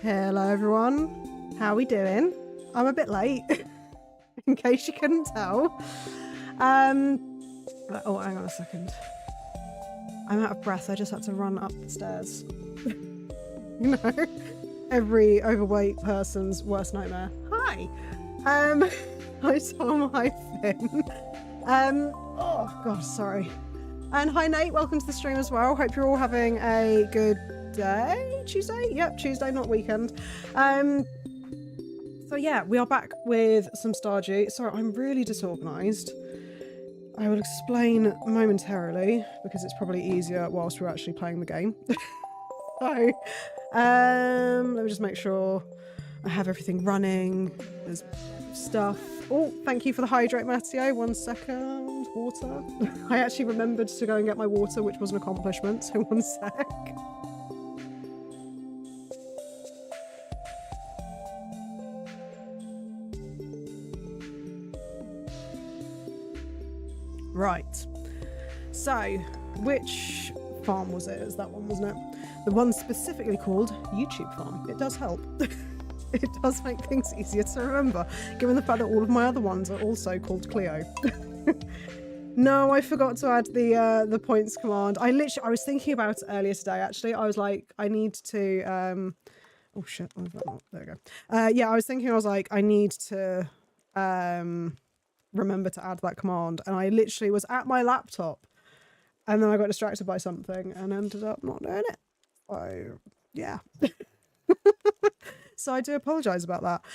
Hello everyone, how we doing? I'm a bit late, in case you couldn't tell. Oh, hang on a second. I'm out of breath, I just had to run up the stairs. You know, every overweight person's worst nightmare. Hi! Hi Tom, hi Finn. Oh god, sorry. And hi Nate, welcome to the stream as well. Hope you're all having a good day? Tuesday? Yep, Tuesday, not weekend. So yeah, we are back with some Stardew. Sorry, I'm really disorganised. I will explain momentarily, because it's probably easier whilst we're actually playing the game. So, let me just make sure I have everything running. There's stuff. Oh, thank you for the hydrate, Matteo. 1 second. Water. I actually remembered to go and get my water, which was an accomplishment, so 1 sec. Right. So, which farm was it? It was that one, wasn't it? The one specifically called YouTube Farm. It does help. It does make things easier to remember, given the fact that all of my other ones are also called Cleo. No, I forgot to add the points command. I was thinking about it earlier today, actually. I was like, I need to... oh, shit. Oh, there we go. Yeah, I was thinking, I was like, I need to remember to add that command. And I literally was at my laptop. And then I got distracted by something and ended up not doing it. So, yeah. So I do apologise about that.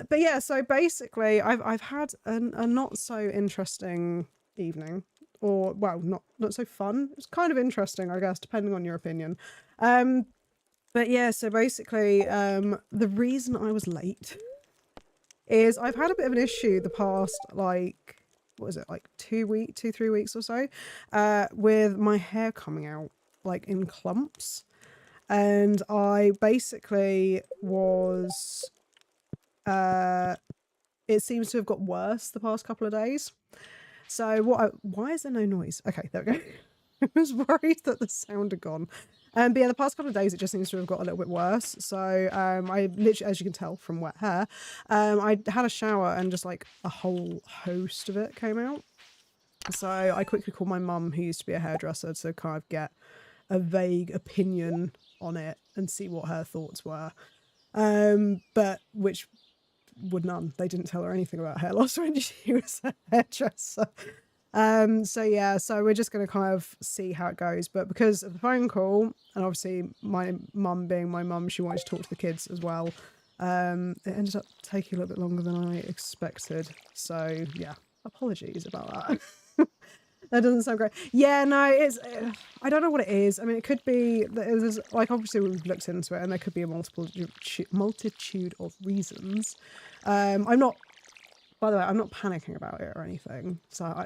But yeah, so basically I've had a not so interesting evening, or well, not so fun. It's kind of interesting, I guess, depending on your opinion. But yeah, so basically the reason I was late is I've had a bit of an issue the past, like, what is it, like 3 weeks or so, with my hair coming out like in clumps. And I basically was, it seems to have got worse the past couple of days. So why is there no noise? Okay, there we go. I was worried that the sound had gone. But yeah, the past couple of days, it just seems to have got a little bit worse. So I literally, as you can tell from wet hair, I had a shower and just like a whole host of it came out. So I quickly called my mum, who used to be a hairdresser, to kind of get a vague opinion on it and see what her thoughts were. But which would none. They didn't tell her anything about hair loss when she was a hairdresser. So yeah, so we're just going to kind of see how it goes. But because of the phone call, and obviously my mum being my mum, she wanted to talk to the kids as well. It ended up taking a little bit longer than I expected. So yeah, apologies about that. That doesn't sound great. Yeah, no, it's... I don't know what it is. I mean, it could be... There's, like, obviously we've looked into it, and there could be a multitude of reasons. I'm not... By the way, I'm not panicking about it or anything. So,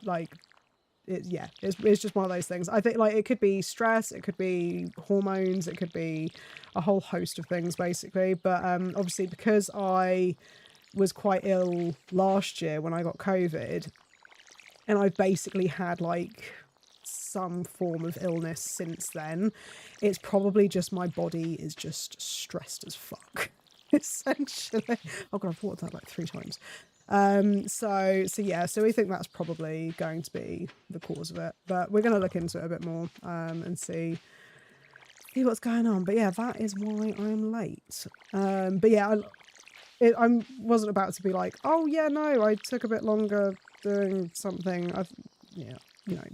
it's just one of those things. I think, like, it could be stress, it could be hormones, it could be a whole host of things, basically. But obviously, because I was quite ill last year when I got COVID... And I've basically had like some form of illness since then. It's probably just my body is just stressed as fuck, essentially. Oh god, I've watered that like 3 times. So yeah, so we think that's probably going to be the cause of it. But we're going to look into it a bit more and see what's going on. But yeah, that is why I'm late. But yeah, I wasn't about to be like, oh yeah, no, I took a bit longer doing something. Yeah, you know,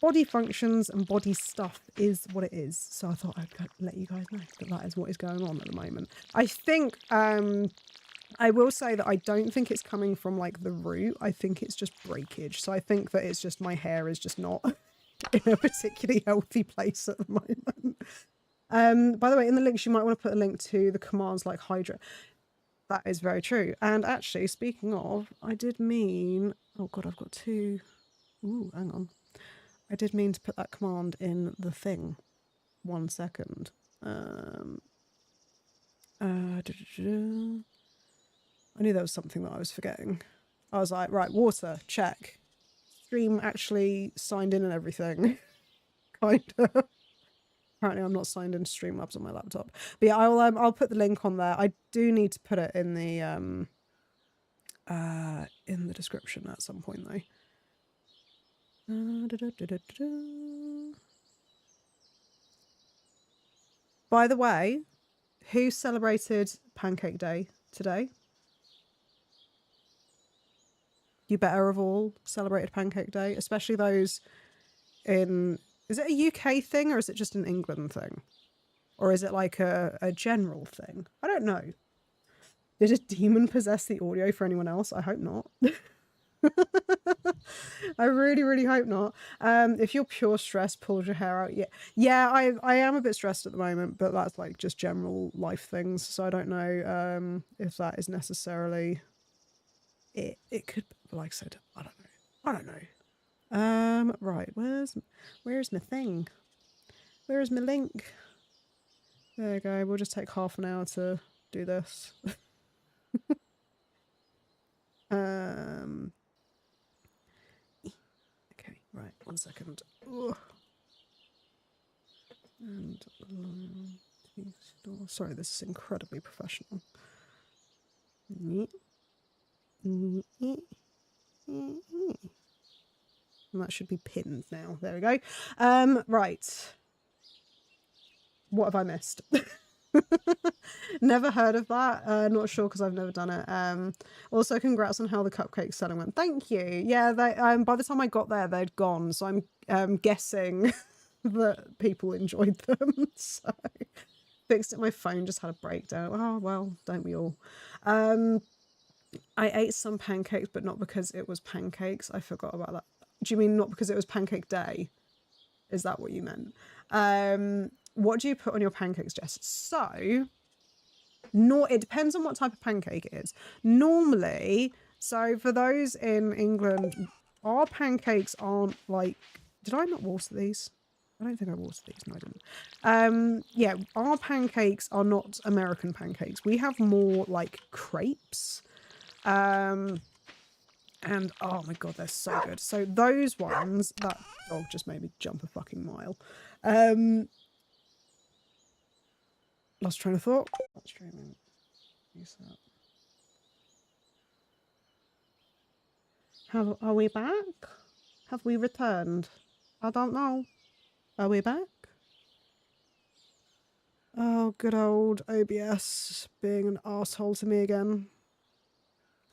body functions and body stuff is what it is. So I thought I'd let you guys know that is what is going on at the moment. I think, I will say that I don't think it's coming from like the root. I think it's just breakage. So I think that it's just my hair is just not in a particularly healthy place at the moment. By the way, in the links, you might want to put a link to the commands like Hydra. That is very true. And actually, speaking of, I did mean... Oh god, I've got 2... Ooh, hang on. I did mean to put that command in the thing. 1 second. I knew there was something that I was forgetting. I was like, right, water, check. Stream actually signed in and everything. Kind of. Apparently I'm not signed into Streamlabs on my laptop. But yeah, I'll put the link on there. I do need to put it in the description at some point though. By the way, who celebrated Pancake Day today? You better have all celebrated Pancake Day, especially those in... Is it a UK thing or is it just an England thing? Or is it like a general thing? I don't know. Did a demon possess the audio for anyone else? I hope not. I really, really hope not. If you're pure stress, pulls your hair out. Yeah, I am a bit stressed at the moment, but that's like just general life things. So I don't know if that is necessarily it. It could, like I said, I don't know. Right, where's my thing? Where is my link? There we go. We'll just take half an hour to do this. Okay, right, 1 second. Ugh. And sorry, this is incredibly professional. And that should be pinned now. There we go. Right. What have I missed? Never heard of that. Not sure because I've never done it. Also, congrats on how the cupcake selling went. Thank you. Yeah, they by the time I got there, they'd gone. So I'm guessing that people enjoyed them. So fixed it. My phone just had a breakdown. Oh well, don't we all? I ate some pancakes, but not because it was pancakes. I forgot about that. Do you mean not because it was Pancake Day? Is that what you meant? What do you put on your pancakes, Jess? So, it depends on what type of pancake it is. Normally, so for those in England, our pancakes aren't like... Did I not water these? I don't think I watered these. No, I didn't. Yeah, our pancakes are not American pancakes. We have more like crepes. And oh my god, they're so good. So those ones, that dog just made me jump a fucking mile. Lost train of thought. Streaming. Are we back? Have we returned? I don't know. Are we back? Oh, good old OBS being an asshole to me again.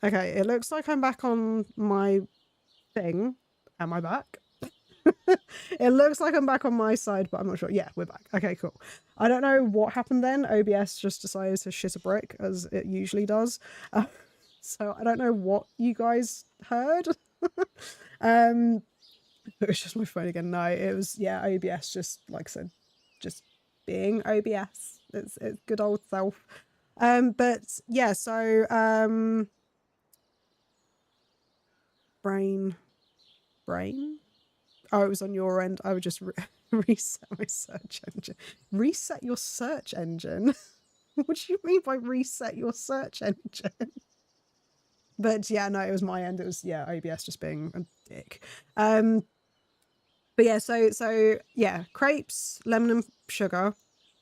Okay, it looks like I'm back on my thing. Am I back? It looks like I'm back on my side, but I'm not sure. Yeah, we're back. Okay, cool. I don't know what happened then. OBS just decided to shit a brick, as it usually does. So I don't know what you guys heard. It was just my phone again. No, it was, yeah, OBS just, like I said, just being OBS. It's good old self. But yeah, so brain. Oh, it was on your end. I would just reset my search engine. Reset your search engine? What do you mean by reset your search engine? But yeah, no, it was my end. It was, yeah, OBS just being a dick. But yeah, so yeah, crepes, lemon and sugar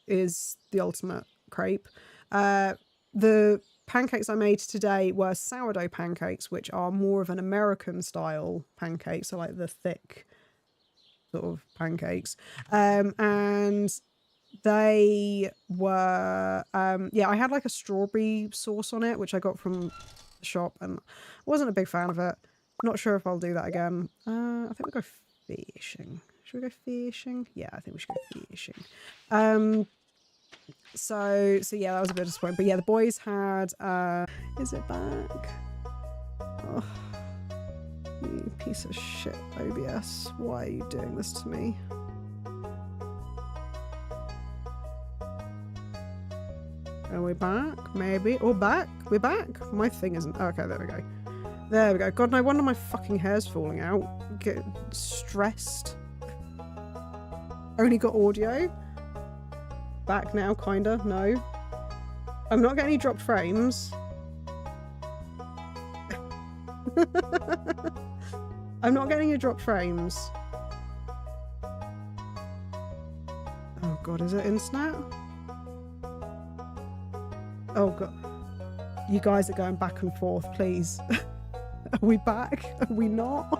is the ultimate crepe. The pancakes I made today were sourdough pancakes, which are more of an American style pancake, so like the thick sort of pancakes. And they were, yeah, I had like a strawberry sauce on it, which I got from the shop, and I wasn't a big fan of it. Not sure if I'll do that again. I think we'll go fishing. Should we go fishing? Yeah, I think we should go fishing. So yeah, that was a bit disappointing. But yeah, the boys had, is it back? Oh, you piece of shit, OBS. Why are you doing this to me? Are we back? Maybe. Or back? We're back? My thing isn't. Okay, there we go. There we go. God, no wonder my fucking hair's falling out. Get stressed. Only got audio. Back now, kinda. No. I'm not getting any dropped frames. I'm not getting any dropped frames. Oh Oh god, is it internet? Oh god. You guys are going back and forth, please. Are we back? Are we not?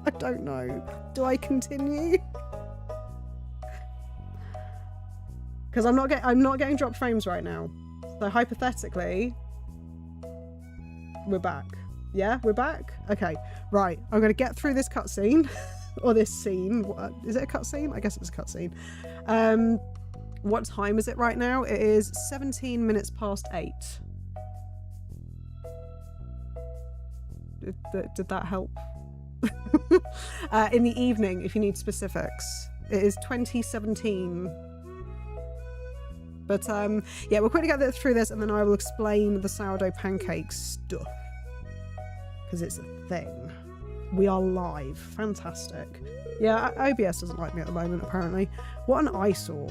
I don't know. Do I continue? Because I'm not getting drop frames right now. So hypothetically, we're back. Yeah, we're back? Okay, right. I'm going to get through this cutscene. Or this scene. What, is it a cutscene? I guess it's a cutscene. What time is it right now? It is 17 minutes past 8. Did that help? In the evening, if you need specifics. It is 2017. But yeah, we'll quickly get through this and then I will explain the sourdough pancake stuff. Because it's a thing. We are live. Fantastic. Yeah, OBS doesn't like me at the moment, apparently. What an eyesore.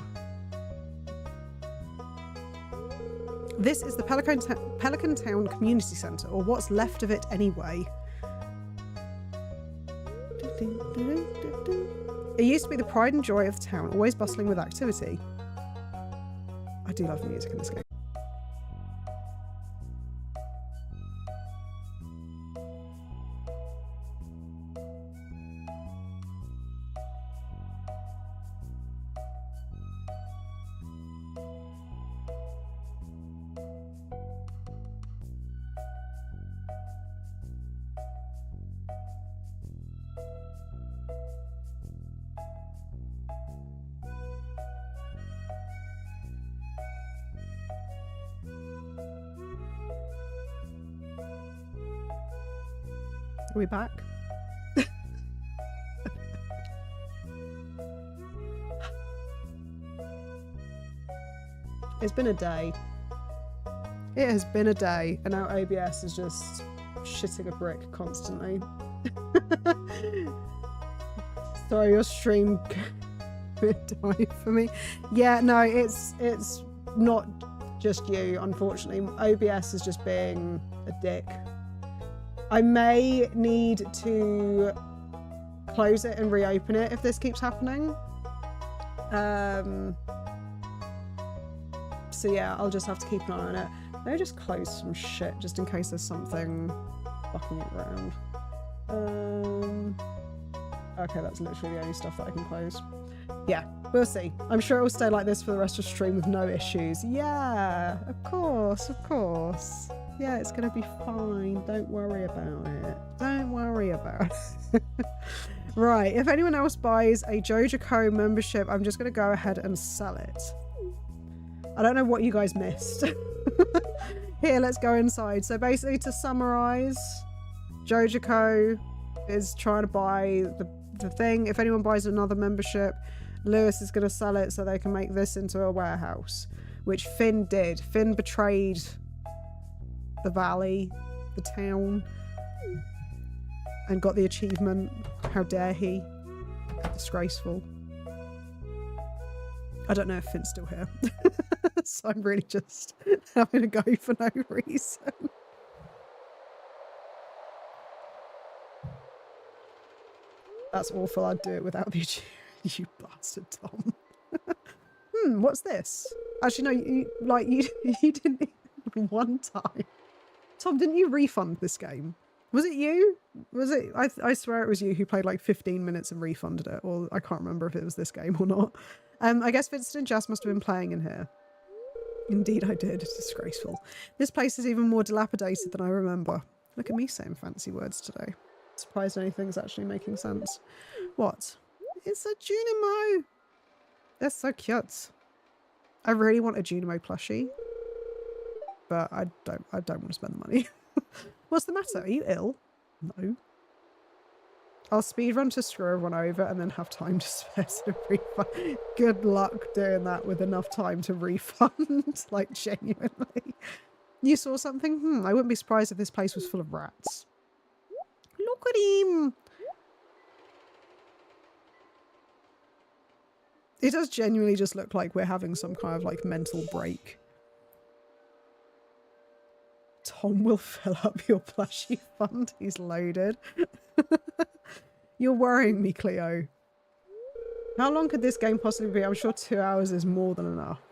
This is the Pelican Town Community Centre, or what's left of it anyway. It used to be the pride and joy of the town, always bustling with activity. I do love the music in this game. Are we back? It's been a day. It has been a day, and now OBS is just shitting a brick constantly. Sorry, your stream died for me. Yeah, no, it's not just you, unfortunately. OBS is just being a dick. I may need to close it and reopen it if this keeps happening. So yeah, I'll just have to keep an eye on it. Let me just close some shit just in case there's something fucking around. Okay, that's literally the only stuff that I can close. Yeah, we'll see. I'm sure it will stay like this for the rest of the stream with no issues. Yeah, of course, of course. Yeah, it's going to be fine. Don't worry about it. Don't worry about it. Right, if anyone else buys a Jojo membership, I'm just going to go ahead and sell it. I don't know what you guys missed. Here, let's go inside. So basically, to summarize, Jojo is trying to buy the thing. If anyone buys another membership, Lewis is going to sell it so they can make this into a warehouse, which Finn did. Finn betrayed the valley, the town, and got the achievement. How dare he? Disgraceful. I don't know if Finn's still here. So I'm really just having a go for no reason. That's awful. I'd do it without the achievement. You bastard, Tom. What's this? Actually, no, you didn't even one time. Tom, didn't you refund this game? Was it you? Was it? I swear it was you who played like 15 minutes and refunded it. Or I can't remember if it was this game or not. I guess Vincent and Jess must have been playing in here. Indeed I did. It's disgraceful. This place is even more dilapidated than I remember. Look at me saying fancy words today. Surprised anything's actually making sense. What? It's a Junimo! That's so cute. I really want a Junimo plushie. But I don't want to spend the money. What's the matter? Are you ill? No. I'll speedrun to screw everyone over and then have time to spare to refund. Good luck doing that with enough time to refund. Like, genuinely. You saw something? I wouldn't be surprised if this place was full of rats. Look at him! It does genuinely just look like we're having some kind of, like, mental break. Tom will fill up your plushie fund. He's loaded. You're worrying me, Cleo. How long could this game possibly be? I'm sure 2 hours is more than enough.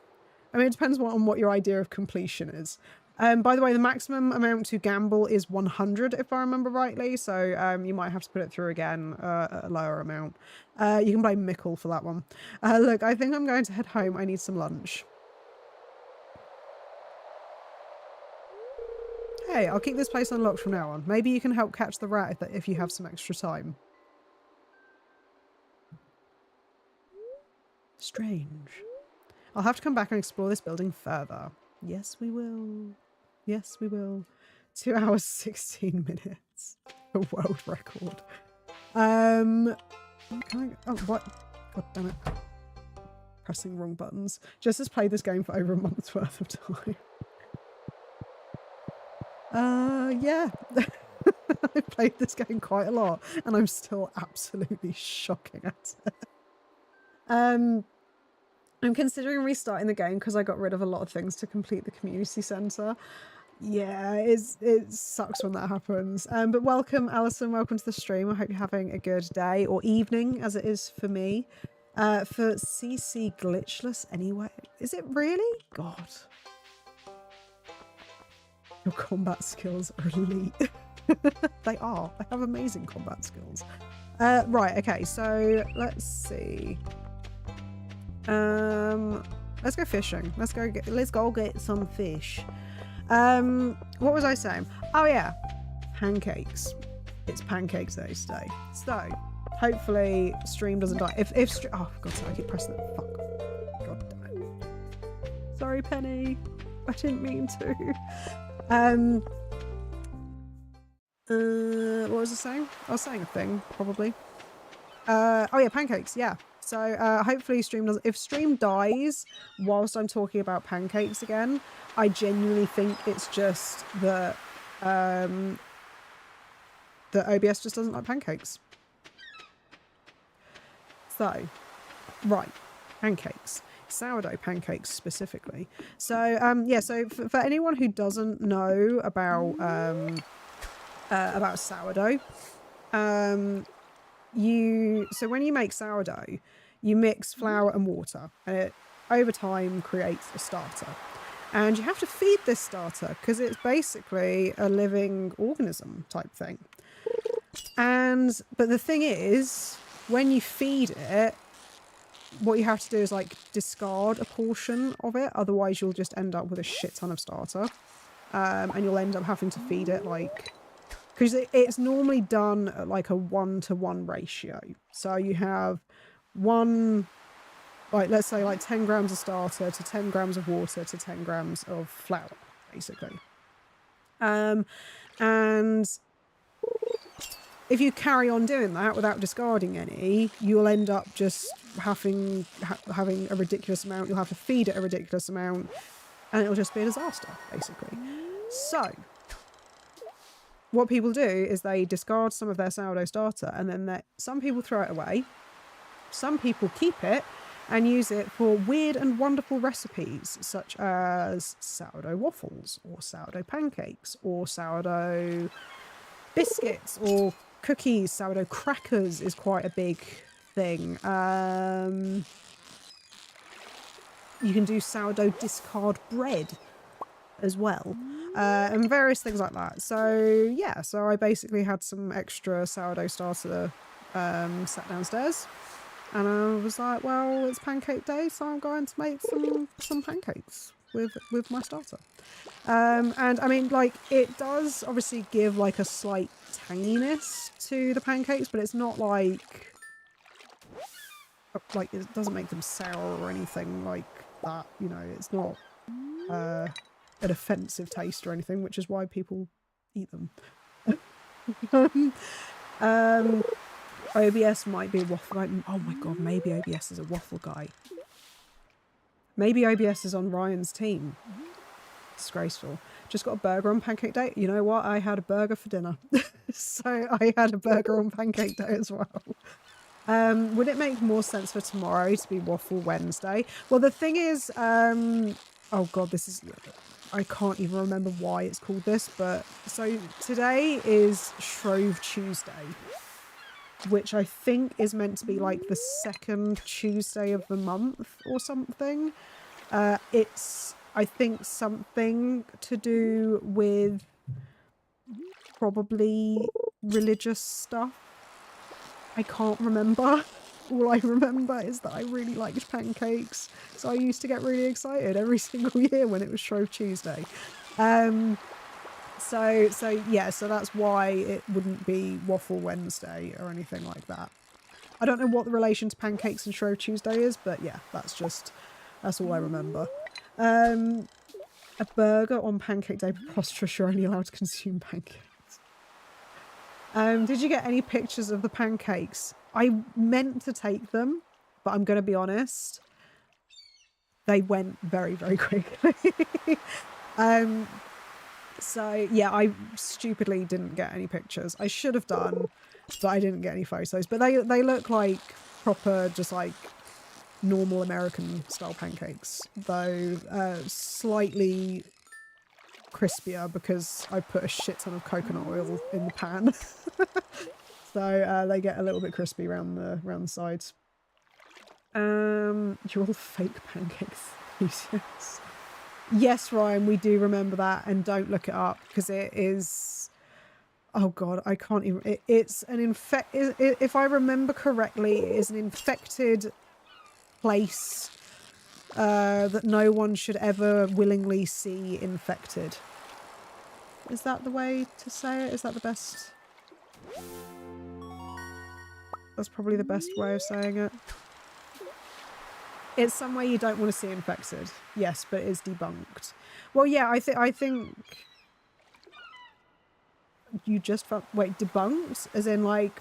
I mean, it depends on what your idea of completion is. By the way, the maximum amount to gamble is 100, if I remember rightly. So you might have to put it through again at a lower amount. You can blame Mickle for that one. Look, I think I'm going to head home. I need some lunch. Hey, I'll keep this place unlocked from now on. Maybe you can help catch the rat if you have some extra time. Strange. I'll have to come back and explore this building further. Yes, we will. Yes, we will. 2 hours, 16 minutes. A world record. Can I... Oh, what? God damn it. Pressing wrong buttons. Jess has played this game for over a month's worth of time. Yeah. I've played this game quite a lot, and I'm still absolutely shocking at it. I'm considering restarting the game because I got rid of a lot of things to complete the community centre. Yeah, it sucks when that happens. But welcome, Alison. Welcome to the stream. I hope you're having a good day or evening, as it is for me. For CC glitchless anyway. Is it really? God. Your combat skills are elite. They are. They have amazing combat skills. Right, okay, so let's see. Let's go fishing. Let's go get some fish. What was I saying? Oh yeah, pancakes. It's pancakes day today. So hopefully stream doesn't die. If oh for God's sake, I keep pressing it. Fuck. God damn it. Sorry, Penny. I didn't mean to. What was I saying? I was saying a thing, probably. Oh yeah, pancakes. Yeah. So hopefully stream doesn't... If stream dies whilst I'm talking about pancakes again, I genuinely think it's just that that OBS just doesn't like pancakes. So, right, pancakes. Sourdough pancakes specifically. So yeah, so for anyone who doesn't know about sourdough, so when you make sourdough, you mix flour and water, and it over time creates a starter. And you have to feed this starter because it's basically a living organism type thing. But the thing is, when you feed it, what you have to do is like discard a portion of it, otherwise you'll just end up with a shit ton of starter, and you'll end up having to feed it like, because it's normally done at like a 1-to-1 ratio. So you have one, like let's say like 10 grams of starter to 10 grams of water to 10 grams of flour, basically. And if you carry on doing that without discarding any, you'll end up just having a ridiculous amount. You'll have to feed it a ridiculous amount, and it'll just be a disaster, basically. So what people do is they discard some of their sourdough starter, and then some people throw it away. Some people keep it and use it for weird and wonderful recipes, such as sourdough waffles, or sourdough pancakes, or sourdough biscuits, or cookies. Sourdough crackers is quite a big thing. You can do sourdough discard bread as well, and various things like that. So yeah, so I basically had some extra sourdough starter sat downstairs, and I was like, well, it's pancake day, so I'm going to make some pancakes with my starter. And I mean, like, it does obviously give like a slight tanginess to the pancakes, but it's not like it doesn't make them sour or anything like that, you know. It's not an offensive taste or anything, which is why people eat them. OBS might be a waffle guy. Oh my god, maybe OBS is a waffle guy. Maybe OBS is on Ryan's team. Disgraceful. Just got a burger on pancake day. You know what? I had a burger for dinner. So I had a burger on pancake day as well. Would it make more sense for tomorrow to be Waffle Wednesday? Well, the thing is, oh god, this is... I can't even remember why it's called this, but... So today is Shrove Tuesday. which I think is meant to be like the second Tuesday of the month or something. It's, I think, something to do with probably religious stuff. I can't remember. All I remember is that I really liked pancakes, so I used to get really excited every single year when it was Shrove Tuesday. So yeah, so that's why it wouldn't be Waffle Wednesday or anything like that. I don't know what the relation to pancakes and Shrove Tuesday is, but yeah, that's all I remember. A burger on Pancake Day, preposterous, you're only allowed to consume pancakes. Did you get any pictures of the pancakes? I meant to take them, but I'm going to be honest, they went very, very quickly. So yeah, I stupidly didn't get any pictures. I should have done, but I didn't get any photos. But they look like proper, just like normal American style pancakes, though slightly crispier because I put a shit ton of coconut oil in the pan. So they get a little bit crispy around the sides. You're all fake pancakes. Yes. Yes, Ryan, we do remember that, and don't look it up because it is, oh god, I can't even, it's an if I remember correctly, it is an infected place that no one should ever willingly see infected. Is that the way to say it? Is that the best? That's probably the best way of saying it. It's somewhere you don't want to see infected. Yes, but it's debunked. Well, yeah, I think you just found, wait, debunked? As in, like,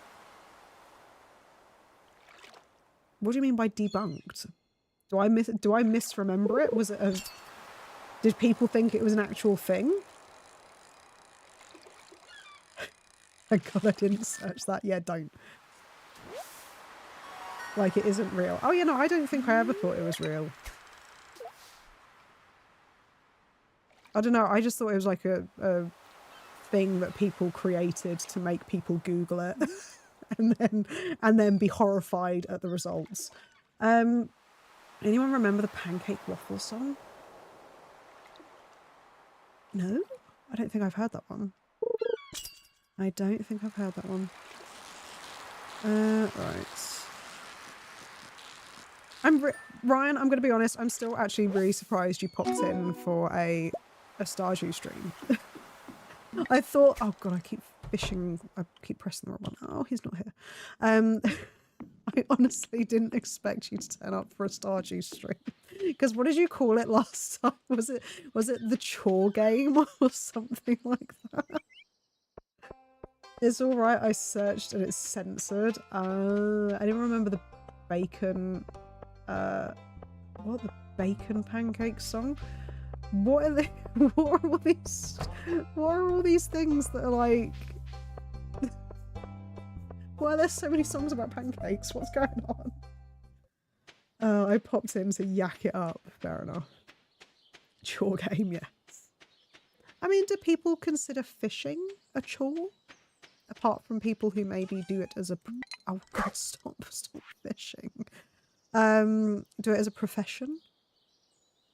what do you mean by debunked? Do I misremember it? Was it a, did people think it was an actual thing? Thank God I didn't search that. Yeah, don't. Like, it isn't real. Oh, yeah, no, I don't think I ever thought it was real. I don't know. I just thought it was like a thing that people created to make people Google it and then be horrified at the results. Anyone remember the Pancake Waffle song? No? I don't think I've heard that one. I don't think I've heard that one. Right. Ryan, I'm going to be honest, I'm still actually really surprised you popped in for a Stardew stream. I thought, oh god, I keep pressing the wrong one. Oh, he's not here. I honestly didn't expect you to turn up for a Stardew stream. Because what did you call it last time? Was it the chore game or something like that? It's alright, I searched and it's censored. I didn't remember the bacon... what, the bacon pancake song? What are they? What are all these things that are like? Why are there so many songs about pancakes? What's going on? I popped in to yak it up. Fair enough. Chore game, yes. I mean, do people consider fishing a chore? Apart from people who maybe do it as a... Oh god, stop fishing. Do it as a profession?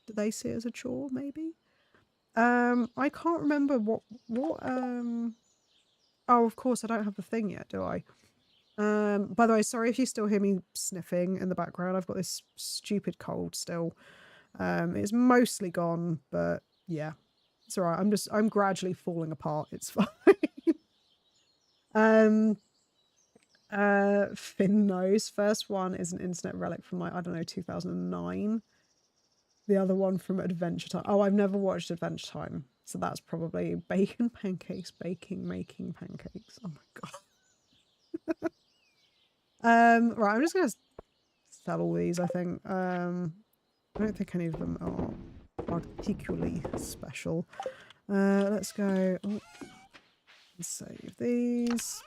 Do they see it as a chore, maybe? I can't remember what oh, of course, I don't have the thing yet, do I? By the way, sorry if you still hear me sniffing in the background. I've got this stupid cold still. It's mostly gone, but yeah, it's all right. I'm gradually falling apart. It's fine. Finn knows. First one is an internet relic from like, I don't know, 2009. The other one from Adventure Time. Oh, I've never watched Adventure Time. So that's probably bacon pancakes, making pancakes. Oh my god. Right, I'm just going to sell all these, I think. I don't think any of them are particularly special. Let's go. Oh, save these.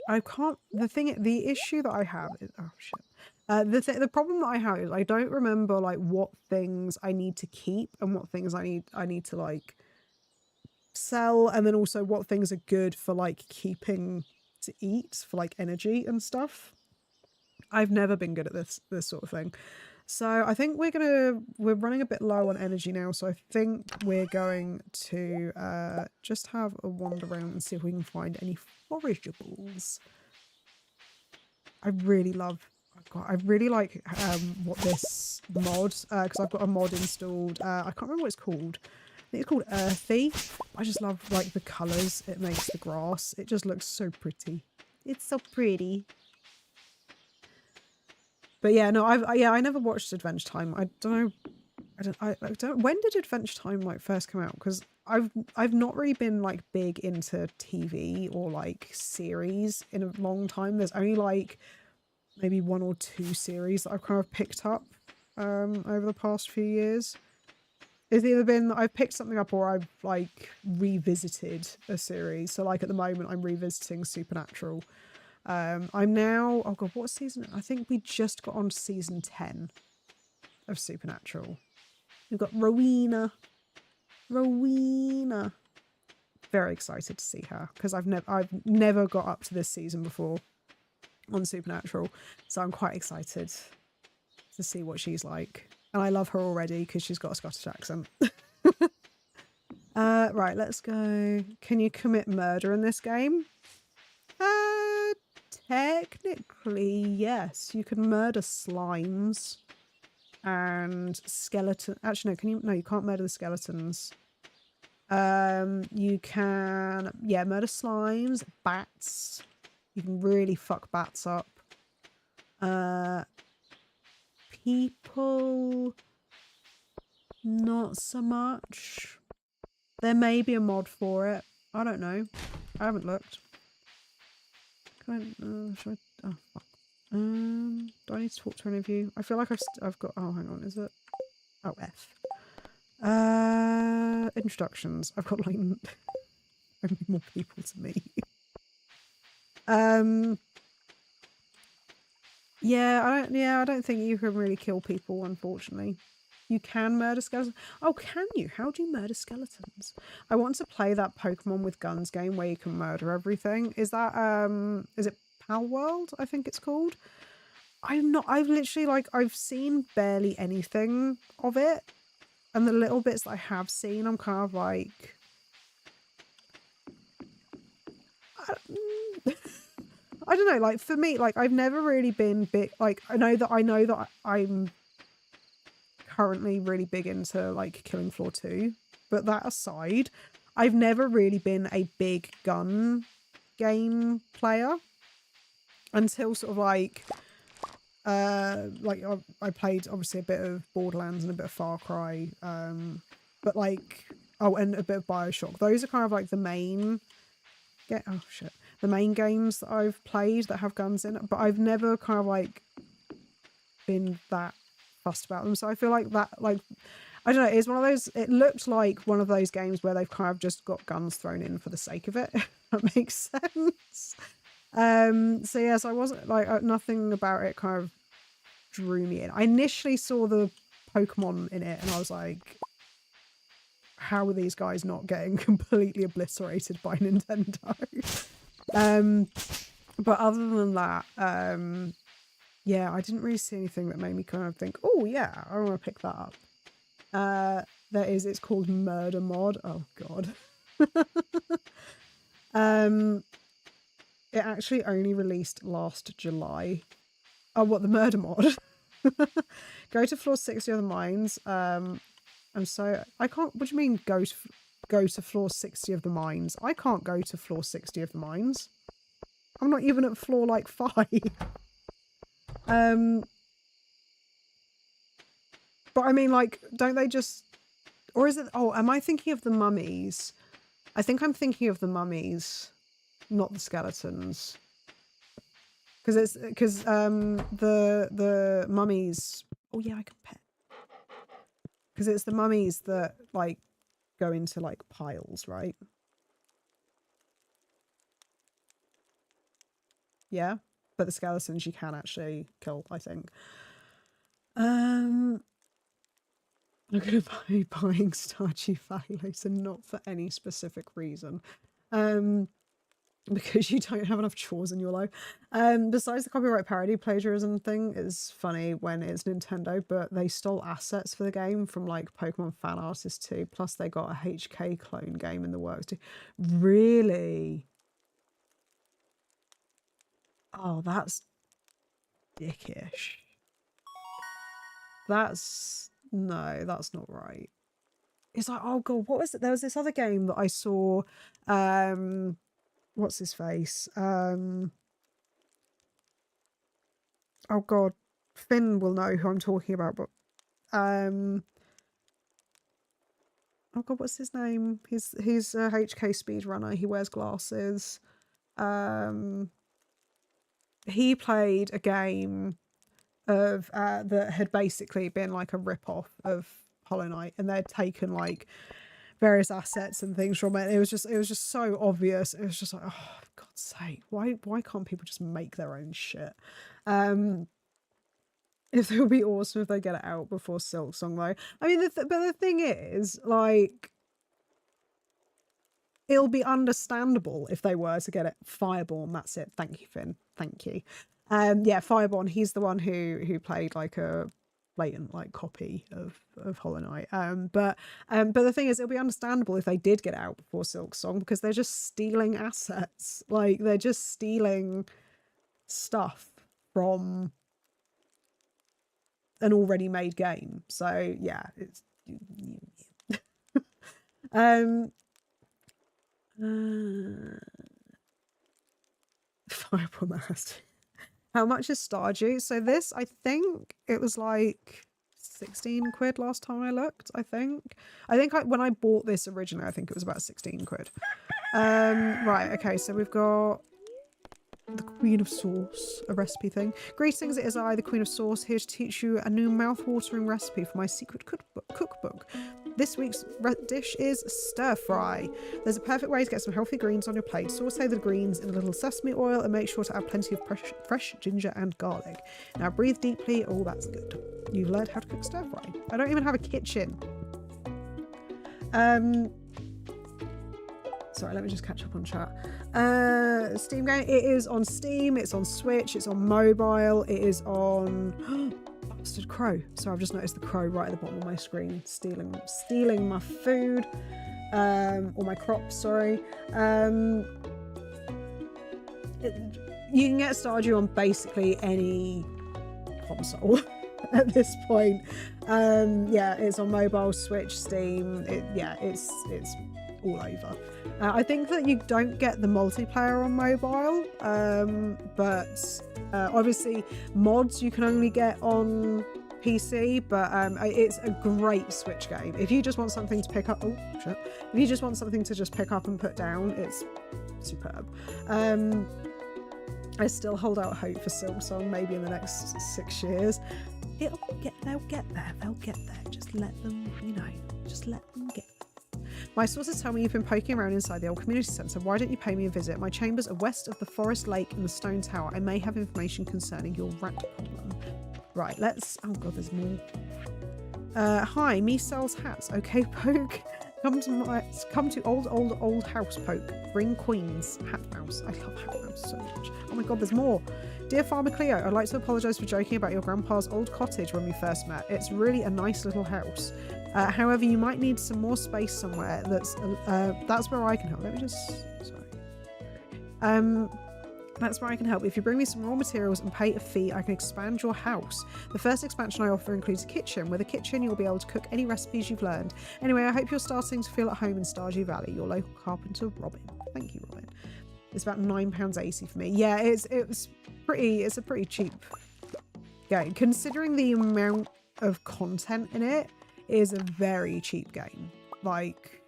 I can't... The issue that I have is... Oh, shit. The problem that I have is I don't remember like what things I need to keep and what things I need to like sell, and then also what things are good for like keeping to eat for like energy and stuff. I've never been good at this sort of thing. So I think we're running a bit low on energy now, so I think we're going to just have a wander around and see if we can find any forageables. I really like what this mod, because I've got a mod installed. I can't remember what it's called. I think it's called Earthy. I just love like the colours it makes the grass. It just looks so pretty. It's so pretty. But yeah, no, I never watched Adventure Time. I don't know. When did Adventure Time like first come out? Because I've not really been like big into TV or like series in a long time. There's only like maybe 1 or 2 series that I've kind of picked up over the past few years. It's either been I've picked something up or I've like revisited a series. So like at the moment I'm revisiting Supernatural. I'm now, oh god, what season? I think we just got on season 10 of Supernatural. We've got Rowena. Very excited to see her because I've never got up to this season before on Supernatural, so I'm quite excited to see what she's like. And I love her already because she's got a Scottish accent. Right, let's go. Can you commit murder in this game? Technically, yes. You can murder slimes and skeleton. Actually, no. Can you? No, you can't murder the skeletons. You can, yeah, murder slimes, bats. You can really fuck bats up. People, not so much. There may be a mod for it. I don't know. I haven't looked. Should I? Oh fuck. Do I need to talk to any of you? I feel like I've got. Oh, hang on. Is it? Oh, F. Introductions. I've got like only more people to meet. Yeah, I don't think you can really kill people, unfortunately. You can murder skeletons. Oh, can you? How do you murder skeletons? I want to play that Pokemon with guns game where you can murder everything. Is that is it Pal World? I think it's called. I've literally like I've seen barely anything of it. And the little bits that I have seen, I'm kind of like I don't know, like for me, like I've never really been big, like I know that I'm currently really big into like Killing Floor 2, but that aside, I've never really been a big gun game player until sort of like I played obviously a bit of Borderlands and a bit of Far Cry, but like, oh, and a bit of Bioshock. Those are kind of like the main the main games that I've played that have guns in it, but I've never kind of like been that fussed about them. So I feel like that, like, I don't know, it's one of those, it looked like one of those games where they've kind of just got guns thrown in for the sake of it, if that makes sense. So yeah, so I wasn't like, nothing about it kind of drew me in. I initially saw the Pokemon in it and I was like, how are these guys not getting completely obliterated by Nintendo? But other than that, yeah, I didn't really see anything that made me kind of think, oh yeah, I want to pick that up. It's called Murder Mod. Oh god. It actually only released last July. Oh, what, the Murder Mod? Go to floor 60 of the mines. I can't, what do you mean go to floor 60 of the mines? I can't go to floor 60 of the mines. I'm not even at floor like 5. But I mean, like, don't they just, or is it, oh, am I thinking of the mummies? I think I'm thinking of the mummies, not the skeletons. Because the mummies, oh yeah, I can pet. Because it's the mummies that like go into like piles, right? Yeah, but the skeletons you can actually kill, I think. I'm gonna be buying Stardew Valley later, not for any specific reason. because you don't have enough chores in your life. Besides the copyright parody plagiarism thing is funny when it's Nintendo, but they stole assets for the game from like Pokemon fan artists too. Plus they got a HK clone game in the works too. Really? Oh, that's dickish. No, that's not right. It's like, oh god, what was it? There was this other game that I saw, what's his face? Oh god, Finn will know who I'm talking about, but oh god, what's his name? He's a HK speedrunner. He wears glasses. He played a game of that had basically been like a rip-off of Hollow Knight, and they'd taken like various assets and things from it. It was just so obvious. It was just like, oh, for God's sake, why can't people just make their own shit? It would be awesome if they get it out before Silk Song though. I mean, but the thing is, like, it'll be understandable if they were to get it. Fireborn, that's it. Thank you, Finn. Thank you. Yeah, Fireborn, he's the one who played like a blatant like copy of Hollow Knight. But the thing is, it'll be understandable if they did get out before Silk Song, because they're just stealing assets. Like, they're just stealing stuff from an already made game. So yeah, it's Fireball Master. How much is Stardew? So this, I think it was like 16 quid last time I looked. I think when I bought this originally, I think it was about 16 quid. Right, okay, so we've got the Queen of Sauce, a recipe thing. Greetings, it is I, the Queen of Sauce, here to teach you a new mouth-watering recipe for my secret cookbook. This week's dish is stir fry. There's a perfect way to get some healthy greens on your plate. Saute the greens in a little sesame oil and make sure to add plenty of fresh ginger and garlic. Now breathe deeply. Oh, that's good. You've learned how to cook stir fry. I don't even have a kitchen. Sorry, let me just catch up on chat. Steam game. It is on Steam. It's on Switch. It's on mobile. It is on... Bastard crow. So I've just noticed the crow right at the bottom of my screen, stealing my food, or my crops. Sorry. You can get Stardew on basically any console at this point. Yeah, it's on mobile, Switch, Steam. It's all over. I think that you don't get the multiplayer on mobile, but obviously mods you can only get on PC, but it's a great Switch game. If you just want something to pick up, if you just want something to just pick up and put down, it's superb. I still hold out hope for Silksong, maybe in the next 6 years. They'll get there. Just let them, just let them get there. My sources tell me you've been poking around inside the old community centre. Why don't you pay me a visit? My chambers are west of the Forest Lake and the Stone Tower. I may have information concerning your rat problem. Right, let's... Oh god, there's more. Hi, me sells hats. Okay, Poke. Come to old house, Poke. Bring Queens. Hat Mouse. I love Hat Mouse so much. Oh my god, there's more. Dear Farmer Cleo, I'd like to apologise for joking about your grandpa's old cottage when we first met. It's really a nice little house. However, you might need some more space somewhere. That's where I can help. Let me just... Sorry. That's where I can help. If you bring me some raw materials and pay a fee, I can expand your house. The first expansion I offer includes a kitchen. With a kitchen, you'll be able to cook any recipes you've learned. Anyway, I hope you're starting to feel at home in Stardew Valley. Your local carpenter, Robin. Thank you, Robin. It's about £9.80 for me. Yeah, it's a pretty cheap game. Considering the amount of content in it, is a very cheap game. Like,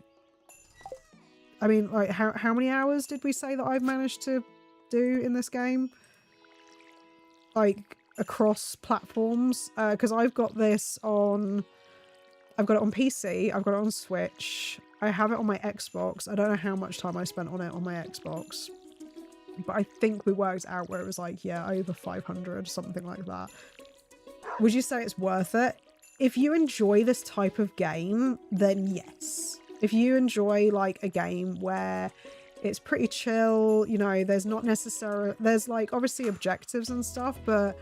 I mean, like, how many hours did we say that I've managed to do in this game? Like, across platforms? Because I've got it on PC, I've got it on Switch, I have it on my Xbox. I don't know how much time I spent on it on my Xbox, but I think we worked out where it was like, yeah, over 500, something like that. Would you say it's worth it? If you enjoy this type of game, then yes. If you enjoy like a game where It's pretty chill, you know, there's not necessarily, there's like obviously objectives and stuff, but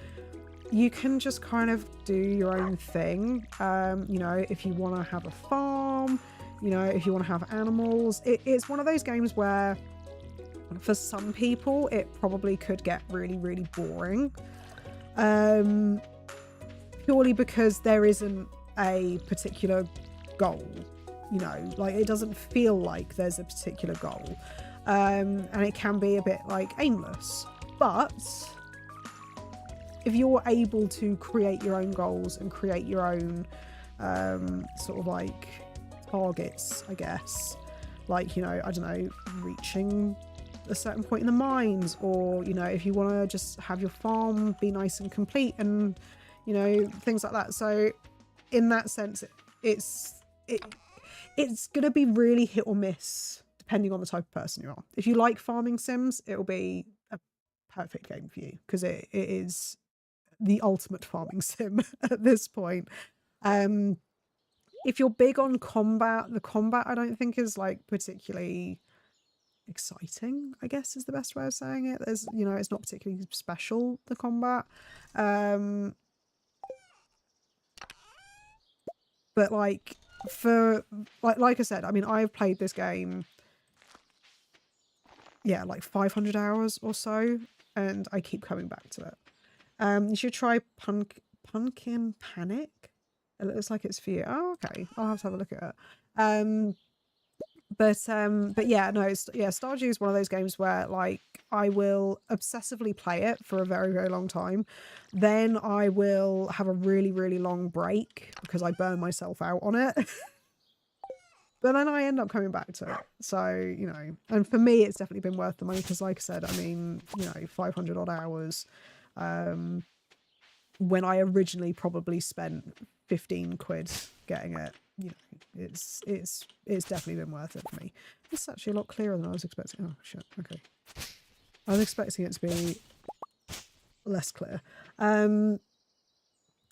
you can just kind of do your own thing. You know, if you want to have a farm, you know, if you want to have animals, it's one of those games where for some people it probably could get really, really boring. Purely because there isn't a particular goal, you know, like it doesn't feel like there's a particular goal. And it can be a bit like aimless, but if you're able to create your own goals and create your own sort of like targets, I guess, like, you know, I don't know, reaching a certain point in the mines, or, you know, if you want to just have your farm be nice and complete and, you know, things like that. So in that sense, it's going to be really hit or miss depending on the type of person you are. If you like farming sims, it'll be a perfect game for you because it is the ultimate farming sim at this point. If you're big on combat, the combat I don't think is like particularly exciting, I guess is the best way of saying it. There's, you know, it's not particularly special, the combat. But like for like I said, I mean, I've played this game, yeah, like 500 hours or so, and I keep coming back to it. You should try Pumpkin Panic. It looks like it's for you. Oh, okay. I'll have to have a look at it. But yeah, no, Stardew is one of those games where like I will obsessively play it for a very, very long time. Then I will have a really, really long break because I burn myself out on it. But then I end up coming back to it. So, you know, and for me, it's definitely been worth the money because like I said, I mean, you know, 500 odd hours. When I originally probably spent 15 quid getting it, you know, it's definitely been worth it for me. It's actually a lot clearer than I was expecting. Oh shit, okay. I was expecting it to be less clear.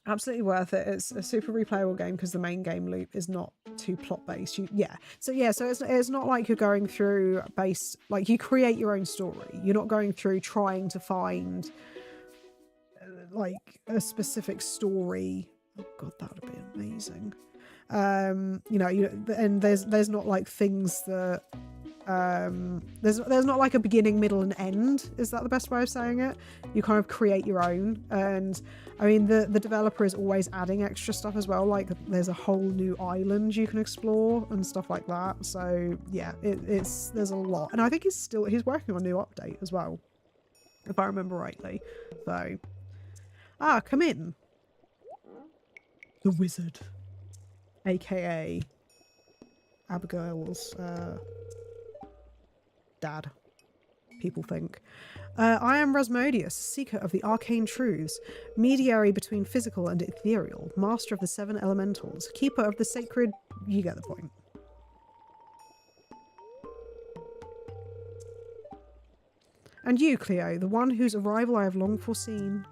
Absolutely worth it. It's a super replayable game because the main game loop is not too plot based. So it's not like you're going through like you create your own story. You're not going through trying to find like a specific story. Oh god, that would be amazing. You know, and there's not like things that there's not like a beginning, middle and end. Is that the best way of saying it? You kind of create your own. And I mean, the developer is always adding extra stuff as well, like there's a whole new island you can explore and stuff like that. So yeah, there's a lot, and I think he's working on a new update as well, if I remember rightly. So come in, the wizard, aka Abigail's dad, people think. I am Rasmodius, seeker of the arcane truths, mediary between physical and ethereal, master of the 7 elementals, keeper of the sacred... You get the point. And you, Cleo, the one whose arrival I have long foreseen.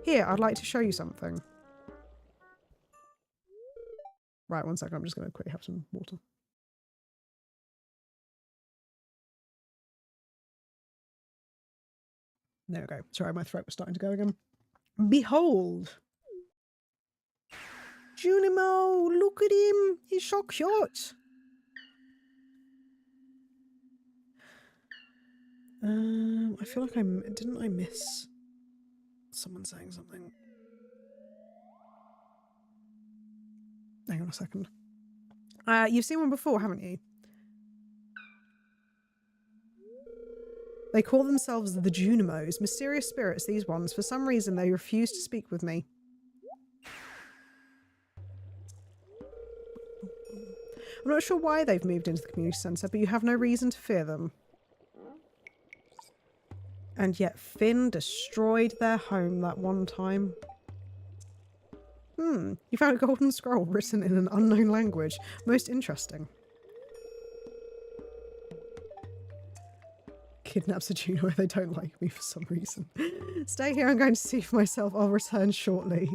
Here, I'd like to show you something. Right, one second, I'm just going to quickly have some water. There we go. Sorry, my throat was starting to go again. Behold! Junimo, look at him! He's so cute! I feel like didn't I miss someone saying something? Hang on a second. You've seen one before, haven't you? They call themselves the Junimos, mysterious spirits, these ones. For some reason, they refuse to speak with me. I'm not sure why they've moved into the community centre, but you have no reason to fear them. And yet Finn destroyed their home that one time. You found a golden scroll written in an unknown language. Most interesting. Kidnaps a Juno. They don't like me for some reason. Stay here, I'm going to see for myself. I'll return shortly.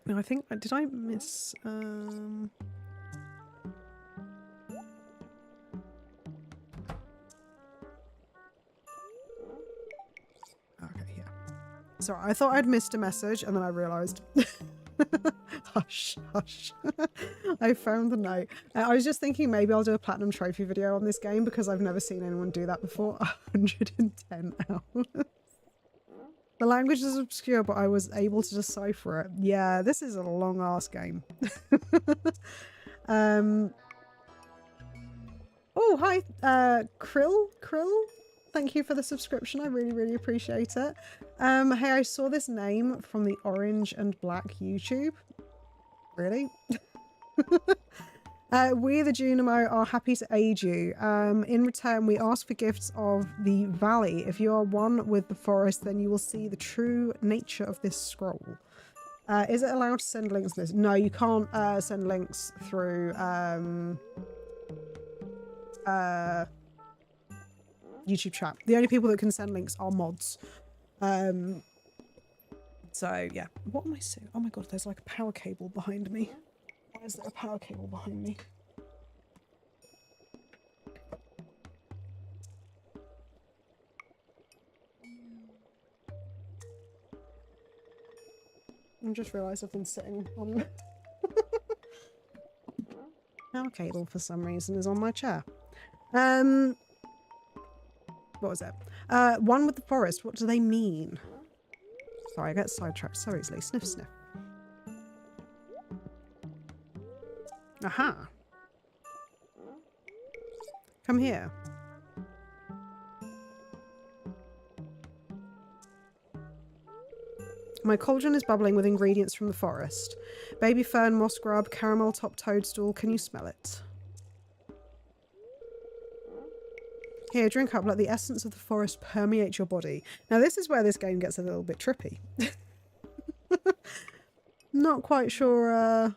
Now I think, did I miss Sorry, I thought I'd missed a message and then I realised. Hush, hush. I found the note. I was just thinking maybe I'll do a platinum trophy video on this game because I've never seen anyone do that before. 110 hours. The language is obscure, but I was able to decipher it. Yeah, this is a long ass game. Oh, hi, Krill. Thank you for the subscription. I really, really appreciate it. Hey, I saw this name from the Orange and Black YouTube. Really? We, the Junimo, are happy to aid you. In return, we ask for gifts of the valley. If you are one with the forest, then you will see the true nature of this scroll. Is it allowed to send links to this? No, you can't send links through YouTube chat. The only people that can send links are mods. So yeah. What am I saying? Oh my god, there's like a power cable behind me. Why is there a power cable behind me? I just realised I've been sitting on power cable for some reason is on my chair. What was it? One with the forest. What do they mean? Sorry, I get sidetracked so easily. Sniff, sniff. Aha. Come here. My cauldron is bubbling with ingredients from the forest. Baby fern, moss grub, caramel top toadstool. Can you smell it? Here, drink up. Let the essence of the forest permeate your body. Now, this is where this game gets a little bit trippy. Not quite sure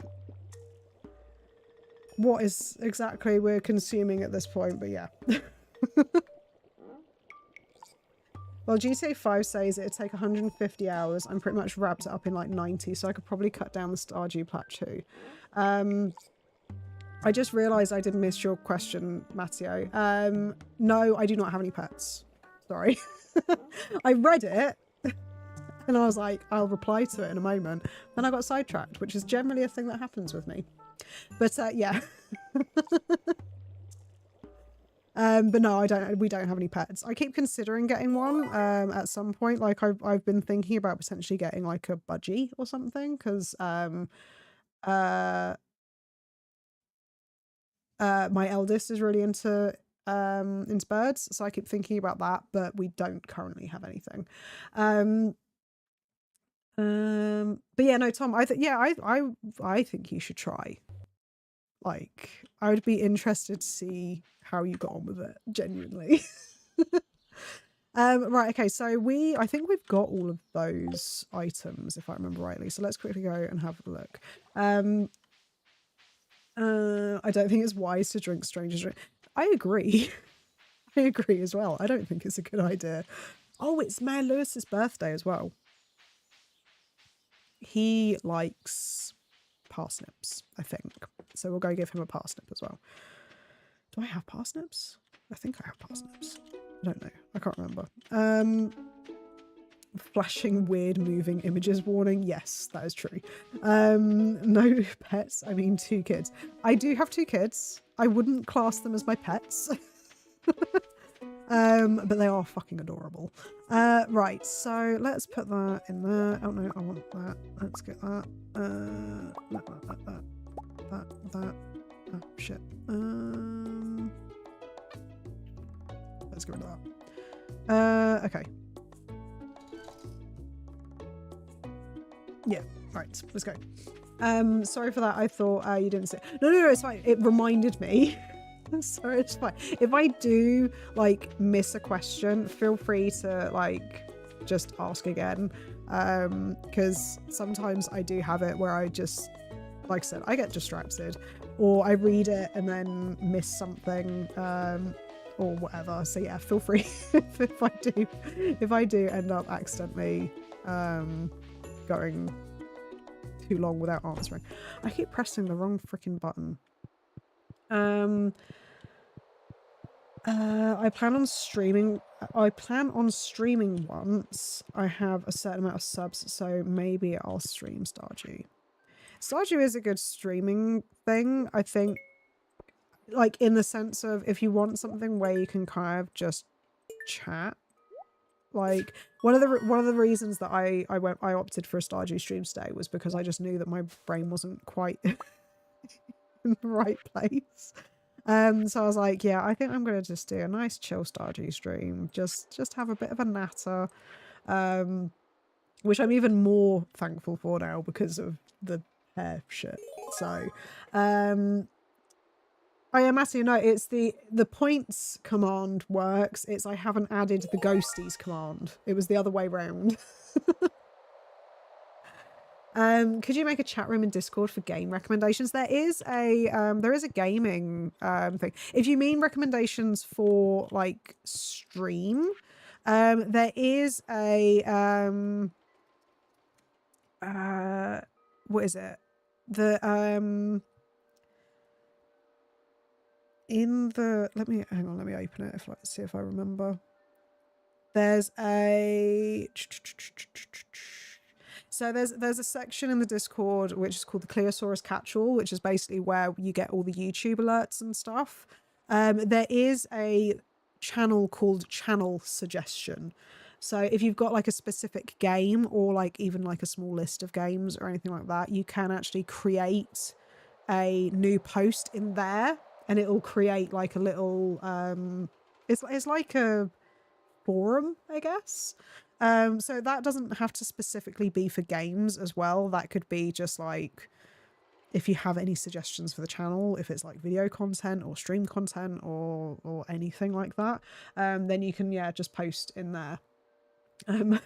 what is exactly we're consuming at this point, but yeah. Well, GTA 5 says it'd take 150 hours. I'm pretty much wrapped it up in like 90, so I could probably cut down the Stardew Plateau. I just realised I did miss your question, Matteo. No, I do not have any pets. Sorry. I read it and I was like, I'll reply to it in a moment. Then I got sidetracked, which is generally a thing that happens with me. But yeah. But no, we don't have any pets. I keep considering getting one at some point. Like I've been thinking about potentially getting like a budgie or something because my eldest is really into birds, so I keep thinking about that, but we don't currently have anything. But yeah, no, Tom, I think you should try. Like, I would be interested to see how you got on with it, genuinely. Right, okay, so I think we've got all of those items, if I remember rightly. So let's quickly go and have a look. I don't think it's wise to drink strangers' drink. I agree. I agree as well. I don't think it's a good idea. Oh, it's Mayor Lewis's birthday as well. He likes parsnips, I think. So we'll go give him a parsnip as well. Do I have parsnips? I think I have parsnips. I don't know. I can't remember. Flashing weird moving images warning. Yes, that is true. No pets. I mean 2 kids. I do have 2 kids. I wouldn't class them as my pets. But they are fucking adorable. Right, so let's put that in there. Oh no, I want that. Let's get that. That. Oh shit. Let's get rid of that. Okay. Yeah, right, let's go. Sorry for that. I thought you didn't say. No, it's fine. It reminded me. So it's fine. If I do like miss a question, feel free to like just ask again. Because sometimes I do have it where I just, like I said, I get distracted or I read it and then miss something or whatever. So yeah, feel free if I do end up accidentally going too long without answering. I keep pressing the wrong freaking button. I plan on streaming. I plan on streaming once I have a certain amount of subs, so maybe I'll stream Stardew. Stardew is a good streaming thing, I think, like in the sense of if you want something where you can kind of just chat. Like one of the reasons that I opted for a Stardew stream today was because I just knew that my brain wasn't quite in the right place. So I was like, yeah, I think I'm gonna just do a nice chill Stardew stream, just have a bit of a natter, which I'm even more thankful for now because of the hair shit. So I am asking, no, it's the points command works. It's I haven't added the ghosties command. It was the other way round. Could you make a chat room in Discord for game recommendations? There is a gaming thing. If you mean recommendations for like stream, there is a what is it? The in the let me open it see if I remember. There's a there's a section in the Discord which is called the Cleosaurus Catch-all, which is basically where you get all the YouTube alerts and stuff. There is a channel called Channel Suggestion. So if you've got like a specific game or like even like a small list of games or anything like that, you can actually create a new post in there and it'll create like a little it's like a forum, I guess. So that doesn't have to specifically be for games as well. That could be just like if you have any suggestions for the channel, if it's like video content or stream content or anything like that, then you can just post in there. I'm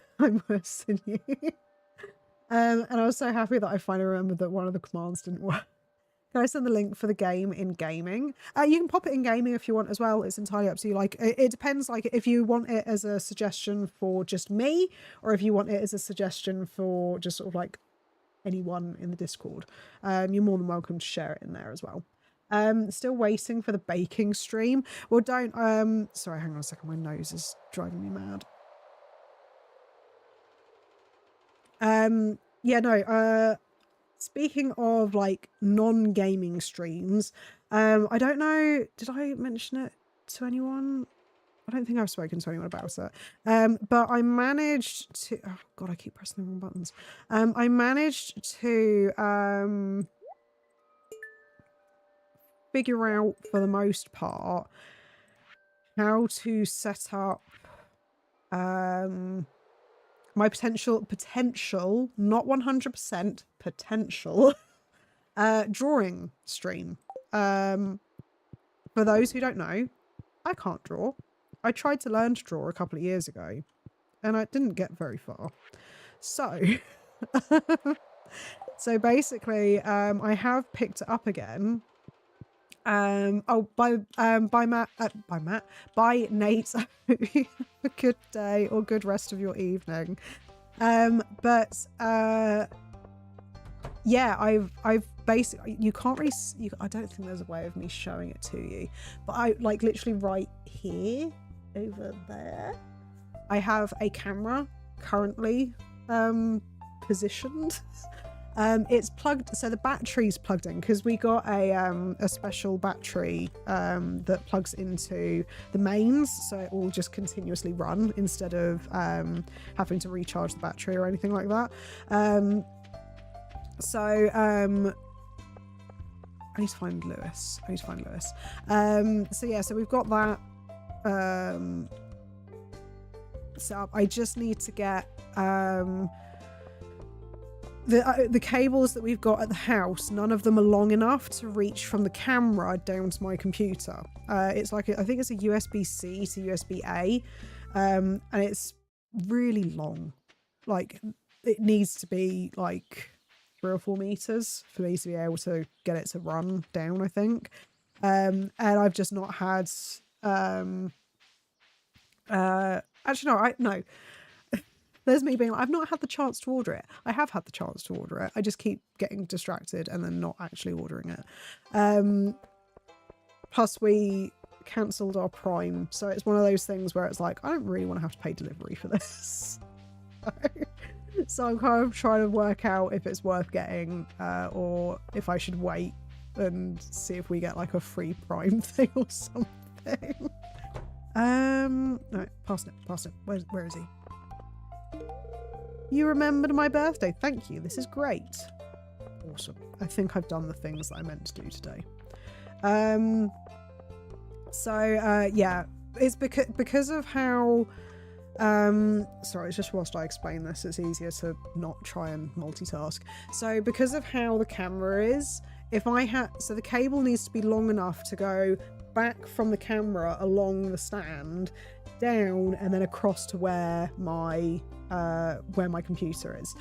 worse than you. And I was so happy that I finally remembered that one of the commands didn't work. Can I send the link for the game in gaming? You can pop it in gaming if you want as well. It's entirely up to you. Like it depends. Like if you want it as a suggestion for just me, or if you want it as a suggestion for just sort of like anyone in the Discord, you're more than welcome to share it in there as well. Still waiting for the baking stream. Well, don't. Sorry, hang on a second. My nose is driving me mad. Yeah, no. Speaking of like non-gaming streams, I don't know, did I mention it to anyone? I don't think I've spoken to anyone about it. But I managed to, oh God, I keep pressing the wrong buttons. I managed to figure out for the most part how to set up my potential, not 100%, potential drawing stream. For those who don't know, I can't draw. I tried to learn to draw a couple of years ago and I didn't get very far. So, so basically, I have picked it up again. By Nate. A good day or good rest of your evening. Yeah, I've basically, you can't really, I don't think there's a way of me showing it to you, but I like literally right here, over there, I have a camera currently positioned. It's plugged, so the battery's plugged in because we got a special battery that plugs into the mains, so it will just continuously run instead of having to recharge the battery or anything like that. I need to find Lewis. So yeah, so we've got that set up. I just need to get the cables that we've got at the house, none of them are long enough to reach from the camera down to my computer. It's like, I think it's a USB-C to USB-A, and it's really long. Like, it needs to be like 3 or 4 meters for me to be able to get it to run down, I think. And I've just not had, actually, no. There's me being like, I've not had the chance to order it. I have had the chance to order it. I just keep getting distracted and then not actually ordering it. Plus we cancelled our Prime, so it's one of those things where it's like, I don't really want to have to pay delivery for this. So I'm kind of trying to work out if it's worth getting, or if I should wait and see if we get like a free Prime thing or something. No, parsnip. Where is he? You remembered my birthday. Thank you. This is great. Awesome. I think I've done the things that I meant to do today. Yeah, it's because of how sorry, it's just whilst I explain this, it's easier to not try and multitask. So because of how the camera is, so the cable needs to be long enough to go back from the camera along the stand, down, and then across to where my computer is.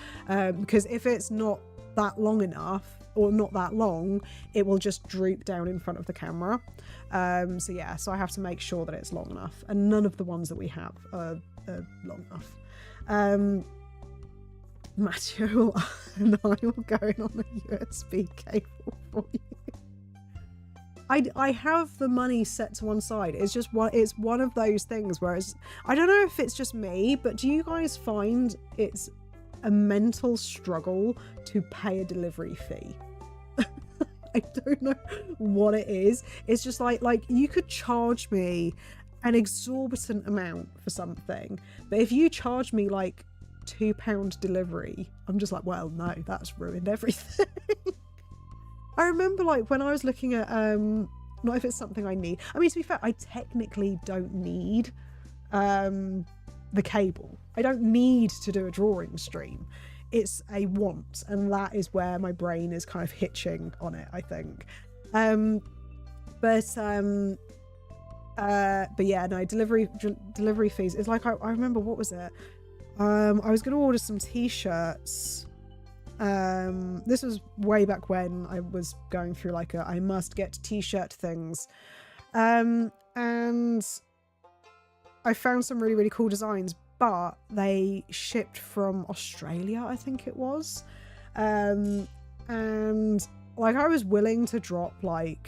Because if it's not that long enough, or not that long, it will just droop down in front of the camera. So I have to make sure that it's long enough, and none of the ones that we have are long enough. Matthew and I will go in on a USB cable for you. I have the money set to one side. It's just it's one of those things where I don't know if it's just me, but do you guys find it's a mental struggle to pay a delivery fee? I don't know what it is. It's just like you could charge me an exorbitant amount for something, but if you charge me like £2 delivery, I'm just like, well, no, that's ruined everything. I remember like when I was looking at not if it's something I need. I mean, to be fair, I technically don't need the cable. I don't need to do a drawing stream. It's a want, and that is where my brain is kind of hitching on it, I think. But yeah, no, delivery fees. It's like I remember, what was it? I was going to order some t-shirts. This was way back when I was going through like I must get t-shirt things. And I found some really, really cool designs, but they shipped from Australia, I think it was. And like I was willing to drop like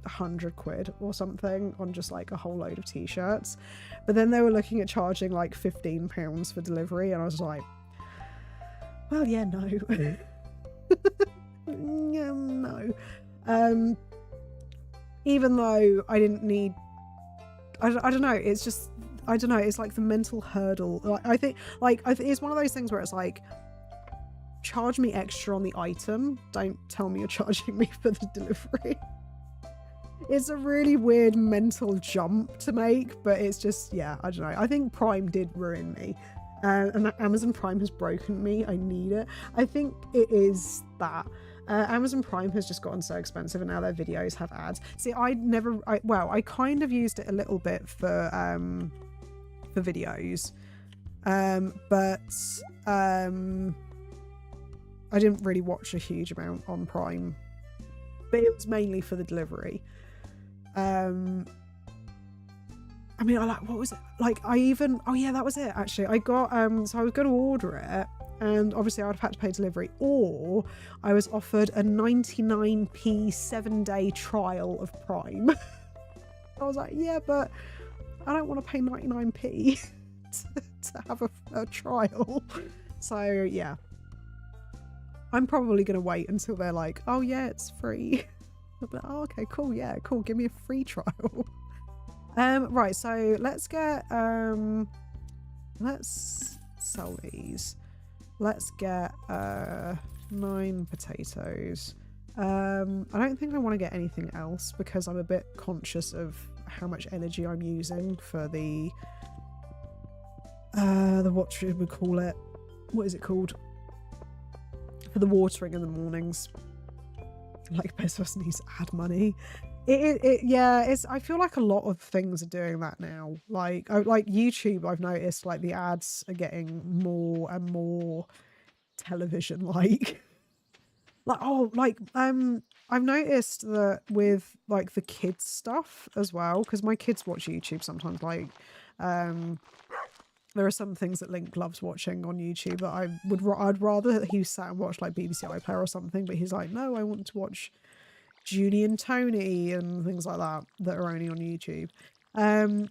100 quid or something on just like a whole load of t-shirts, but then they were looking at charging like £15 for delivery, and I was like, well, yeah, no. Yeah, no. Even though I didn't need, I don't know, it's just, I don't know, it's like the mental hurdle. Like, I think it's one of those things where it's like, charge me extra on the item, don't tell me you're charging me for the delivery. It's a really weird mental jump to make, but it's just, yeah, I don't know. I think Prime did ruin me. And Amazon Prime has broken me. I need it. I think it is that. Amazon Prime has just gotten so expensive, and now their videos have ads. See, I kind of used it a little bit for videos, but I didn't really watch a huge amount on Prime, but it was mainly for the delivery. I mean, what was it? Like, oh yeah, that was it, actually. I got, so I was going to order it, and obviously I would have had to pay delivery, or I was offered a 99p 7-day trial of Prime. I was like, yeah, but I don't want to pay 99p to have a trial. So, yeah. I'm probably going to wait until they're like, oh yeah, it's free. I'll be like, oh, okay, cool, yeah, cool, give me a free trial. Right, so let's get, let's sell these. Let's get 9 potatoes. I don't think I want to get anything else because I'm a bit conscious of how much energy I'm using for the what should we call it? What is it called? For the watering in the mornings. Like, Bezos needs to add money. I feel like a lot of things are doing that now. Like YouTube, I've noticed like the ads are getting more and more television like. I've noticed that with like the kids stuff as well, because my kids watch YouTube sometimes. Like there are some things that Link loves watching on YouTube that I'd rather that he sat and watched like BBC iPlayer or something, but he's like, no, I want to watch Julie and Tony and things like that are only on YouTube. And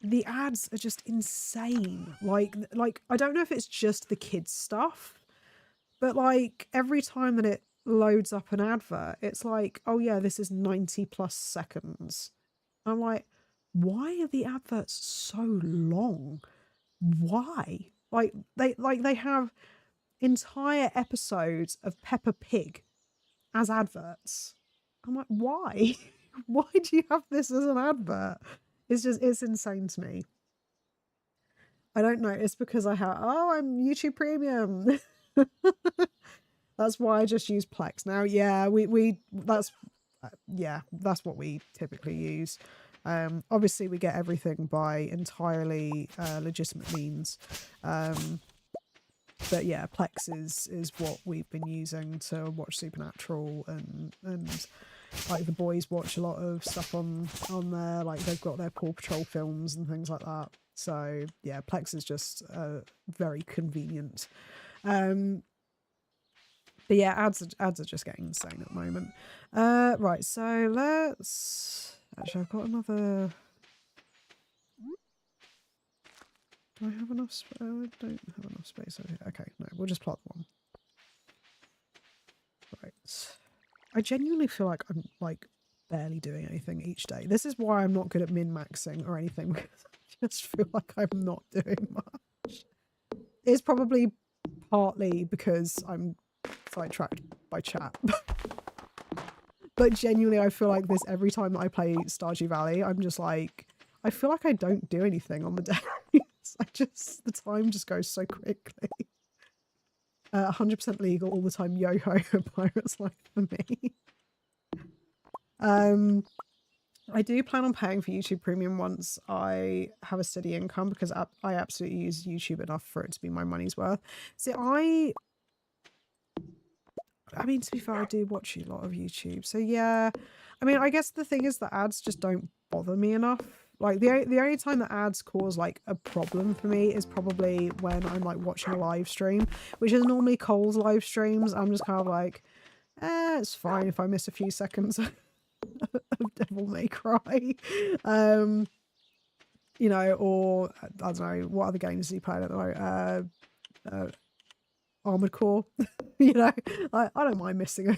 the ads are just insane. Like I don't know if it's just the kids stuff, but like every time that it loads up an advert, it's like, oh yeah, this is 90 plus seconds. I'm like, why are the adverts so long? Why? Like they have entire episodes of Peppa Pig as adverts. I'm like, why? Why do you have this as an advert? It's insane to me. I don't know. It's because I'm YouTube Premium. That's why I just use Plex now. Yeah, that's what we typically use. Obviously we get everything by entirely legitimate means. But yeah, Plex is what we've been using to watch Supernatural and like the boys watch a lot of stuff on there. Like they've got their Paw Patrol films and things like that. So yeah, Plex is just very convenient. But yeah, ads are just getting insane at the moment. Right, so let's actually I've got another. Do I have enough space? I don't have enough space over here. Okay, no, we'll just plot one. Right. I genuinely feel like I'm like barely doing anything each day. This is why I'm not good at min-maxing or anything, because I just feel like I'm not doing much. It's probably partly because I'm sidetracked by chat. But genuinely, I feel like this every time that I play Stardew Valley. I'm just like, I feel like I don't do anything on the day. The time just goes so quickly. 100% legal all the time. Yo-ho, pirate's life for me. I do plan on paying for YouTube Premium once I have a steady income, because I absolutely use YouTube enough for it to be my money's worth. See, I mean, to be fair, I do watch a lot of YouTube. So yeah, I mean, I guess the thing is that ads just don't bother me enough. Like the only time that ads cause like a problem for me is probably when I'm like watching a live stream, which is normally Cole's live streams. I'm just kind of like, it's fine if I miss a few seconds of Devil May Cry. You know, or I don't know, what other games do you play? I don't know. Armored Core. You know, I don't mind missing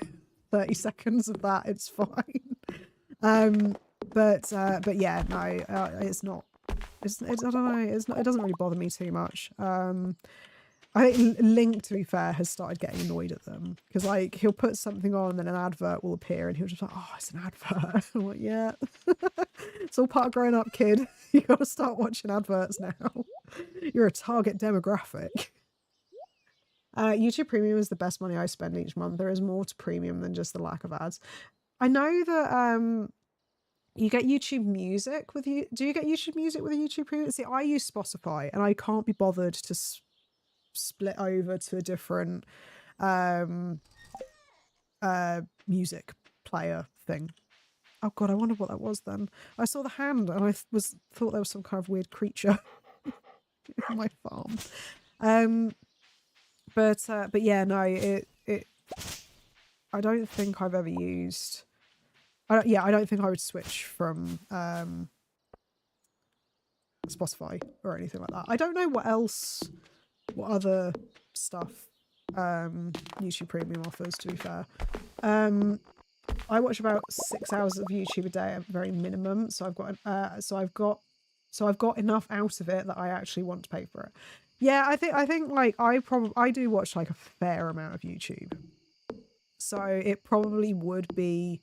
30 seconds of that. It's fine. But yeah, no, it's not. I don't know. It doesn't really bother me too much. I think Link, to be fair, has started getting annoyed at them, because like he'll put something on and then an advert will appear and he'll just like, oh, it's an advert. I'm like, yeah, it's all part of growing up, kid. You got to start watching adverts now. You're a target demographic. YouTube Premium is the best money I spend each month. There is more to Premium than just the lack of ads. I know that you get YouTube Music with you. Do you get YouTube Music with a YouTube Premium? See, I use Spotify and I can't be bothered to split over to a different music player thing. Oh god, I wonder what that was then. I saw the hand and I thought there was some kind of weird creature in my farm. But yeah, no, it I don't think I've ever used. I don't think I would switch from Spotify or anything like that. I don't know what other stuff YouTube Premium offers, to be fair. I watch about 6 hours of YouTube a day at very minimum, so I've got enough out of it that I actually want to pay for it. Yeah, I think like I do watch like a fair amount of YouTube, so it probably would be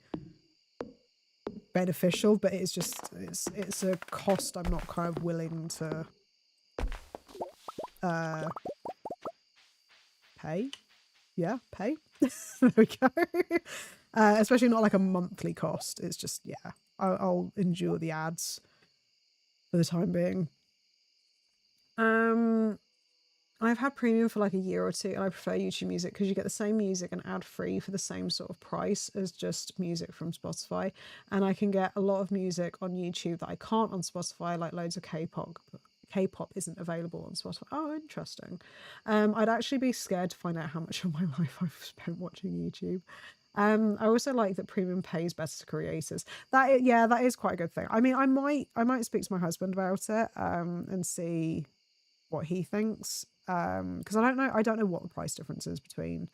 beneficial, but it's a cost I'm not kind of willing to pay. Yeah, pay. There we go. Especially not like a monthly cost. It's just, yeah, I'll endure the ads for the time being. I've had Premium for like a year or two, and I prefer YouTube Music because you get the same music and ad-free for the same sort of price as just music from Spotify. And I can get a lot of music on YouTube that I can't on Spotify, like loads of K-pop. K-pop isn't available on Spotify. Oh, interesting. I'd actually be scared to find out how much of my life I've spent watching YouTube. I also like that premium pays better to creators. Yeah, that is quite a good thing. I mean, I might speak to my husband about it and see what he thinks, because I don't know what the price difference is between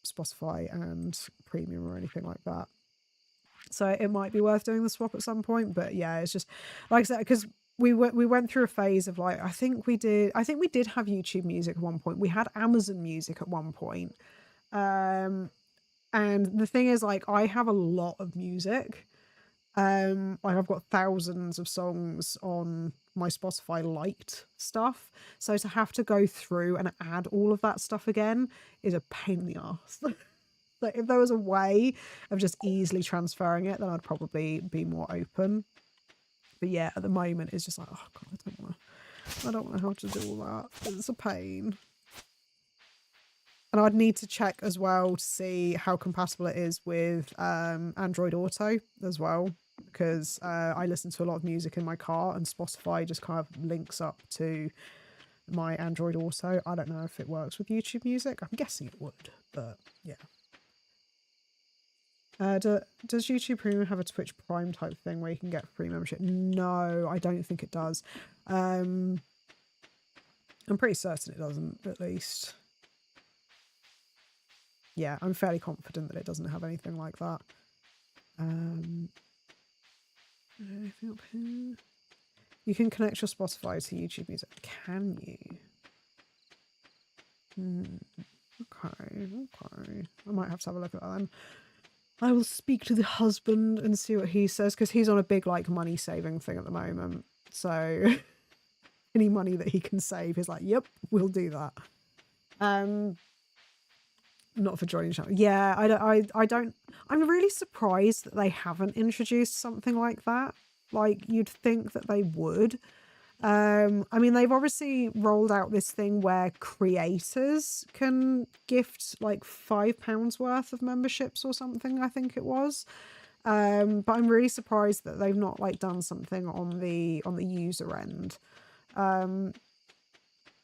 Spotify and premium or anything like that. So it might be worth doing the swap at some point. But yeah, it's just like I said, because we went through a phase of like, I think we did have YouTube Music at one point. We had Amazon Music at one point. And the thing is, like, I have a lot of music. Like, I've got thousands of songs on my Spotify liked stuff. So to have to go through and add all of that stuff again is a pain in the ass. Like, if there was a way of just easily transferring it, then I'd probably be more open. But yeah, at the moment, it's just like, oh god, I don't want to have to do all that. It's a pain. And I'd need to check as well to see how compatible it is with Android Auto as well, because I listen to a lot of music in my car, and Spotify just kind of links up to my Android Auto. I don't know if it works with YouTube Music. I'm guessing it would, but yeah. Does YouTube Premium have a Twitch Prime type thing where you can get free membership? No, I don't think it does. I'm pretty certain it doesn't, at least. Yeah, I'm fairly confident that it doesn't have anything like that. Anything up here? You can connect your Spotify to YouTube Music. Can you? Okay. I might have to have a look at that then. I will speak to the husband and see what he says, because he's on a big like money saving thing at the moment. So any money that he can save, he's like, yep, we'll do that. Not for joining channel. Yeah, I don't. I'm really surprised that they haven't introduced something like that. Like, you'd think that they would. I mean, they've obviously rolled out this thing where creators can gift like £5 worth of memberships or something, I think it was. But I'm really surprised that they've not like done something on the user end.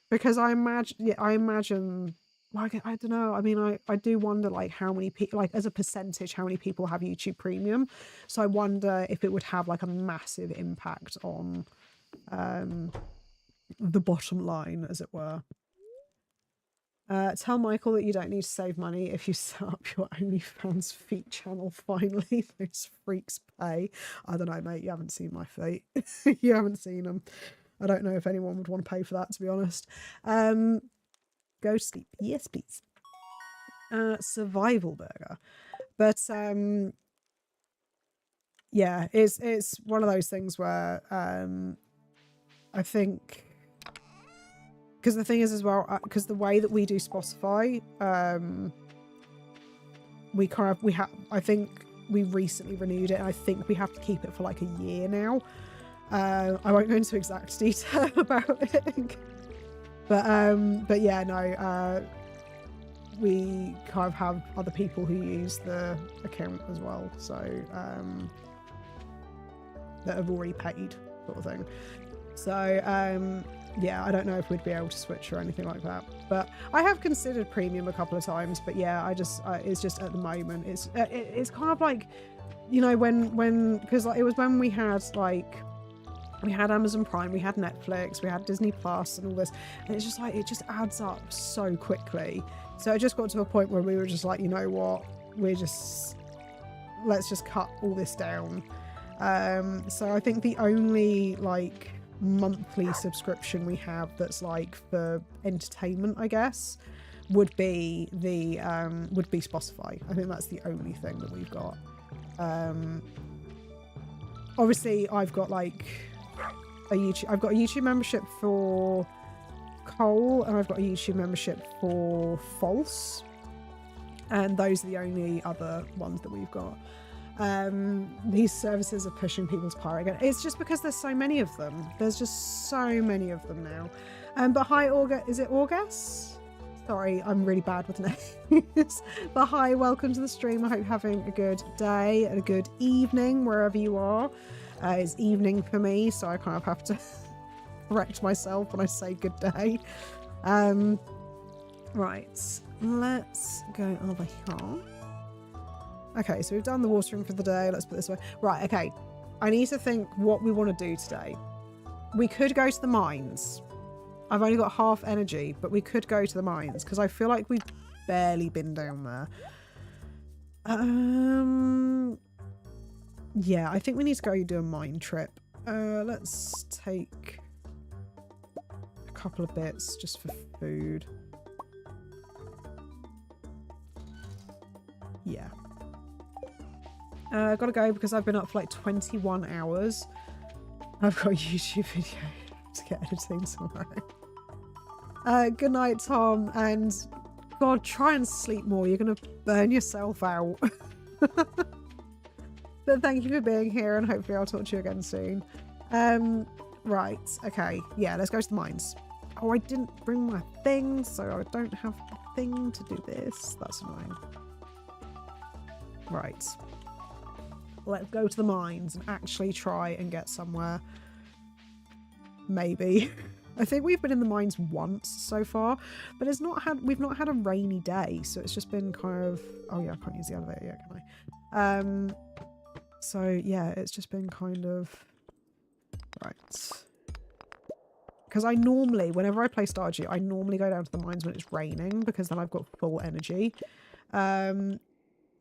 Because I imagine like, I don't know. I mean, I do wonder like how many people, like as a percentage, how many people have YouTube Premium. So I wonder if it would have like a massive impact on the bottom line, as it were. Tell Michael that you don't need to save money if you set up your OnlyFans feet channel. Finally, those freaks pay. I don't know, mate. You haven't seen my feet. You haven't seen them. I don't know if anyone would want to pay for that, to be honest. Go to sleep. Yes, please. Survival burger. But yeah, it's one of those things where I think, because the thing is as well, because the way that we do Spotify, I think we recently renewed it, and I think we have to keep it for like a year now. I won't go into exact detail about it. But yeah, no, we kind of have other people who use the account as well, so that have already paid, sort of thing. So yeah, I don't know if we'd be able to switch or anything like that. But I have considered premium a couple of times, but yeah, it's just at the moment it's kind of like, you know, when because like, it was when we had like. We had Amazon Prime, we had Netflix, we had Disney Plus and all this. And it's just like, it just adds up so quickly. So it just got to a point where we were just like, you know what, let's just cut all this down. So I think the only like monthly subscription we have that's like for entertainment, I guess, would be Spotify. I think that's the only thing that we've got. Obviously I've got like I've got a YouTube membership for Cole, and I've got a YouTube membership for False, and those are the only other ones that we've got. These services are pushing people to pirate again. It's just because there's so many of them. There's just so many of them now. But hi, is it August? Sorry, I'm really bad with names. But hi, welcome to the stream. I hope you're having a good day and a good evening wherever you are. It's evening for me, so I kind of have to correct myself when I say good day. Right, let's go over here. Okay, so we've done the watering for the day. Let's put this away. Right, okay. I need to think what we want to do today. We could go to the mines. I've only got half energy, but we could go to the mines because I feel like we've barely been down there. Yeah, I think we need to go do a mine trip. Let's take a couple of bits just for food. Yeah. Gotta go because I've been up for like 21 hours. I've got a YouTube video to get editing tomorrow. Good night, Tom, and God, try and sleep more. You're gonna burn yourself out. But thank you for being here, and hopefully I'll talk to you again soon. Right, okay. Yeah, let's go to the mines. Oh, I didn't bring my thing, so I don't have a thing to do this. That's annoying. Right. Let's go to the mines and actually try and get somewhere. Maybe. I think we've been in the mines once so far, but we've not had a rainy day, so it's just been kind of, oh yeah, I can't use the elevator yet, can I? So yeah, it's just been kind of, right. Because I normally, whenever I play Stardew, I normally go down to the mines when it's raining because then I've got full energy.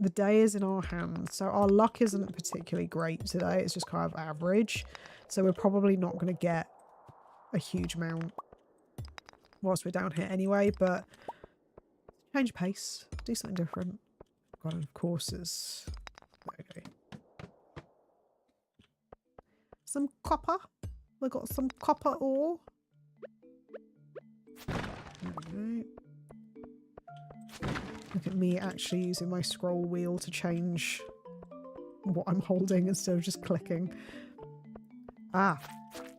The day is in our hands, so our luck isn't particularly great today. It's just kind of average, so we're probably not going to get a huge amount whilst we're down here anyway, but change pace, do something different. God, of course is okay. Some copper. We got some copper ore. Okay. Look at me actually using my scroll wheel to change what I'm holding instead of just clicking. Ah,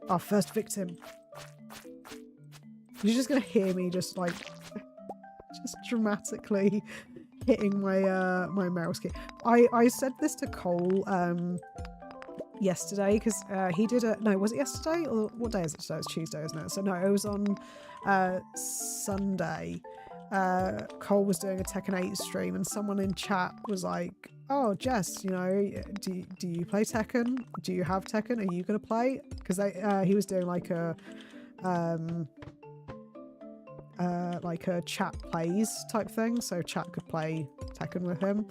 our first victim. You're just gonna hear me just like just dramatically hitting my my mouse key. I said this to Cole yesterday because he did a, no, was it yesterday or what day is it today? It's Tuesday, isn't it? So no, it was on Sunday. Cole was doing a Tekken 8 stream and someone in chat was like, oh Jess, you know, do you play Tekken? Do you have Tekken? Are you gonna play? Because he was doing like a chat plays type thing, so chat could play Tekken with him,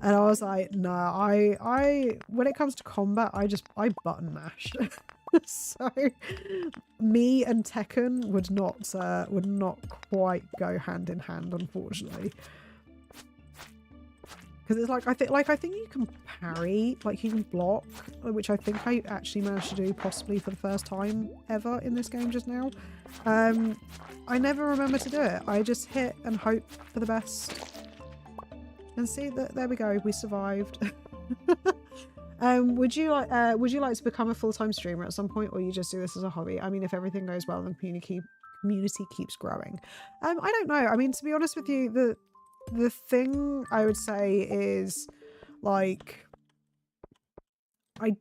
and I was like, no, I when it comes to combat, I button mash. So me and Tekken would not quite go hand in hand, unfortunately, because it's like I think you can parry, like you can block, which I think I actually managed to do possibly for the first time ever in this game just now. I never remember to do it. I just hit and hope for the best. And see that there we go, we survived. Would you like to become a full-time streamer at some point, or you just do this as a hobby? I mean, if everything goes well and the community keeps growing. I don't know. I mean, to be honest with you, the thing I would say is, like, I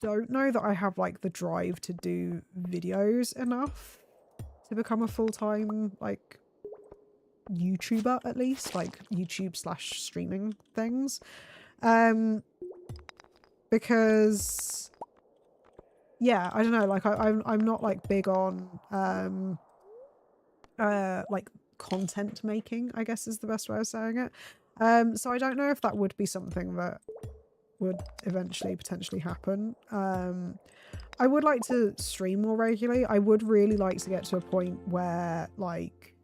don't know that I have like the drive to do videos enough to become a full-time like YouTuber, at least, like YouTube / streaming things, because yeah, I don't know, like I'm not like big on like content making, I guess is the best way of saying it. So I don't know if that would be something that would eventually potentially happen. I would like to stream more regularly. I would really like to get to a point where like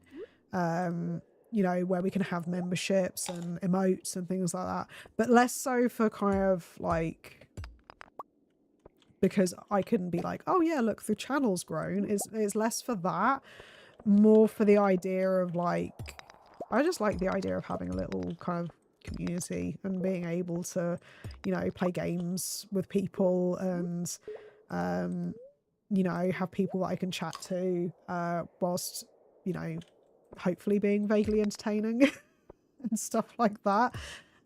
you know, where we can have memberships and emotes and things like that, but less so for kind of like, because I couldn't be like, oh yeah, look, the channel's grown. It's less for that, more for the idea of like, I just like the idea of having a little kind of community and being able to, you know, play games with people and you know, have people that I can chat to whilst, you know, hopefully being vaguely entertaining and stuff like that.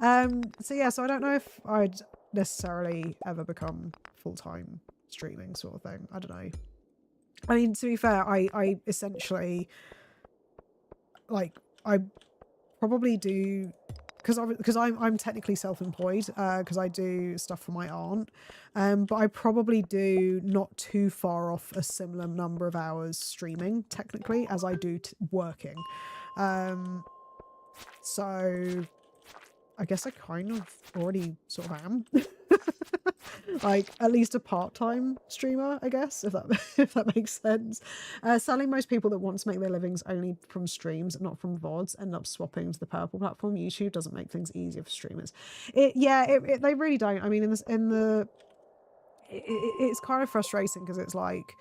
So yeah, so I don't know if I'd necessarily ever become full-time streaming sort of thing. I don't know. I mean, to be fair, I essentially, like I probably do, because I'm technically self-employed, because I do stuff for my aunt, but I probably do not too far off a similar number of hours streaming technically as I do working. So I guess I kind of already sort of am. Like at least a part-time streamer, I guess, if that if that makes sense. Sadly, most people that want to make their livings only from streams, not from VODs, end up swapping to the purple platform. YouTube doesn't make things easier for streamers. They really don't. I mean, it's kind of frustrating because it's like,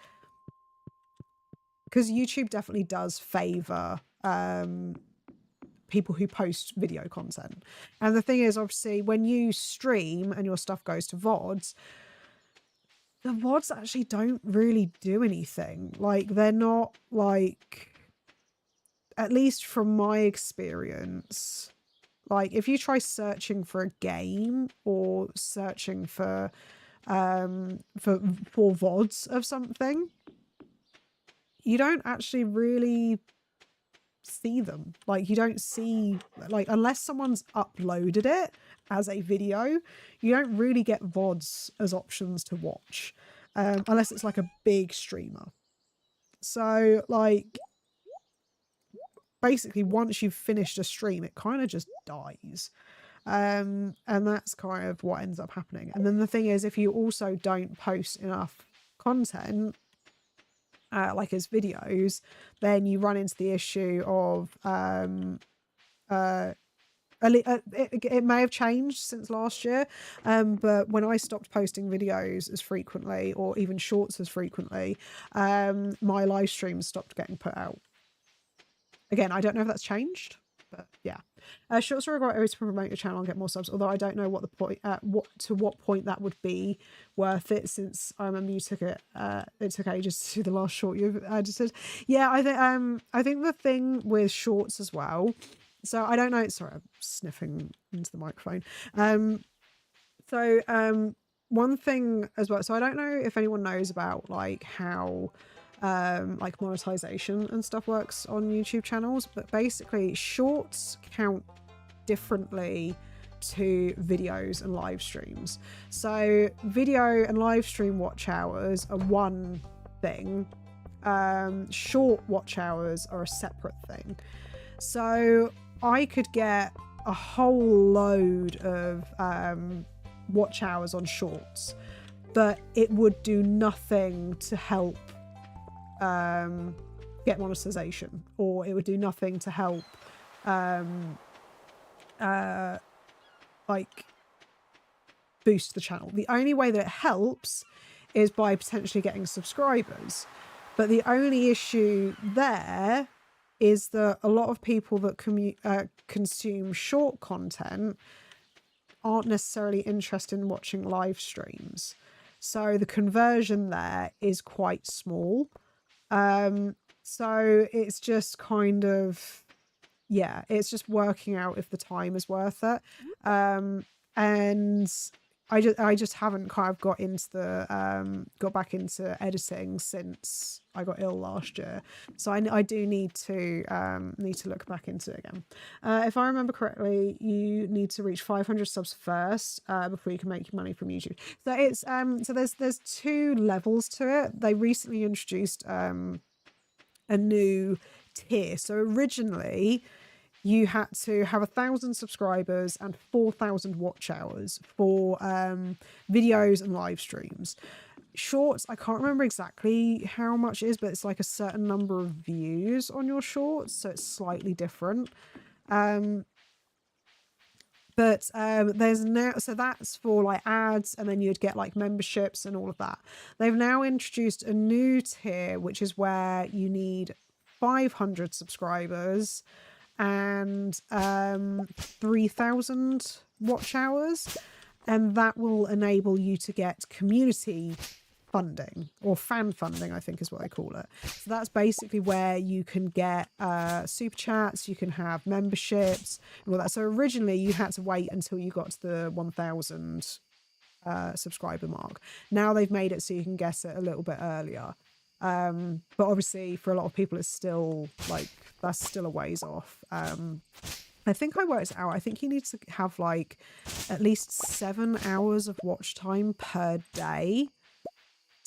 because YouTube definitely does favor people who post video content. And the thing is, obviously, when you stream and your stuff goes to VODs, the VODs actually don't really do anything. Like, they're not like, at least from my experience, like if you try searching for a game or searching for VODs of something, you don't actually really see them. Like, you don't see, like, unless someone's uploaded it as a video, you don't really get VODs as options to watch, unless it's like a big streamer. So like basically once you've finished a stream, it kind of just dies, and that's kind of what ends up happening. And then the thing is, if you also don't post enough content, like as videos, then you run into the issue of it may have changed since last year, but when I stopped posting videos as frequently, or even shorts as frequently, my live streams stopped getting put out. Again, I don't know if that's changed, but yeah. Shorts are a great way to promote your channel and get more subs, although I don't know what the point, what point that would be worth it, since I remember you took it took ages to do the last short you've edited. Yeah, I think the thing with shorts as well, so I don't know, sorry, I'm sniffing into the microphone. One thing as well, so I don't know if anyone knows about like how like monetization and stuff works on YouTube channels, but basically shorts count differently to videos and live streams. So video and live stream watch hours are one thing, short watch hours are a separate thing. So I could get a whole load of watch hours on shorts, but it would do nothing to help get monetization, or it would do nothing to help like boost the channel. The only way that it helps is by potentially getting subscribers, but the only issue there is that a lot of people that consume short content aren't necessarily interested in watching live streams, so the conversion there is quite small. So it's just kind of, yeah, it's just working out if the time is worth it. And I just haven't kind of got into the got back into editing since I got ill last year, so I do need to look back into it again. If I remember correctly, you need to reach 500 subs first before you can make your money from YouTube. So it's so there's two levels to it. They recently introduced a new tier. So originally you had to have 1,000 subscribers and 4,000 watch hours for videos and live streams. Shorts, I can't remember exactly how much it is, but it's like a certain number of views on your shorts, so it's slightly different. But there's now, so that's for like ads, and then you'd get like memberships and all of that. They've now introduced a new tier, which is where you need 500 subscribers and 3,000 watch hours, and that will enable you to get community funding, or fan funding, I think is what they call it. So that's basically where you can get super chats, you can have memberships and all that. So originally you had to wait until you got to the 1,000 subscriber mark. Now they've made it so you can get it a little bit earlier. But obviously for a lot of people, it's still like, that's still a ways off. I think I worked it out. I think you need to have like at least 7 hours of watch time per day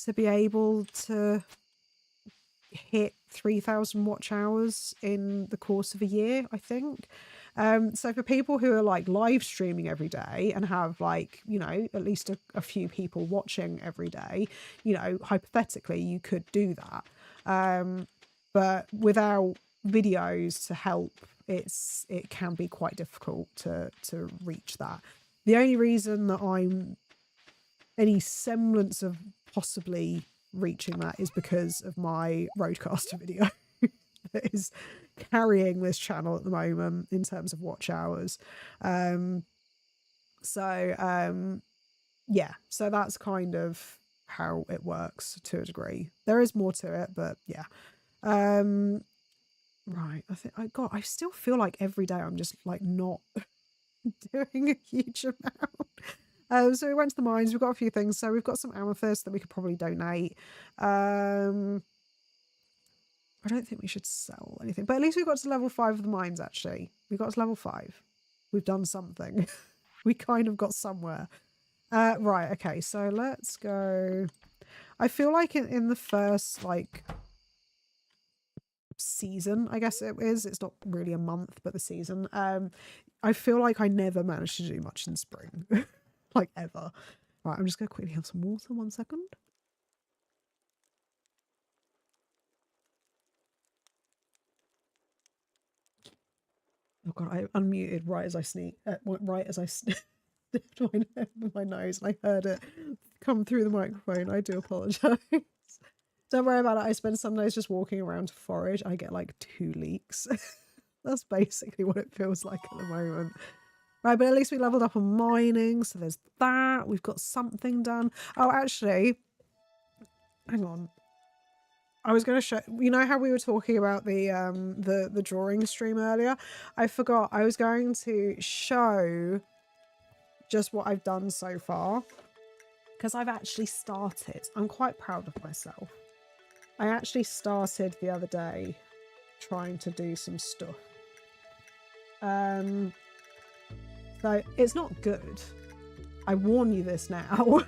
to be able to hit 3,000 watch hours in the course of a year, I think. So for people who are like live streaming every day and have like, you know, at least a few people watching every day, you know, hypothetically you could do that. But without videos to help, it can be quite difficult to reach that. The only reason that I'm any semblance of possibly reaching that is because of my roadcaster video that is carrying this channel at the moment in terms of watch hours. Yeah, so that's kind of how it works to a degree. There is more to it, but yeah. Right, I still feel like every day I'm just like not doing a huge amount. So we went to the mines, we've got a few things. So we've got some amethyst that we could probably donate. I don't think we should sell anything, but at least we got to level 5 of the mines, actually. We got to level 5. We've done something. We kind of got somewhere. Right, okay, so let's go. I feel like in the first, like, season, I guess it is. It's not really a month, but the season. I feel like I never managed to do much in spring. Like, ever. Right, I'm just going to quickly have some water. 1 second. Oh god, I unmuted right as I sneaked, right as I sniffed my nose, and I heard it come through the microphone. I do apologise. Don't worry about it. I spend some days just walking around to forage. I get like 2 leaks. That's basically what it feels like at the moment. Right, but at least we leveled up on mining, so there's that. We've got something done. Oh, actually, hang on. I was going to show, you know how we were talking about the drawing stream earlier? I forgot. I was going to show just what I've done so far, because I've actually started. I'm quite proud of myself. I actually started the other day trying to do some stuff. So it's not good. I warn you this now.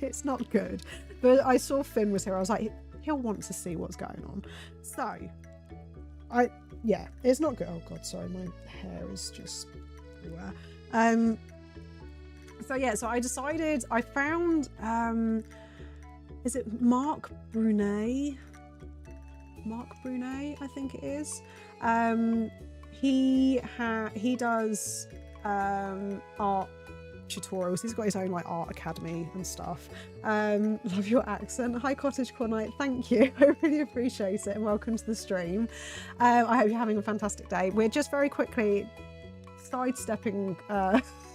It's not good. But I saw Finn was here. I was like, he'll want to see what's going on. So, yeah, it's not good. Oh God, sorry, my hair is just everywhere. So yeah, so I decided, I found, is it Mark Brunet? Mark Brunet, I think it is. He does art tutorials. He's got his own like art academy and stuff. Love your accent. Hi Cottage Core Night, thank you. I really appreciate it, and welcome to the stream. I hope you're having a fantastic day. We're just very quickly sidestepping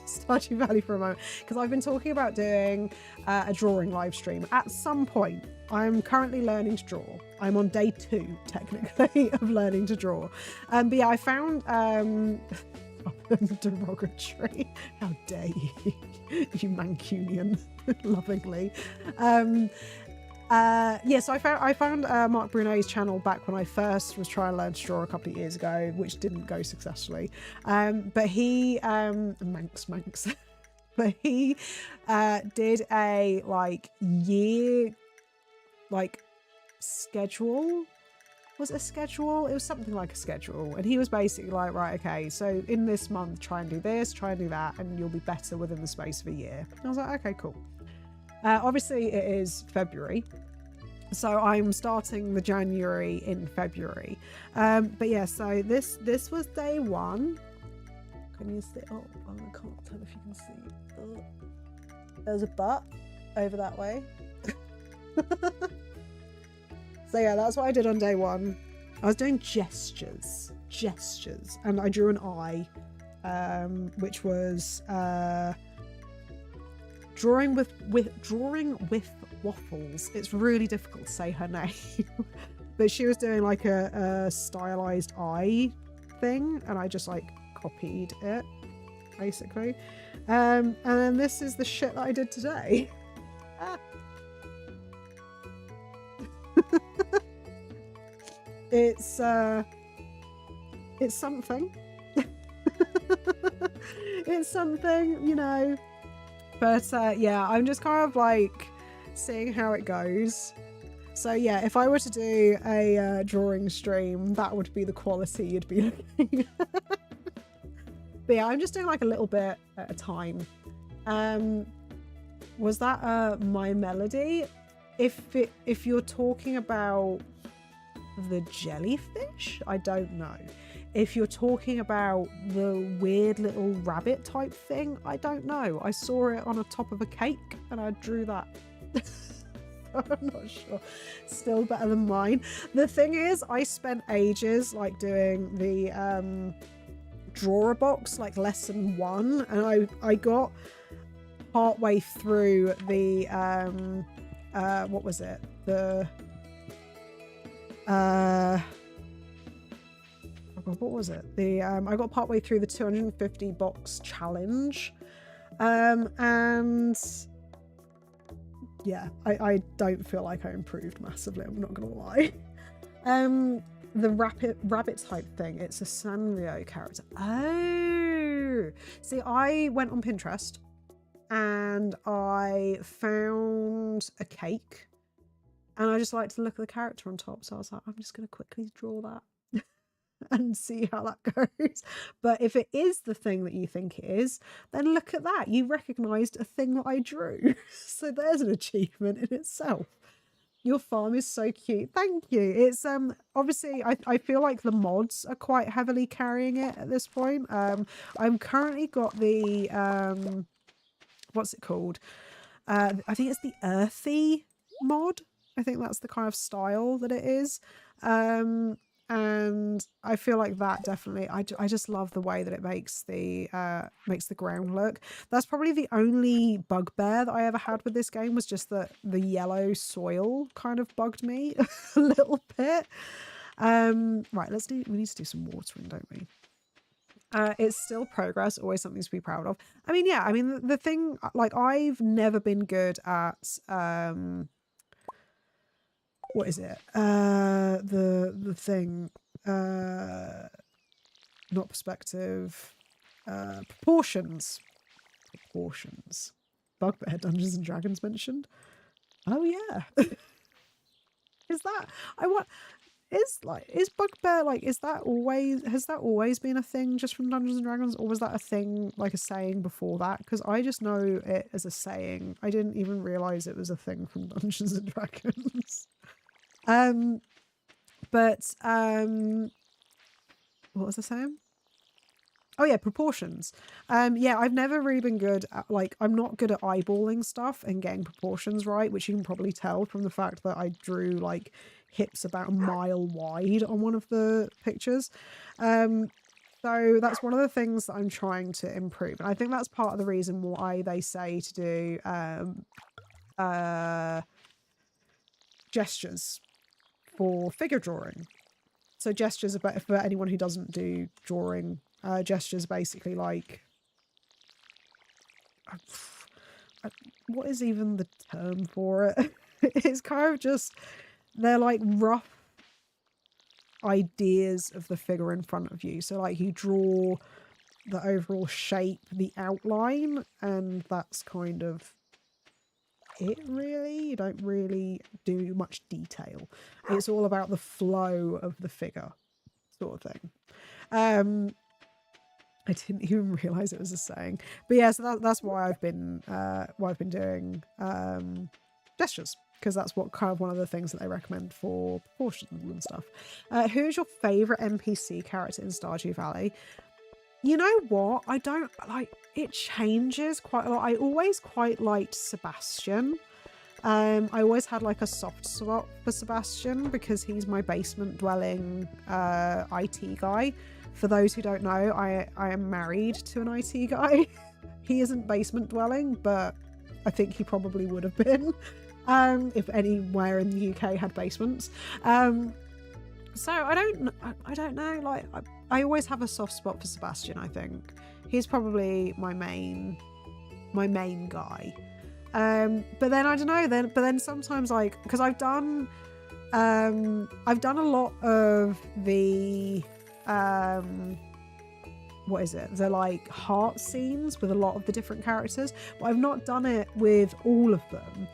Stardew Valley for a moment, because I've been talking about doing a drawing live stream at some point. I'm currently learning to draw. I'm on day 2 technically of learning to draw. But yeah, I found derogatory. How dare you, you Mancunian, lovingly. Yeah, so I found Mark Brunet's channel back when I first was trying to learn to draw a couple of years ago, which didn't go successfully. But he Manx. But he did a like year like schedule. Was it a schedule? It was something like a schedule. And he was basically like, right, okay, so in this month, try and do this, try and do that, and you'll be better within the space of a year. And I was like, okay, cool. Obviously, it is February. So I'm starting the January in February. But yeah, so this was day 1. Can you see? Oh, I can't tell if you can see. Oh. There's a butt over that way. So yeah, that's what I did on day 1. I was doing gestures, and I drew an eye, which was drawing with waffles. It's really difficult to say her name, but she was doing like a stylized eye thing, and I just like copied it basically. And then this is the shit that I did today. It's something. It's something, you know. But yeah, I'm just kind of like seeing how it goes. So yeah, if I were to do a drawing stream, that would be the quality you'd be looking at. But yeah, I'm just doing like a little bit at a time. Was that my melody? If you're talking about the jellyfish, I don't know. If you're talking about the weird little rabbit type thing, I don't know. I saw it on the top of a cake and I drew that. I'm not sure. Still better than mine. The thing is, I spent ages like doing the drawer box, like lesson 1, and I got partway through the what was it? The what was it? The I got partway through the 250 box challenge, and yeah, I don't feel like I improved massively, I'm not gonna lie. The rabbit type thing, it's a Sanrio character. Oh, see, I went on Pinterest and I found a cake and I just like to look at the character on top, so I was like, I'm just gonna quickly draw that and see how that goes. But if it is the thing that you think it is, then look at that, you recognized a thing that I drew. So there's an achievement in itself. Your farm is so cute. Thank you. It's obviously I feel like the mods are quite heavily carrying it at this point. I'm currently got the what's it called? I think it's the earthy mod. I think that's the kind of style that it is. And I feel like that definitely, I just love the way that it makes the ground look. That's probably the only bugbear that I ever had with this game, was just that the yellow soil kind of bugged me a little bit. Right, we need to do some watering, don't we? It's still progress, always something to be proud of. I mean, yeah, I mean, the thing, like, I've never been good at what is it? The thing, not perspective, proportions. Bugbear Dungeons and Dragons mentioned. Oh yeah. Is bugbear, like, has that always been a thing just from Dungeons and Dragons, or was that a thing, like a saying before that? Because I just know it as a saying. I didn't even realize it was a thing from Dungeons and Dragons. What was I saying? Oh yeah, proportions. Yeah, I've never really been good at, like, I'm not good at eyeballing stuff and getting proportions right, which you can probably tell from the fact that I drew like hips about a mile wide on one of the pictures. So that's one of the things that I'm trying to improve. And I think that's part of the reason why they say to do gestures for figure drawing. So gestures are better for anyone who doesn't do drawing. Gestures basically like, what is even the term for it? It's kind of just, they're like rough ideas of the figure in front of you. So like you draw the overall shape, the outline, and that's kind of it really. You don't really do much detail. It's all about the flow of the figure, sort of thing. I didn't even realize it was a saying, but yeah, so that's why I've been doing gestures, because that's what kind of one of the things that they recommend for proportions and stuff. Who's your favorite NPC character in Stardew Valley? You know what? I don't like, it changes quite a lot. I always quite liked Sebastian. I always had like a soft spot for Sebastian because he's my basement dwelling IT guy. For those who don't know, I am married to an IT guy. He isn't basement dwelling, but I think he probably would have been if anywhere in the UK had basements. So I don't know. Like I always have a soft spot for Sebastian. I think he's probably my main guy. But then I don't know. But then sometimes, like, because I've done I've done a lot of the what is it? The like heart scenes with a lot of the different characters, but I've not done it with all of them.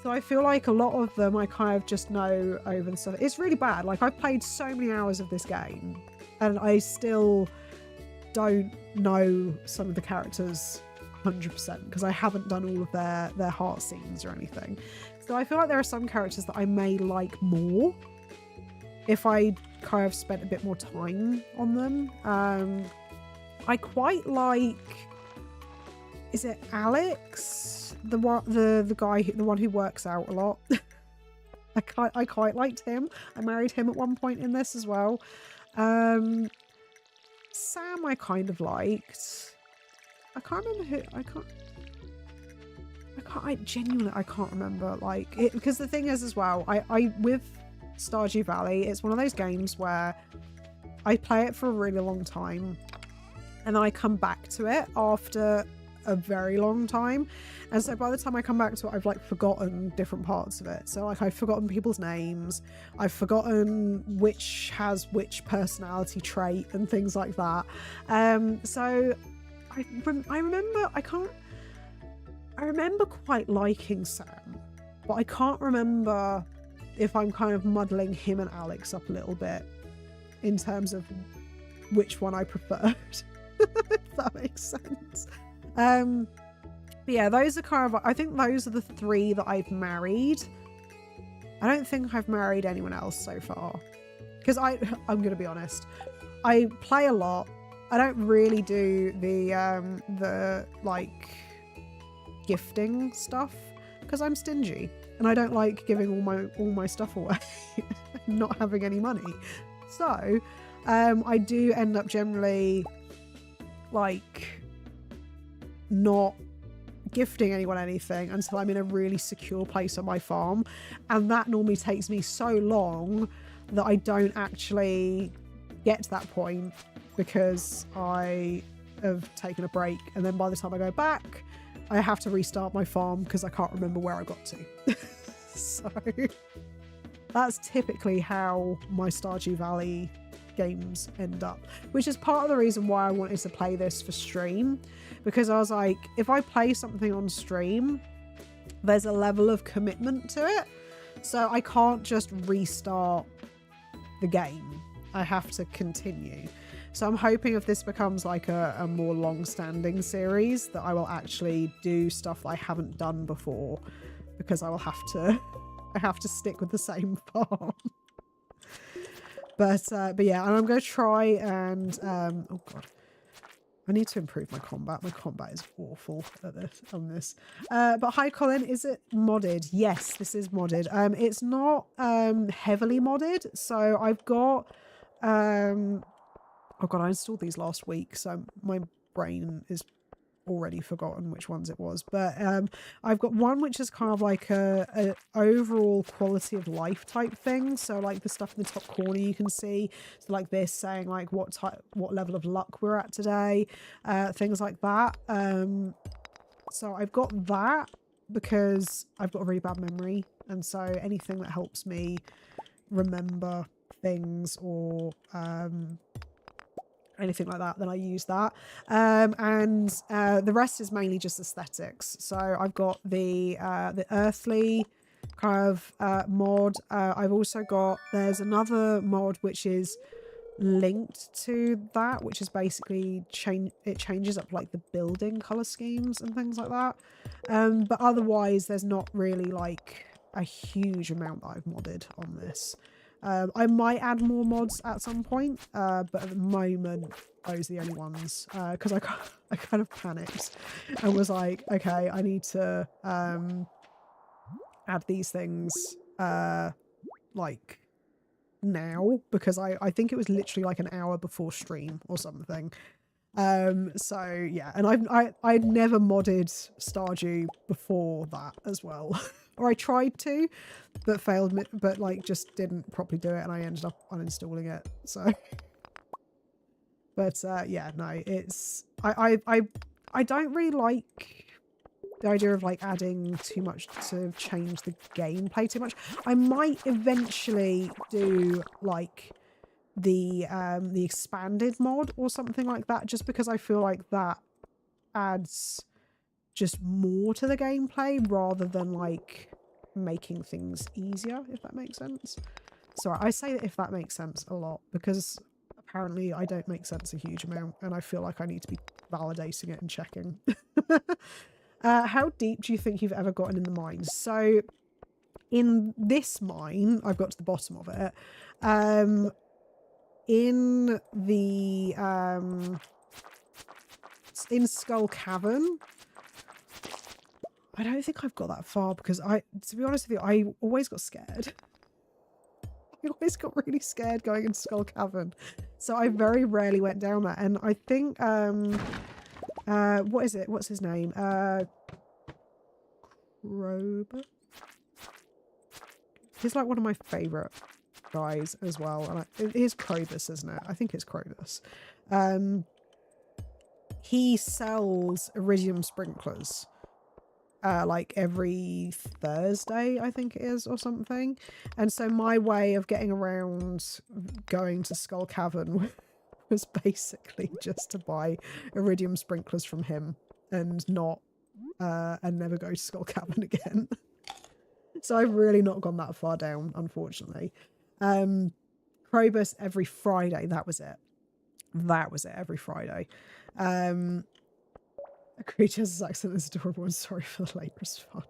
So I feel like a lot of them I kind of just know over the stuff. It's really bad. Like I've played so many hours of this game and I still don't know some of the characters 100% because I haven't done all of their heart scenes or anything. So I feel like there are some characters that I may like more if I kind of spent a bit more time on them. I quite like, is it Alex? The guy, the one who works out a lot. I quite liked him. I married him at one point in this as well. Sam I kind of liked. I can't remember who. I genuinely I can't remember, like it, because the thing is as well, I with Stardew Valley, it's one of those games where I play it for a really long time and then I come back to it after a very long time, and so by the time I come back to it I've like forgotten different parts of it. So like I've forgotten people's names, I've forgotten which has which personality trait and things like that. So I remember quite liking Sam, but I can't remember if I'm kind of muddling him and Alex up a little bit in terms of which one I preferred. If that makes sense. But yeah, those are kind of, I think those are the three that I've married. I don't think I've married anyone else so far. Because I'm going to be honest, I play a lot. I don't really do the like gifting stuff because I'm stingy and I don't like giving all my stuff away not having any money. So I do end up generally like not gifting anyone anything until I'm in a really secure place on my farm, and that normally takes me so long that I don't actually get to that point because I have taken a break, and then by the time I go back I have to restart my farm because I can't remember where I got to. So that's typically how my Stardew Valley games end up, which is part of the reason why I wanted to play this for stream, because I was like, if I play something on stream there's a level of commitment to it, so I can't just restart the game, I have to continue. So I'm hoping if this becomes like a more long-standing series that I will actually do stuff that I haven't done before, because I will have to stick with the same farm. But yeah, and I'm going to try and oh god, I need to improve my combat. My combat is awful at on this. But hi Colin, is it modded? Yes, this is modded. It's not heavily modded, so I've got oh god, I installed these last week, so my brain is already forgotten which ones it was, but I've got one which is kind of like a overall quality of life type thing, so like the stuff in the top corner you can see, so like this saying like what level of luck we're at today, things like that. So I've got that because I've got a really bad memory, and so anything that helps me remember things or anything like that, then I use that. And the rest is mainly just aesthetics. So I've got the earthly kind of mod. I've also got, there's another mod which is linked to that, which is basically it changes up like the building color schemes and things like that. But otherwise there's not really like a huge amount that I've modded on this. I might add more mods at some point, but at the moment those are the only ones, because I kind of panicked and was like, okay, I need to add these things like now, because I think it was literally like an hour before stream or something. So yeah, and I'd never modded Stardew before that as well. Or I tried to, but failed, but like just didn't properly do it, and I ended up uninstalling it. So, but yeah, no, it's I don't really like the idea of like adding too much to change the gameplay too much. I might eventually do like the expanded mod or something like that, just because I feel like that adds just more to the gameplay rather than like making things easier, if that makes sense. Sorry, I say that if that makes sense a lot because apparently I don't make sense a huge amount and I feel like I need to be validating it and checking. How deep do you think you've ever gotten in the mines? So in this mine, I've got to the bottom of it. In the in Skull Cavern, I don't think I've got that far because to be honest with you, I always got scared. I always got really scared going into Skull Cavern. So I very rarely went down there. And I think, what is it? What's his name? Krober? He's like one of my favourite guys as well. And it is Krobus, isn't it? I think it's Krobus. He sells iridium sprinklers. Like every Thursday, I think it is, or something. And so my way of getting around going to Skull Cavern was basically just to buy iridium sprinklers from him and not and never go to Skull Cavern again. So I've really not gone that far down, unfortunately. Krobus every Friday, that was it. That was it, every Friday. A creature's accent is adorable and sorry for the late response.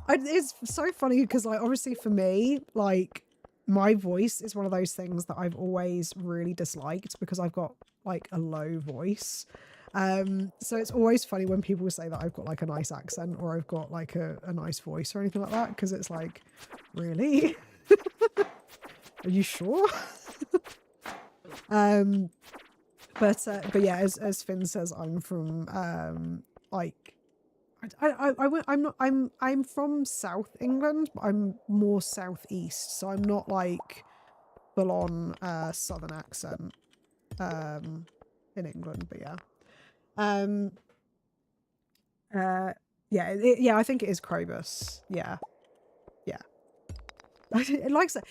It's so funny because, like, obviously for me, like, my voice is one of those things that I've always really disliked because I've got, like, a low voice. So it's always funny when people say that I've got, like, a nice accent or I've got, like, a nice voice or anything like that because it's like, really? Are you sure? But yeah, as Finn says, I'm from like I'm from South England, but I'm more southeast, so I'm not like full on southern accent in England. But yeah, yeah, I think it is Krobus. Yeah. Like so,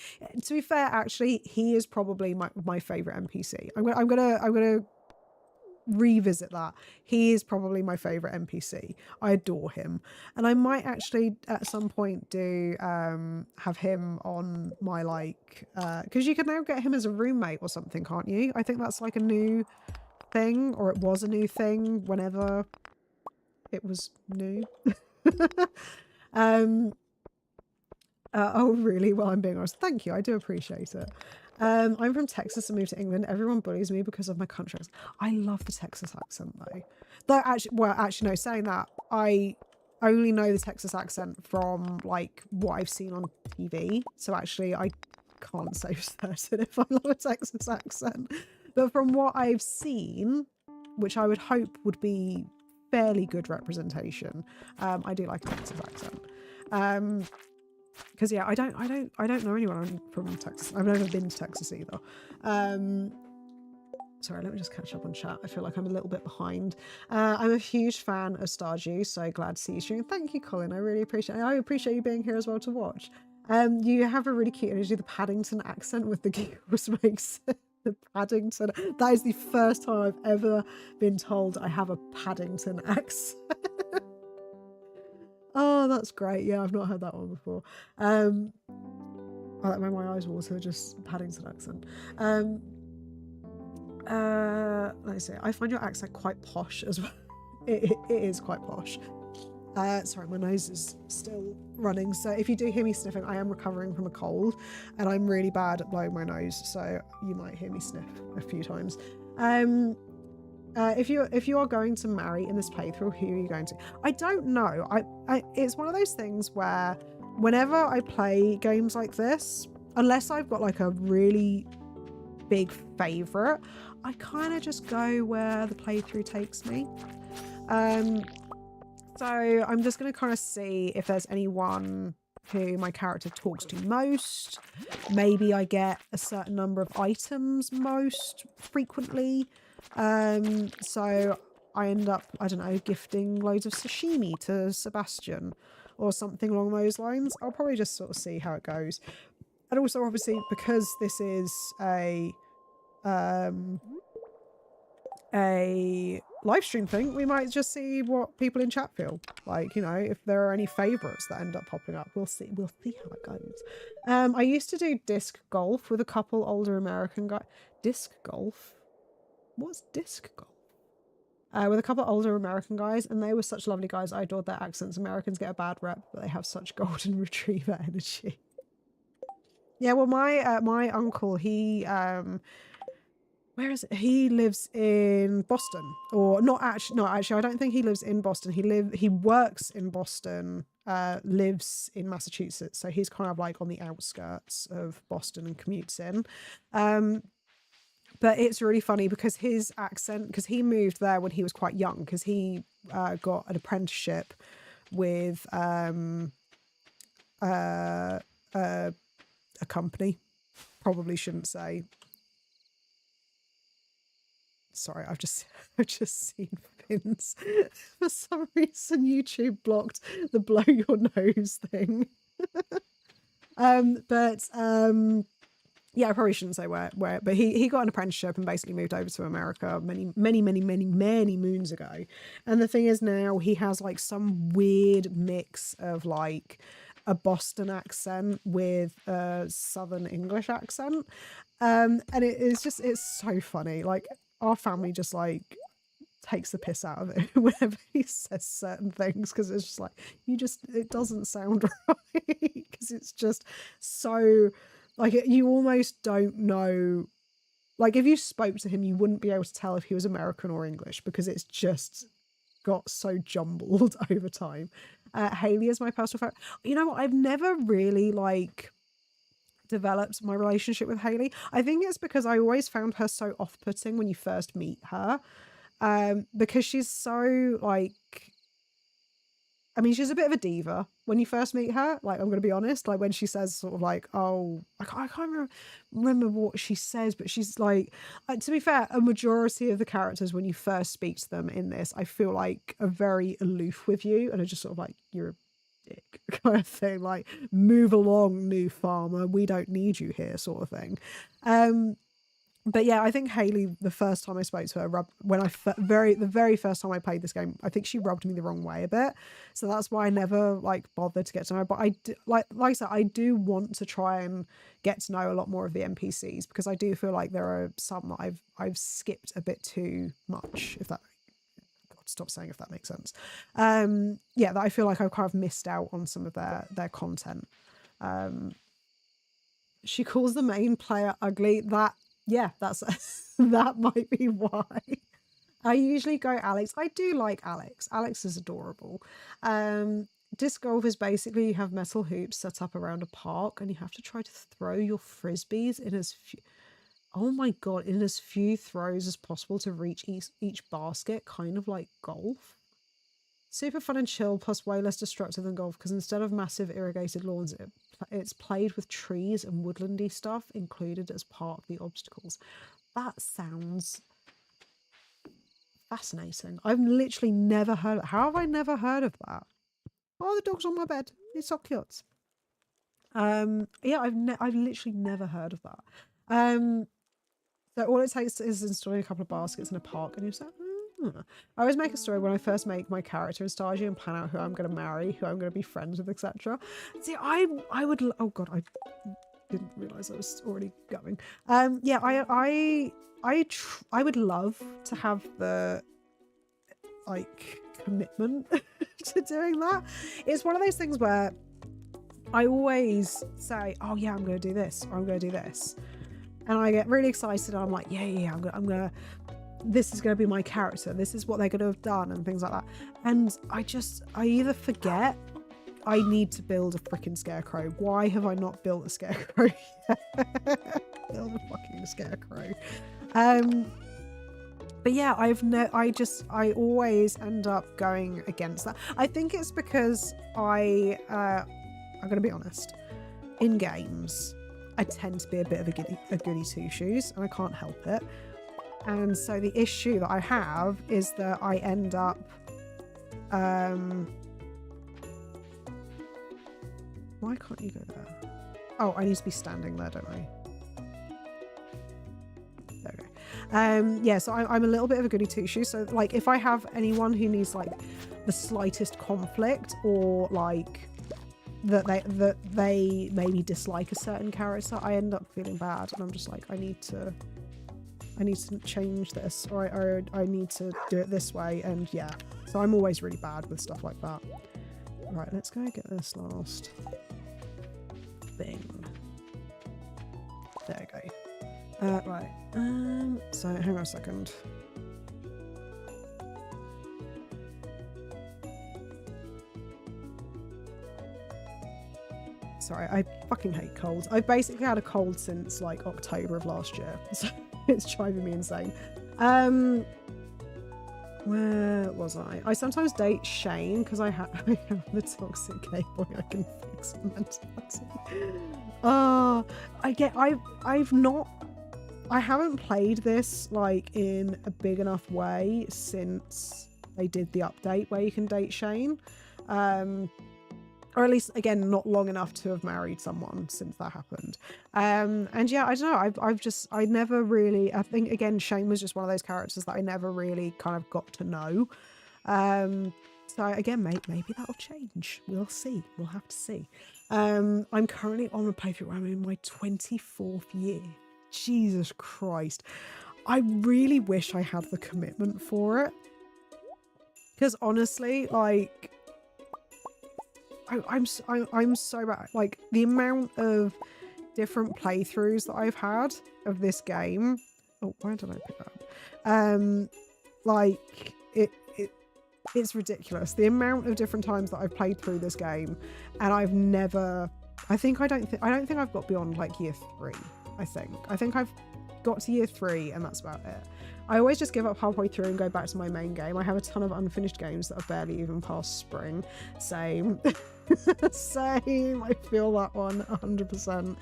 to be fair, actually, he is probably my favorite NPC. I'm gonna revisit that. He is probably my favorite NPC. I adore him, and I might actually at some point do have him on my like because you can now get him as a roommate or something, can't you? I think that's like a new thing, or it was a new thing whenever it was new. Oh, really? Well, I'm being honest. Thank you. I do appreciate it. I'm from Texas and moved to England. Everyone bullies me because of my country accent. I love the Texas accent, though. Though, actually, no, saying that, I only know the Texas accent from, like, what I've seen on TV. So, actually, I can't say for certain if I love a Texas accent. But from what I've seen, which I would hope would be fairly good representation, I do like a Texas accent. Because yeah, I don't know anyone from Texas. I've never been to Texas either. Sorry, let me just catch up on chat. I feel like I'm a little bit behind. I'm a huge fan of Stardew, so glad to see you streaming. Thank you, Colin. I really appreciate it. I appreciate you being here as well to watch. You have a really cute energy. The Paddington accent with the giggles makes the Paddington. That is the first time I've ever been told I have a Paddington accent. Oh, that's great. Yeah, I've not heard that one before. I like my eyes water, just Paddington accent. Let's see. I find your accent quite posh as well. It is quite posh. Sorry, my nose is still running. So if you do hear me sniffing, I am recovering from a cold and I'm really bad at blowing my nose. So you might hear me sniff a few times. If you are going to marry in this playthrough, who are you going to? I don't know. It's one of those things where whenever I play games like this, unless I've got like a really big favourite, I kind of just go where the playthrough takes me. So I'm just going to kind of see if there's anyone who my character talks to most. Maybe I get a certain number of items most frequently. So I end up, I don't know, gifting loads of sashimi to Sebastian or something along those lines. I'll probably just sort of see how it goes. And also, obviously, because this is a live stream thing, we might just see what people in chat feel like. You know, if there are any favorites that end up popping up, we'll see how it goes. I used to do disc golf with a couple older American guys. Disc golf? What's disc golf? With a couple older American guys, and they were such lovely guys. I adored their accents. Americans get a bad rep, but they have such golden retriever energy. Yeah, well, my uncle, he where is it? He lives in Boston, or not actually. No, actually, I don't think he lives in Boston. He works in Boston, lives in Massachusetts, so he's kind of like on the outskirts of Boston and commutes in. But it's really funny because his accent, because he moved there when he was quite young, because he got an apprenticeship with a company. Probably shouldn't say. Sorry, I've just seen Fins. For some reason, YouTube blocked the blow your nose thing. Yeah, I probably shouldn't say where, but he got an apprenticeship and basically moved over to America many moons ago. And the thing is, now he has like some weird mix of like a Boston accent with a Southern English accent. And it's so funny. Like, our family just like takes the piss out of it whenever he says certain things, because it's just like, it doesn't sound right, because it's just so like, you almost don't know, like if you spoke to him you wouldn't be able to tell if he was American or English, because it's just got so jumbled over time. Haley is my personal favorite. You know what, I've never really like developed my relationship with Haley. I think it's because I always found her so off-putting when you first meet her, because she's so like, I mean, she's a bit of a diva when you first meet her. Like, I'm going to be honest, like when she says sort of like, oh, I can't remember what she says, but she's like, to be fair, a majority of the characters when you first speak to them in this, I feel like are very aloof with you and are just sort of like, you're a dick kind of thing, like, move along, new farmer, we don't need you here sort of thing. But yeah, I think Haley, the first time I spoke to her, the very first time I played this game, I think she rubbed me the wrong way a bit. So that's why I never like bothered to get to know her. But I do, like I said, I do want to try and get to know a lot more of the NPCs, because I do feel like there are some that I've skipped a bit too much. If that, God, stop saying if that makes sense. Yeah, that I feel like I've kind of missed out on some of their content. She calls the main player ugly. Yeah, that's that might be why. I usually go Alex. I do like Alex. Alex is adorable. Disc golf is basically you have metal hoops set up around a park and you have to try to throw your frisbees in as few, oh my god, in as few throws as possible to reach each basket, kind of like golf. Super fun and chill, plus way less destructive than golf, because instead of massive irrigated lawns, it's played with trees and woodlandy stuff included as part of the obstacles. That sounds fascinating. I've literally never heard of it. How have I never heard of that? Oh, the dog's on my bed. He's so cute. Yeah, I've literally never heard of that. So all it takes is installing a couple of baskets in a park, and you're like, I always make a story when I first make my character in Stardew and plan out who I'm going to marry, who I'm going to be friends with, etc. See, I would, oh god, I didn't realise I was already going. Yeah, I would love to have the like commitment to doing that. It's one of those things where I always say, oh yeah, I'm going to do this, or I'm going to do this, and I get really excited. And I'm like, yeah, I'm gonna. This is going to be my character. This is what they're going to have done, and things like that. And I either forget I need to build a freaking scarecrow. Why have I not built a scarecrow yet? Build a fucking scarecrow. But yeah, I always end up going against that. I think it's because I'm going to be honest. In games, I tend to be a bit of a goody two shoes, and I can't help it. And so the issue that I have is that I end up why can't you go there? Oh, I need to be standing there, don't I? There we go. Yeah, so I'm a little bit of a goody two-shoes. So like if I have anyone who needs like the slightest conflict, or like that they maybe dislike a certain character, I end up feeling bad, and I'm just like, I need to change this, or I need to do it this way. And yeah, so I'm always really bad with stuff like that. Right, let's go get this last thing. There we go. Right, so hang on a second. Sorry, I fucking hate colds. I've basically had a cold since like October of last year, so it's driving me insane. Where was I? I sometimes date Shane because I have the toxic gay boy I can fix mentality. I haven't played this like in a big enough way since they did the update where you can date Shane. Or at least, again, not long enough to have married someone since that happened. And yeah, I don't know. I never really, I think, again, Shane was just one of those characters that I never really kind of got to know. So again, maybe that'll change. We'll see. We'll have to see. I'm currently on a playthrough where I'm in my 24th year. Jesus Christ. I really wish I had the commitment for it. Because honestly, like, I'm so bad. Like, the amount of different playthroughs that I've had of this game. Oh, why did I pick that up? Like, it's ridiculous. The amount of different times that I've played through this game, and I've never. I don't think I've got beyond like year 3. I think I've got to year 3, and that's about it. I always just give up halfway through and go back to my main game. I have a ton of unfinished games that are barely even past spring. Same. Same. I feel that one 100%.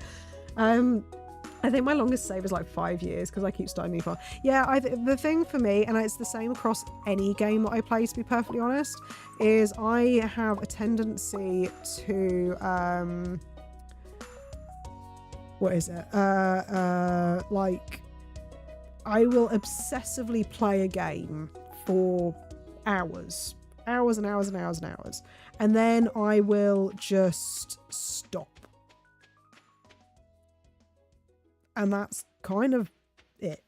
I think my longest save is like 5 years because I keep starting new file. Yeah, the thing for me, and it's the same across any game that I play, to be perfectly honest, is I have a tendency to what is it? Like, I will obsessively play a game for hours and hours and hours and hours, and then I will just stop. And that's kind of it.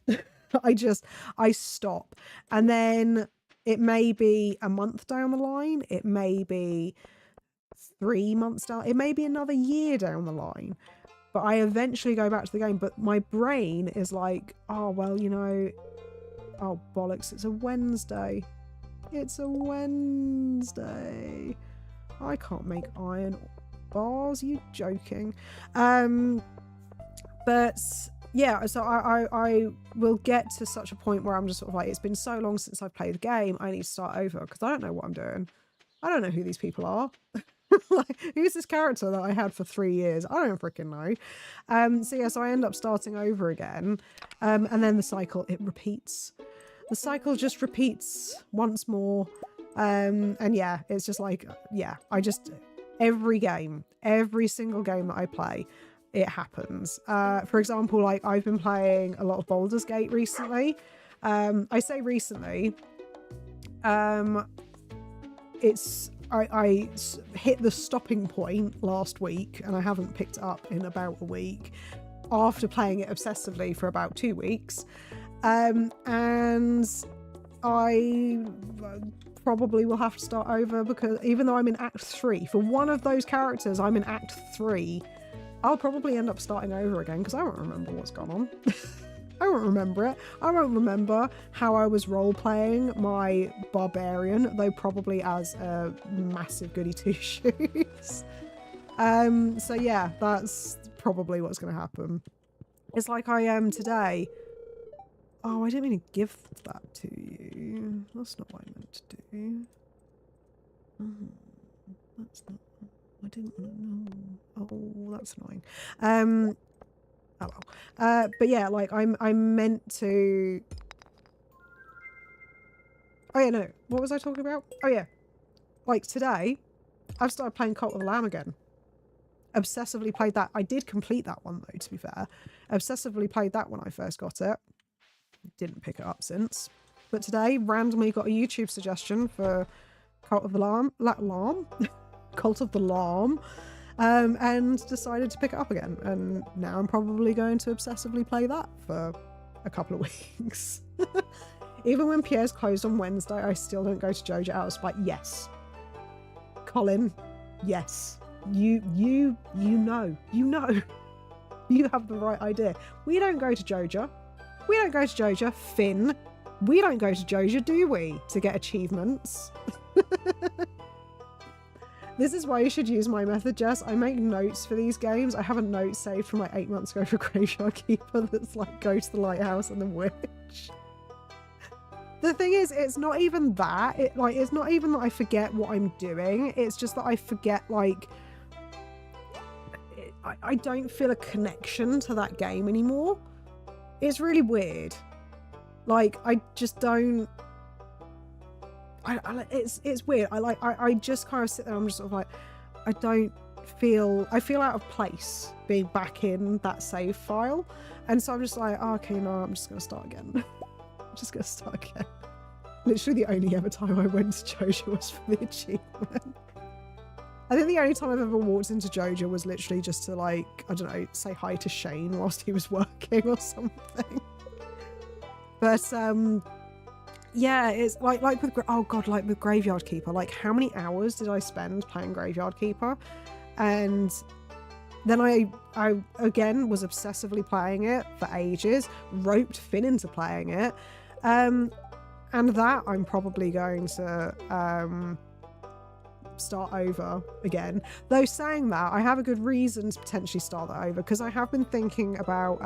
I stop. And then it may be a month down the line. It may be 3 months down. It may be another year down the line. But I eventually go back to the game. But my brain is like, oh, well, you know, oh, bollocks. It's a Wednesday. It's a Wednesday. I can't make iron bars. You joking? But yeah, so I will get to such a point where I'm just sort of like, it's been so long since I've played the game, I need to start over because I don't know what I'm doing. I don't know who these people are. Like, who's this character that I had for 3 years? I don't freaking know. So yeah, so I end up starting over again. And then the cycle, it repeats. The cycle just repeats once more. And yeah, it's just like, yeah, every single game that I play, it happens. For example, like, I've been playing a lot of Baldur's Gate recently. I say recently, I hit the stopping point last week, and I haven't picked it up in about a week after playing it obsessively for about 2 weeks. And I probably will have to start over because even though I'm in Act 3, for one of those characters, I'm in Act 3, I'll probably end up starting over again because I won't remember what's gone on. I won't remember it. I won't remember how I was role-playing my barbarian, though probably as a massive goody two-shoes. So yeah, that's probably what's going to happen. It's like I am today. Oh, I didn't mean to give that to you. That's not what I meant to do. Oh, that's not... I didn't want to know. Oh, that's annoying. Oh well. But yeah, like, I'm meant to Oh yeah, no. What was I talking about? Oh yeah. Like today, I've started playing Cult of the Lamb again. Obsessively played that. I did complete that one though, to be fair. Obsessively played that when I first got it. Didn't pick it up since. But today, randomly got a YouTube suggestion for Cult of the Lamb. Cult of the Lamb. And decided to pick it up again. And now I'm probably going to obsessively play that for a couple of weeks. Even when Pierre's closed on Wednesday, I still don't go to Joja out of spite. Yes. Colin, yes. You know. You have the right idea. We don't go to Joja. We don't go to Joja. Finn, we don't go to Joja, do we? To get achievements. This is why you should use my method, Jess. I make notes for these games. I have a note saved from like 8 months ago for Graveyard Keeper that's like, go to the lighthouse and the witch. The thing is, it's not even that. It's not even that I forget what I'm doing. It's just that I forget, like, I don't feel a connection to that game anymore. It's really weird. Like, I just don't. It's weird. I just kind of sit there. I'm just sort of like, I feel out of place being back in that save file, and so I'm just like, oh, okay, no, I'm just gonna start again. I'm just gonna start again. Literally the only ever time I went to Joja was for the achievement. I think the only time I've ever walked into Joja was literally just to, like, I don't know, say hi to Shane whilst he was working or something. But yeah, it's like with like with Graveyard Keeper, like how many hours did I spend playing Graveyard Keeper? And then I again was obsessively playing it for ages, roped Finn into playing it. And that I'm probably going to start over again. Though saying that, I have a good reason to potentially start that over, because I have been thinking about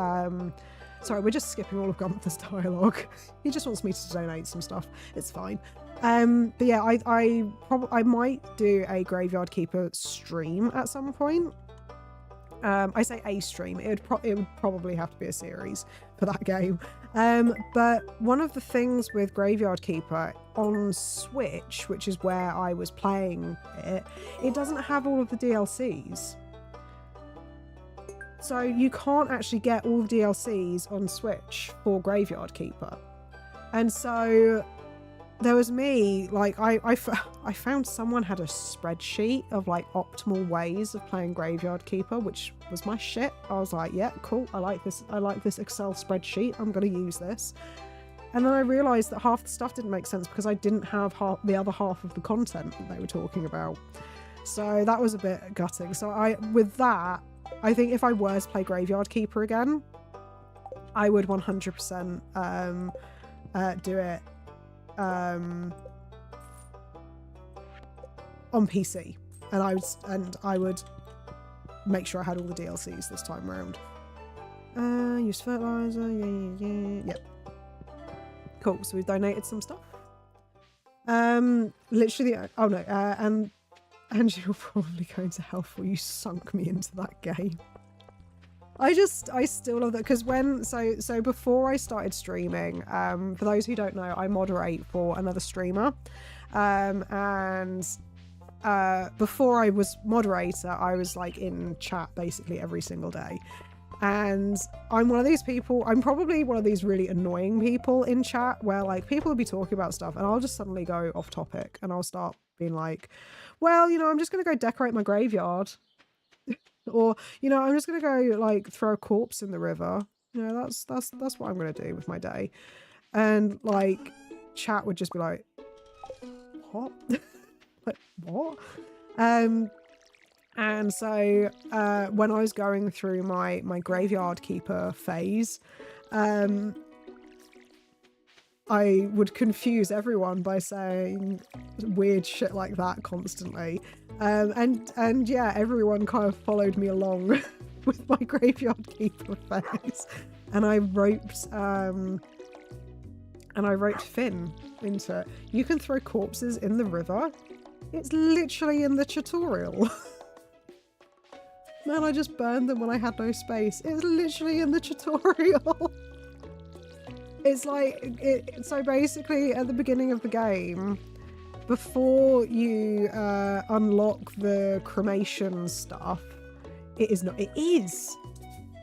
sorry, we're just skipping all of Gunther's dialogue. He just wants me to donate some stuff. It's fine. But yeah, I might do a Graveyard Keeper stream at some point. I say a stream. It would probably have to be a series for that game. But one of the things with Graveyard Keeper on Switch, which is where I was playing it, it doesn't have all of the DLCs. So you can't actually get all the DLCs on Switch for Graveyard Keeper. And so there was me, like, I found someone had a spreadsheet of like optimal ways of playing Graveyard Keeper, which was my shit. I was like, yeah, cool, I like this Excel spreadsheet, I'm gonna use this. And then I realised that half the stuff didn't make sense because I didn't have the other half of the content that they were talking about. So that was a bit gutting. So with that, I think if I were to play Graveyard Keeper again, I would 100% do it on PC, and I would make sure I had all the DLCs this time around. Use fertilizer, yep. Cool. So we've donated some stuff. Literally, oh no, and you're probably going to hell for you sunk me into that game. I still love that, because so before I started streaming, for those who don't know, I moderate for another streamer, and before I was moderator, I was like in chat basically every single day. And I'm one of these people, I'm probably one of these really annoying people in chat where like people will be talking about stuff and I'll just suddenly go off topic and I'll start being like, well, you know, I'm just going to go decorate my graveyard. Or, you know, I'm just going to go like throw a corpse in the river. You know, that's what I'm going to do with my day. And like chat would just be like, what? Like, what? And so when I was going through my Graveyard Keeper phase, I would confuse everyone by saying weird shit like that constantly. And yeah, everyone kind of followed me along with my Graveyard Keeper phase. And I roped Finn into it. You can throw corpses in the river. It's literally in the tutorial. Man, I just burned them when I had no space. It's literally in the tutorial. It's like, so basically at the beginning of the game, before you unlock the cremation stuff, it is not, it is.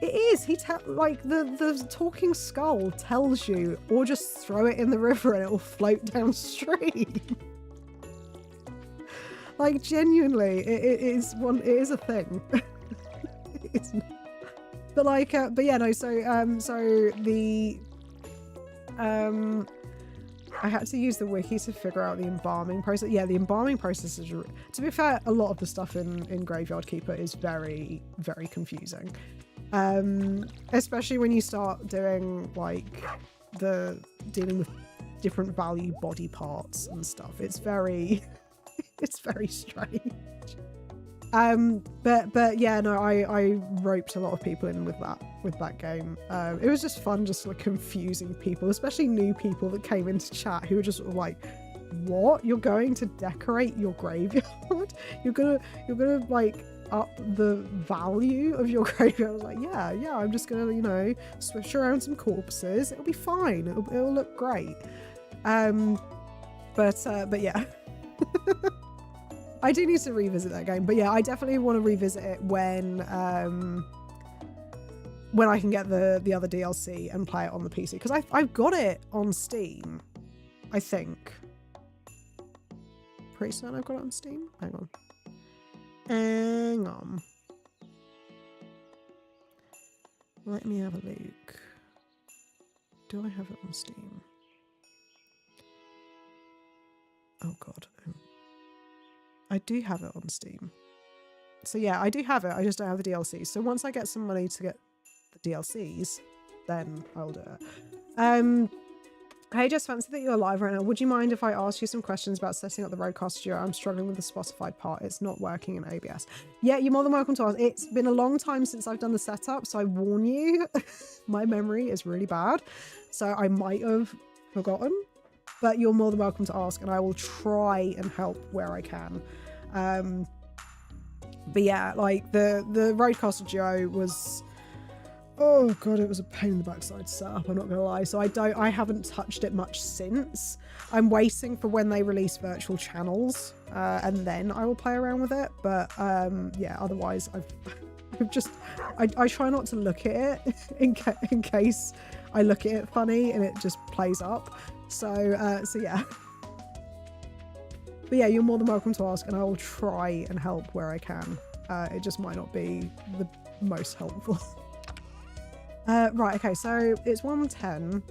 It is. Like the talking skull tells you, or just throw it in the river and it will float downstream. Like genuinely, it is a thing. It's not. But like, but yeah, no. So the I had to use the wiki to figure out the embalming process. Yeah, the embalming process is, to be fair, a lot of the stuff in Graveyard Keeper is very, very confusing. Especially when you start doing like dealing with different value body parts and stuff. It's very, it's very strange. But yeah, no, I roped a lot of people in with that game. It was just fun, just like confusing people, especially new people that came into chat who were just sort of like, what? You're going to decorate your graveyard? You're gonna like up the value of your graveyard? I was like, yeah, I'm just gonna, you know, swish around some corpses. It'll be fine. It'll look great. But yeah. I do need to revisit that game, but yeah, I definitely want to revisit it when I can get the other DLC and play it on the PC, because I've got it on Steam, I think. Pretty certain I've got it on Steam. Hang on. Let me have a look. Do I have it on Steam? Oh god. I do have it on Steam. So yeah, I do have it. I just don't have the DLCs. So once I get some money to get the DLCs, then I'll do it. Hey, just fancy that you're live right now. Would you mind if I ask you some questions about setting up the Roadcaster Studio? I'm struggling with the Spotify part. It's not working in OBS. Yeah, you're more than welcome to ask. It's been a long time since I've done the setup, so I warn you, my memory is really bad. So I might have forgotten, but you're more than welcome to ask, and I will try and help where I can. But yeah, like the Roadcaster Duo was, oh god, it was a pain in the backside to set up, I'm not gonna lie. So I haven't touched it much since. I'm waiting for when they release virtual channels, and then I will play around with it. But yeah, otherwise I try not to look at it in case I look at it funny and it just plays up. So yeah. But yeah, you're more than welcome to ask, and I will try and help where I can. It just might not be the most helpful. Right, okay, so it's 1:10.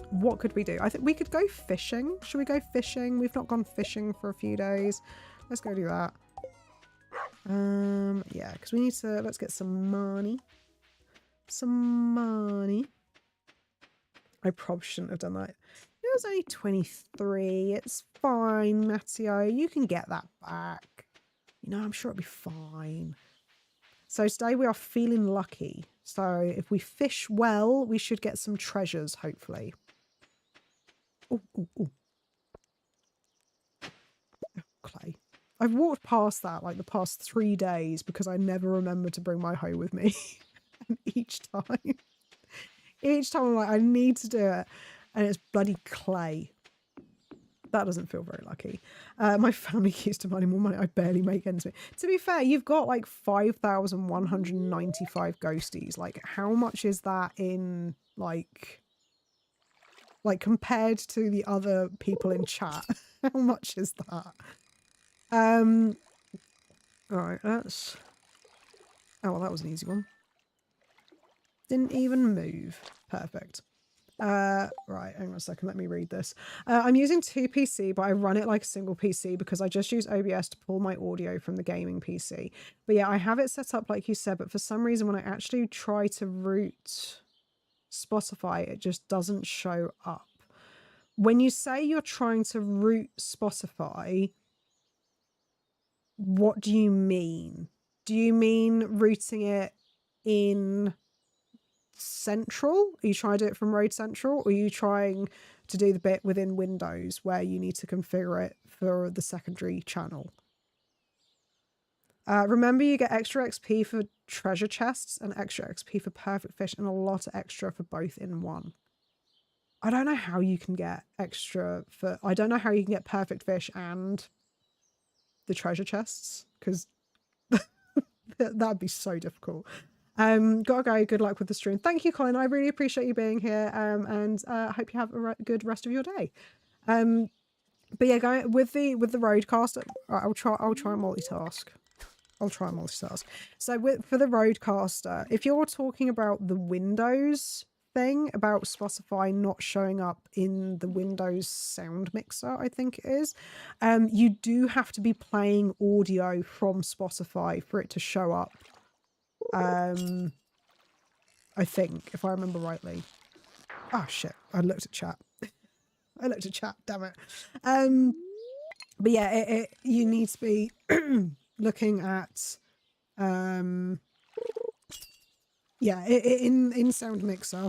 What could we do? I think we could go fishing. Should we go fishing? We've not gone fishing for a few days. Let's go do that. Yeah, because we need to, let's get some money. Some money. I probably shouldn't have done that. It was only 23. It's fine, Matteo. You can get that back. You know, I'm sure it'll be fine. So today we are feeling lucky. So if we fish well, we should get some treasures, hopefully. Oh, clay. I've walked past that like the past 3 days because I never remember to bring my hoe with me. And each time I'm like, I need to do it. And it's bloody clay. That doesn't feel very lucky. My family keeps demanding more money. I barely make ends meet. To be fair, you've got like 5,195 ghosties. Like, how much is that in like compared to the other people in chat? How much is that? All right, let's. Oh, well, that was an easy one. Didn't even move. Perfect. Right, hang on a second, let me read this. I'm using 2 PC, but I run it like a single PC because I just use OBS to pull my audio from the gaming PC. But yeah, I have it set up like you said, but for some reason when I actually try to root Spotify, it just doesn't show up. When you say you're trying to root Spotify, what do you mean? Do you mean rooting it in Central? Are you trying to do it from Road Central, or are you trying to do the bit within Windows where you need to configure it for the secondary channel? Remember, you get extra XP for treasure chests and extra XP for perfect fish and a lot of extra for both in one. I don't know how you can get extra for, I don't know how you can get perfect fish and the treasure chests, because that'd be so difficult. Gotta go. Good luck with the stream. Thank you, Colin. I really appreciate you being here. And I hope you have a good rest of your day. But yeah, going with the roadcaster, I'll try and multitask. So for the roadcaster, if you're talking about the Windows thing about Spotify not showing up in the Windows sound mixer, I think it is, you do have to be playing audio from Spotify for it to show up. I think, if I remember rightly. Oh shit, I looked at chat. Damn it. But yeah, you need to be looking at yeah, in sound mixer.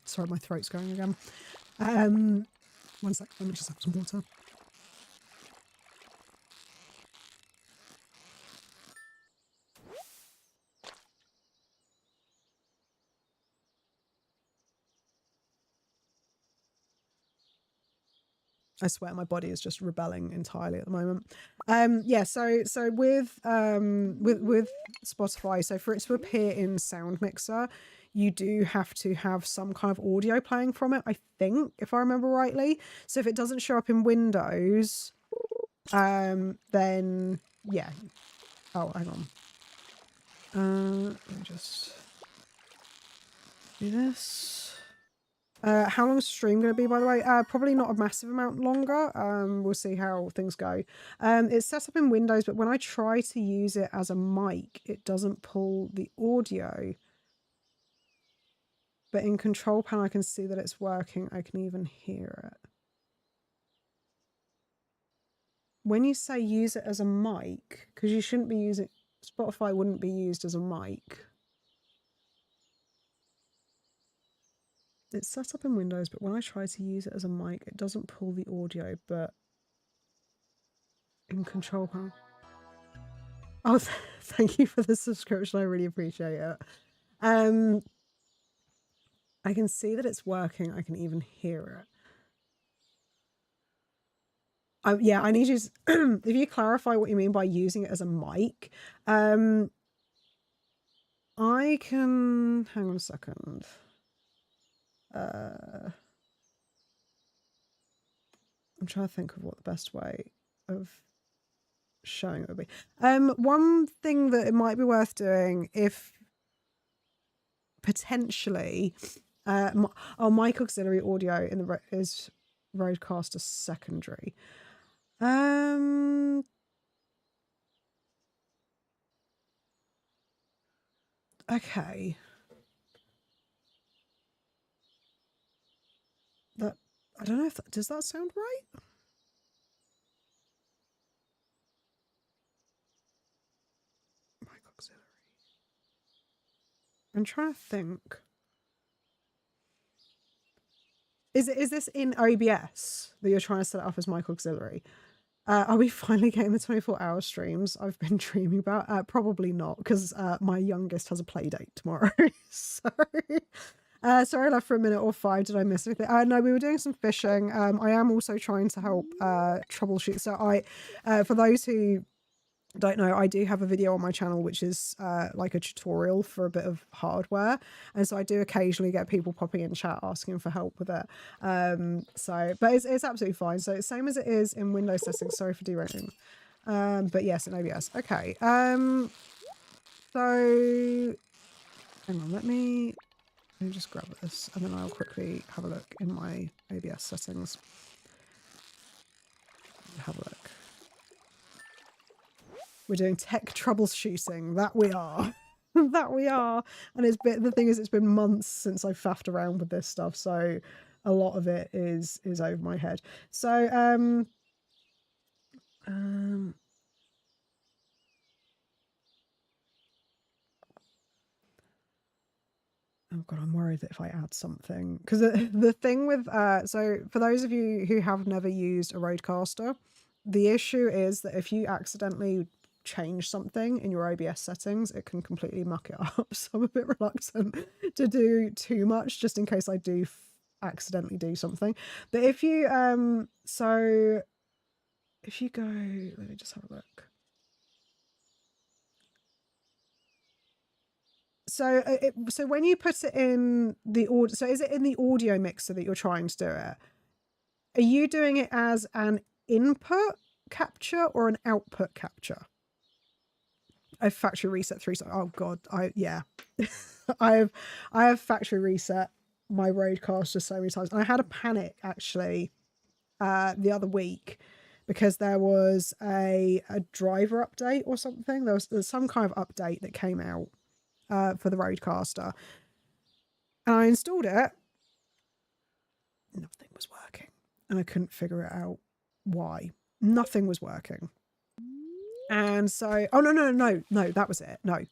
Sorry, my throat's going again. 1 sec, let me just have some water. I swear my body is just rebelling entirely at the moment. Yeah, so with Spotify, so for it to appear in Sound Mixer, you do have to have some kind of audio playing from it, I think, if I remember rightly. So if it doesn't show up in Windows, then yeah. Oh, hang on. Let me just do this. How long is the stream going to be, by the way? Probably not a massive amount longer. We'll see how things go. It's set up in Windows, but when I try to use it as a mic, it doesn't pull the audio. But in Control Panel, I can see that it's working. I can even hear it. When you say use it as a mic, because you shouldn't be using... Spotify wouldn't be used as a mic. It's set up in Windows, but when I try to use it as a mic, it doesn't pull the audio, but in Control Panel. Oh, thank you for the subscription. I really appreciate it. I can see that it's working. I can even hear it. Yeah, I need you to, if you clarify what you mean by using it as a mic. I can, hang on a second. I'm trying to think of what the best way of showing it would be. One thing that it might be worth doing, if potentially, mic auxiliary audio in the is Rodecaster secondary. Okay. That, I don't know if that, does that sound right? Mic auxiliary. I'm trying to think. Is this in OBS that you're trying to set it up as mic auxiliary? Are we finally getting the 24-hour streams I've been dreaming about? Probably not, because my youngest has a play date tomorrow. Sorry I left for a minute or 5. Did I miss anything? No, we were doing some fishing. I am also trying to help troubleshoot. So for those who don't know, I do have a video on my channel which is like a tutorial for a bit of hardware, and so I do occasionally get people popping in chat asking for help with it. But it's absolutely fine. So it's same as it is in Windows settings. Sorry for derating. But yes, in OBS. Okay. So hang on, let me just grab this and then I'll quickly have a look in my OBS settings. Have a look. We're doing tech troubleshooting. That we are. That we are. And the thing is, it's been months since I've faffed around with this stuff, so a lot of it is over my head. So oh god, I'm worried that if I add something, because the thing with so for those of you who have never used a Rodecaster, the issue is that if you accidentally change something in your OBS settings, it can completely muck it up. So I'm a bit reluctant to do too much, just in case I do accidentally do something. But if you so if you go, let me just have a look. So so when you put it in the audio, so is it in the audio mixer that you're trying to do it? Are you doing it as an input capture or an output capture? I factory reset 3 times. Oh god, yeah. I have factory reset my Roadcaster so many times. And I had a panic actually the other week because there was a driver update or something. There was some kind of update that came out for the Roadcaster. And I installed it. Nothing was working. And I couldn't figure it out why. Nothing was working. And so, oh, no, that was it. No,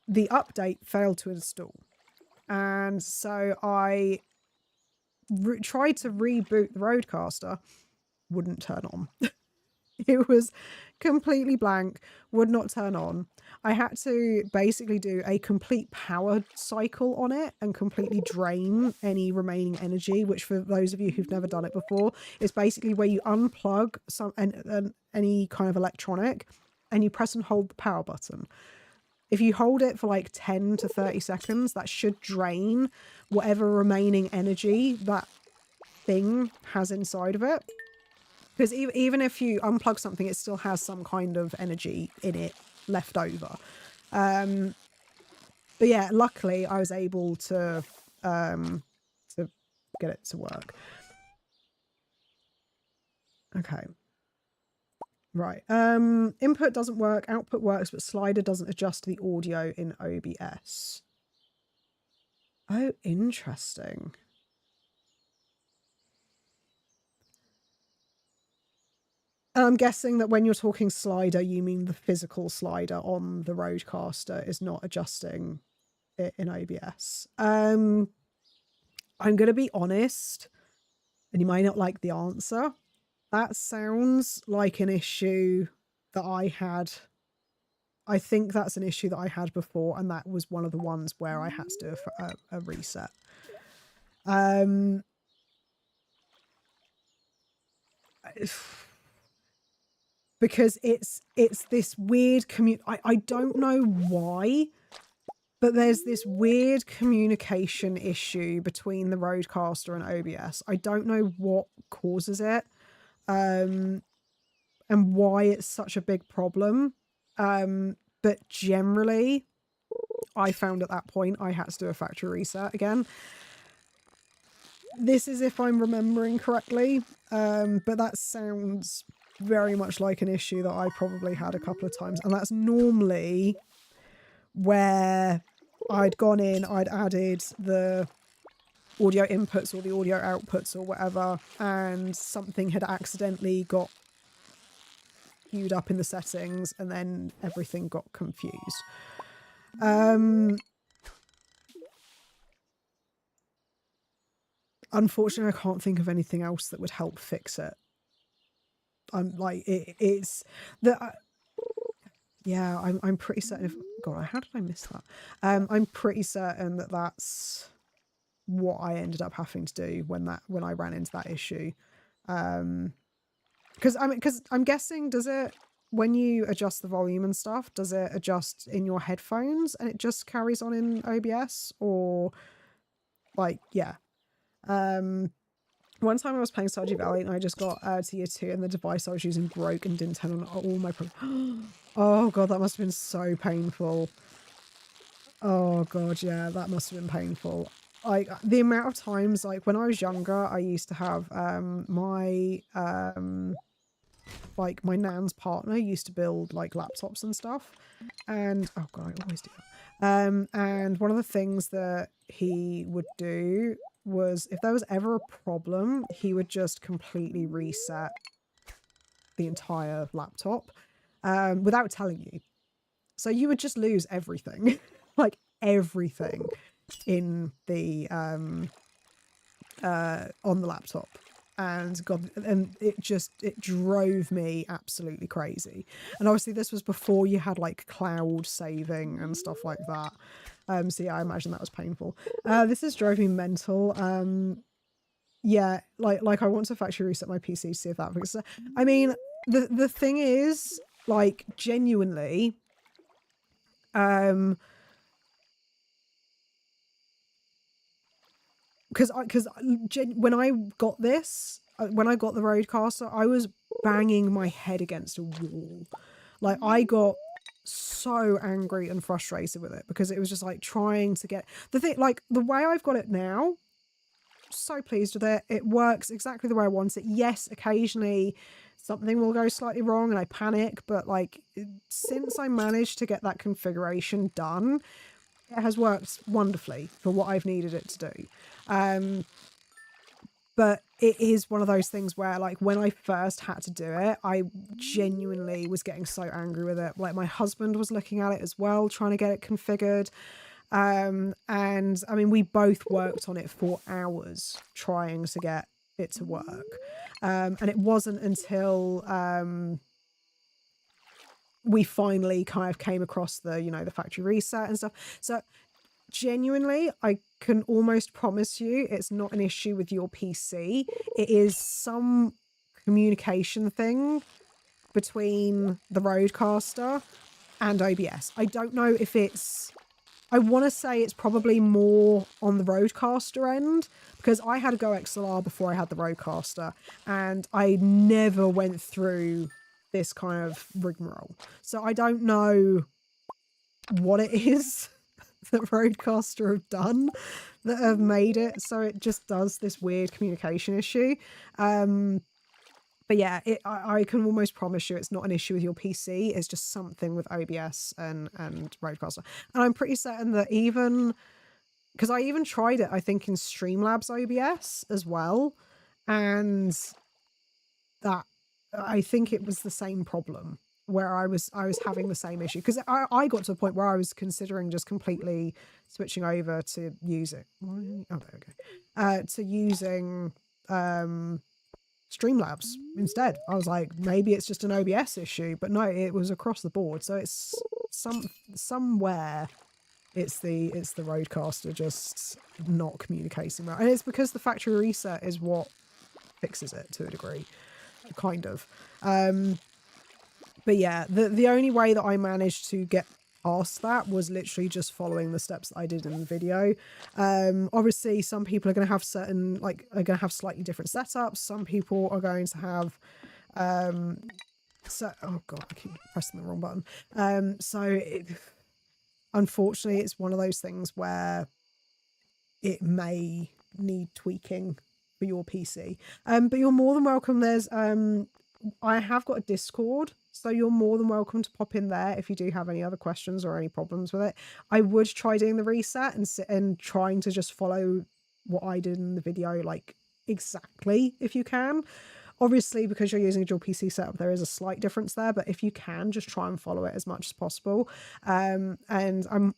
the update failed to install. And so I tried to reboot the Roadcaster, wouldn't turn on. It was completely blank, would not turn on. I had to basically do a complete power cycle on it and completely drain any remaining energy, which for those of you who've never done it before, is basically where you unplug any kind of electronic and you press and hold the power button. If you hold it for like 10 to 30 seconds, that should drain whatever remaining energy that thing has inside of it. Because even if you unplug something, it still has some kind of energy in it left over. But yeah, luckily I was able to get it to work. Okay. Right. Input doesn't work, output works, but slider doesn't adjust the audio in OBS. Oh, interesting. I'm guessing that when you're talking slider, you mean the physical slider on the Roadcaster is not adjusting it in OBS. I'm going to be honest, and you might not like the answer. That sounds like an issue that I had. I think that's an issue that I had before, and that was one of the ones where I had to do a reset. Because it's this weird I don't know why, but there's this weird communication issue between the Roadcaster and OBS. I don't know what causes it, and why it's such a big problem. But generally, I found at that point I had to do a factory reset again. This is if I'm remembering correctly, but that sounds very much like an issue that I probably had a couple of times, and that's normally where I'd gone in, I'd added the audio inputs or the audio outputs or whatever, and something had accidentally got queued up in the settings, and then everything got confused. Unfortunately, I can't think of anything else that would help fix it. I'm like, it's the yeah, I'm pretty certain if God, how did I miss that? I'm pretty certain that that's what I ended up having to do when I ran into that issue. Because I'm guessing, does it, when you adjust the volume and stuff, does it adjust in your headphones and it just carries on in OBS, or like, yeah. One time I was playing Stardew Valley and I just got to year 2 and the device I was using broke and didn't turn on all my oh god, that must have been so painful. Oh god, yeah, that must have been painful. Like, the amount of times, like, when I was younger, I used to have like, my nan's partner used to build, like, laptops and stuff. And, oh god, I always do that. And one of the things that he would do was, if there was ever a problem, he would just completely reset the entire laptop without telling you. So you would just lose everything, like everything in the on the laptop. And god, and it drove me absolutely crazy. And obviously this was before you had like cloud saving and stuff like that. So yeah, I imagine that was painful. This is drove me mental. yeah, like I want to factory reset my PC to see if that fixes it. I mean, the thing is, like, genuinely, because when I got this, when I got the Roadcaster, I was banging my head against a wall. Like, I got so angry and frustrated with it because it was just like trying to get the thing, like the way I've got it now. So pleased with it. It works exactly the way I want it. Yes, occasionally something will go slightly wrong and I panic, but like since I managed to get that configuration done, it has worked wonderfully for what I've needed it to do. But it is one of those things where, like, when I first had to do it, I genuinely was getting so angry with it. Like, my husband was looking at it as well, trying to get it configured. And I mean, we both worked on it for hours trying to get it to work. And it wasn't until we finally kind of came across the, you know, the factory reset and stuff. So genuinely, I can almost promise you it's not an issue with your PC. It is some communication thing between the Roadcaster and OBS. I don't know if it's... I want to say it's probably more on the Roadcaster end, because I had a Go XLR before I had the Roadcaster, and I never went through this kind of rigmarole. So I don't know what it is that Roadcaster have done that have made it so it just does this weird communication issue. But yeah, I can almost promise you it's not an issue with your PC. It's just something with OBS and Roadcaster. And I'm pretty certain that even... because I even tried it, I think, in Streamlabs OBS as well. And that... I think it was the same problem, where I was having the same issue. Because I got to a point where I was considering just completely switching over to using... oh, there we go. To using... Streamlabs instead. I was like, maybe it's just an OBS issue, but no, it was across the board. So it's somewhere it's the Roadcaster just not communicating well, and it's because the factory reset is what fixes it to a degree, kind of. But yeah, the only way that I managed to get past that was literally just following the steps that I did in the video. Obviously some people are going to have certain, like, are going to have slightly different setups. Some people are going to have so oh god, I keep pressing the wrong button. Unfortunately it's one of those things where it may need tweaking for your PC, but you're more than welcome. There's I have got a Discord, so you're more than welcome to pop in there if you do have any other questions or any problems with it. I would try doing the reset and trying to just follow what I did in the video, like, exactly, if you can. Obviously, because you're using a dual PC setup, there is a slight difference there, but if you can, just try and follow it as much as possible. And I'm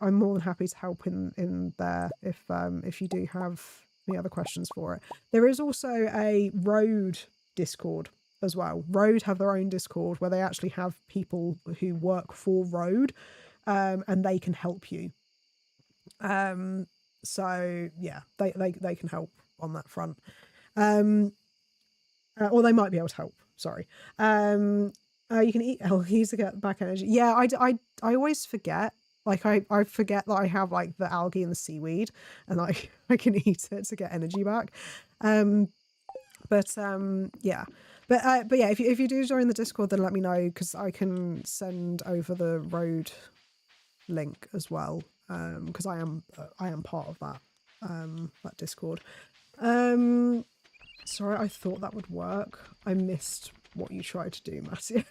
more than happy to help in there if you do have any other questions for it. There is also a Rode Discord as well. Rode have their own Discord where they actually have people who work for Rode, and they can help you. So yeah, they can help on that front. Or they might be able to help. Sorry. You can eat algae to get back energy. Yeah, I always forget. Like I forget that I have like the algae and the seaweed, and like I can eat it to get energy back. Yeah. But yeah, if you do join the Discord, then let me know, because I can send over the Rode link as well. Because I am part of that Discord. Sorry, I thought that would work. I missed what you tried to do, Matthew.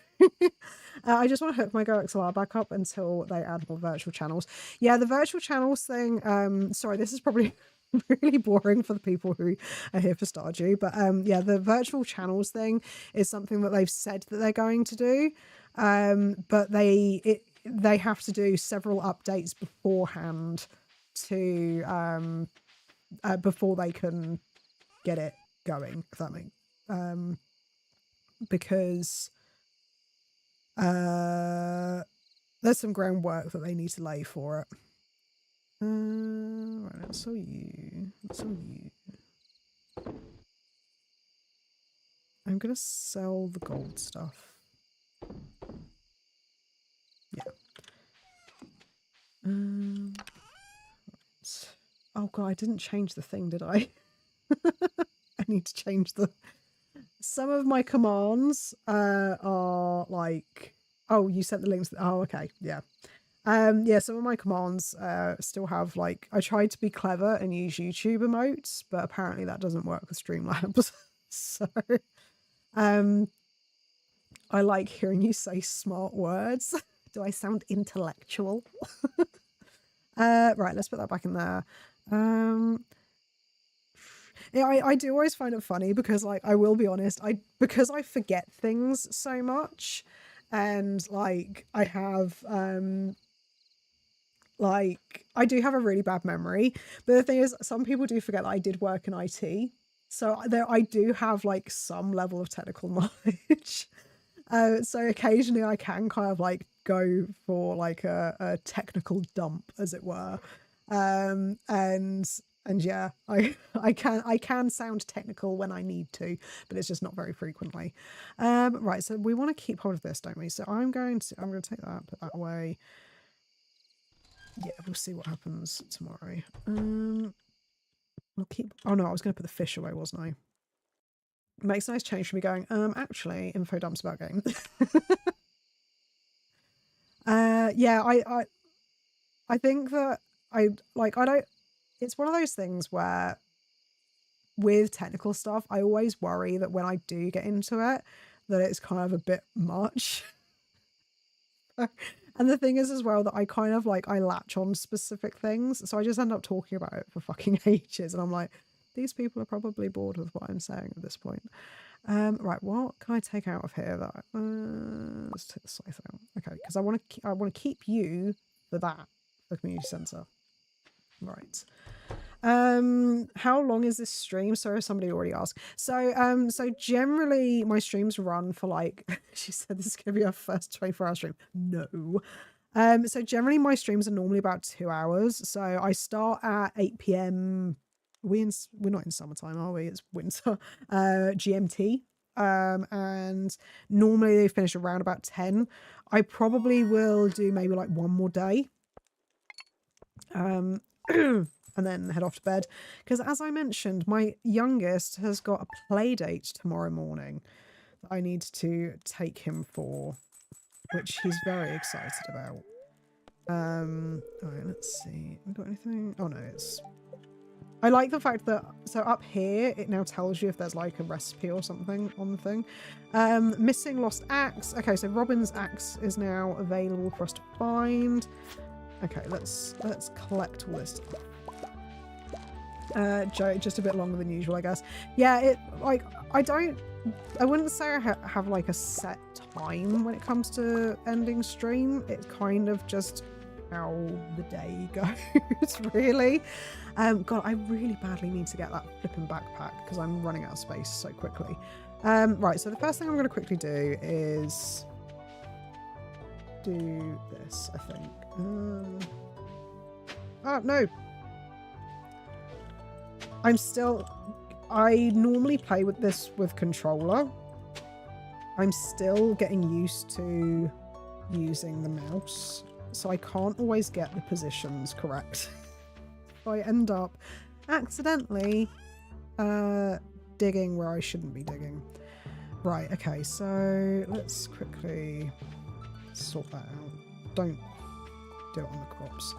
I just want to hook my Go XLR back up until they add more virtual channels. Yeah, the virtual channels thing, sorry, this is probably really boring for the people who are here for Stardew, but yeah, the virtual channels thing is something that they've said that they're going to do, but they have to do several updates beforehand to before they can get it going, if that makes because there's some groundwork that they need to lay for it. Right, that's all you. I'm going to sell the gold stuff. Yeah. Oh god, I didn't change the thing, did I? I need to change the... Some of my commands are like... Oh, you sent the links. Oh, okay. Yeah. Yeah, some of my commands still have like... I tried to be clever and use YouTube emotes, but apparently that doesn't work with Streamlabs. So... I like hearing you say smart words. Do I sound intellectual? Right, let's put that back in there. Yeah, I do always find it funny because, like, I will be honest, because I forget things so much, and like I have like I do have a really bad memory. But the thing is, some people do forget that I did work in IT, so I do have like some level of technical knowledge. So occasionally I can kind of like go for like a technical dump, as it were. And yeah, I can sound technical when I need to, but it's just not very frequently. Right, so we want to keep hold of this, don't we? So I'm going to take that, put that away. Yeah, we'll see what happens tomorrow. I'll keep... Oh no, I was going to put the fish away, wasn't I? Makes a nice change for me going, actually, info dumps about game. Yeah, I think that I don't... It's one of those things where with technical stuff, I always worry that when I do get into it, that it's kind of a bit much. And the thing is as well that I kind of like, I latch on specific things. So I just end up talking about it for fucking ages. And I'm like, these people are probably bored with what I'm saying at this point. Right, what can I take out of here? That let's take the scythe out. Okay, because I want to keep you for that, the community centre. Right. How long is this stream? Sorry, somebody already asked. So so generally my streams run for like she said this is gonna be our first 24-hour stream. No. So generally my streams are normally about 2 hours. So I start at 8 p.m. We're not in summertime, are we? It's winter. GMT. And normally they finish around about 10. I probably will do maybe like one more day. And then head off to bed. Because as I mentioned, my youngest has got a play date tomorrow morning that I need to take him for, which he's very excited about. Alright, let's see. Have we got anything? Oh no, it's... I like the fact that, so up here, it now tells you if there's like a recipe or something on the thing. Missing lost axe. Okay, so Robin's axe is now available for us to find. Okay, let's collect all this stuff. Just a bit longer than usual, I guess. Yeah, it like I wouldn't say I have like a set time when it comes to ending stream. It's kind of just how the day goes, really. God, I really badly need to get that flipping backpack because I'm running out of space so quickly. Right, so the first thing I'm going to quickly do is do this, I think. Oh, no. I normally play with this with controller. I'm still getting used to using the mouse, so I can't always get the positions correct. I end up accidentally digging where I shouldn't be digging. Right, okay, so let's quickly sort that out. Don't do it on the crops.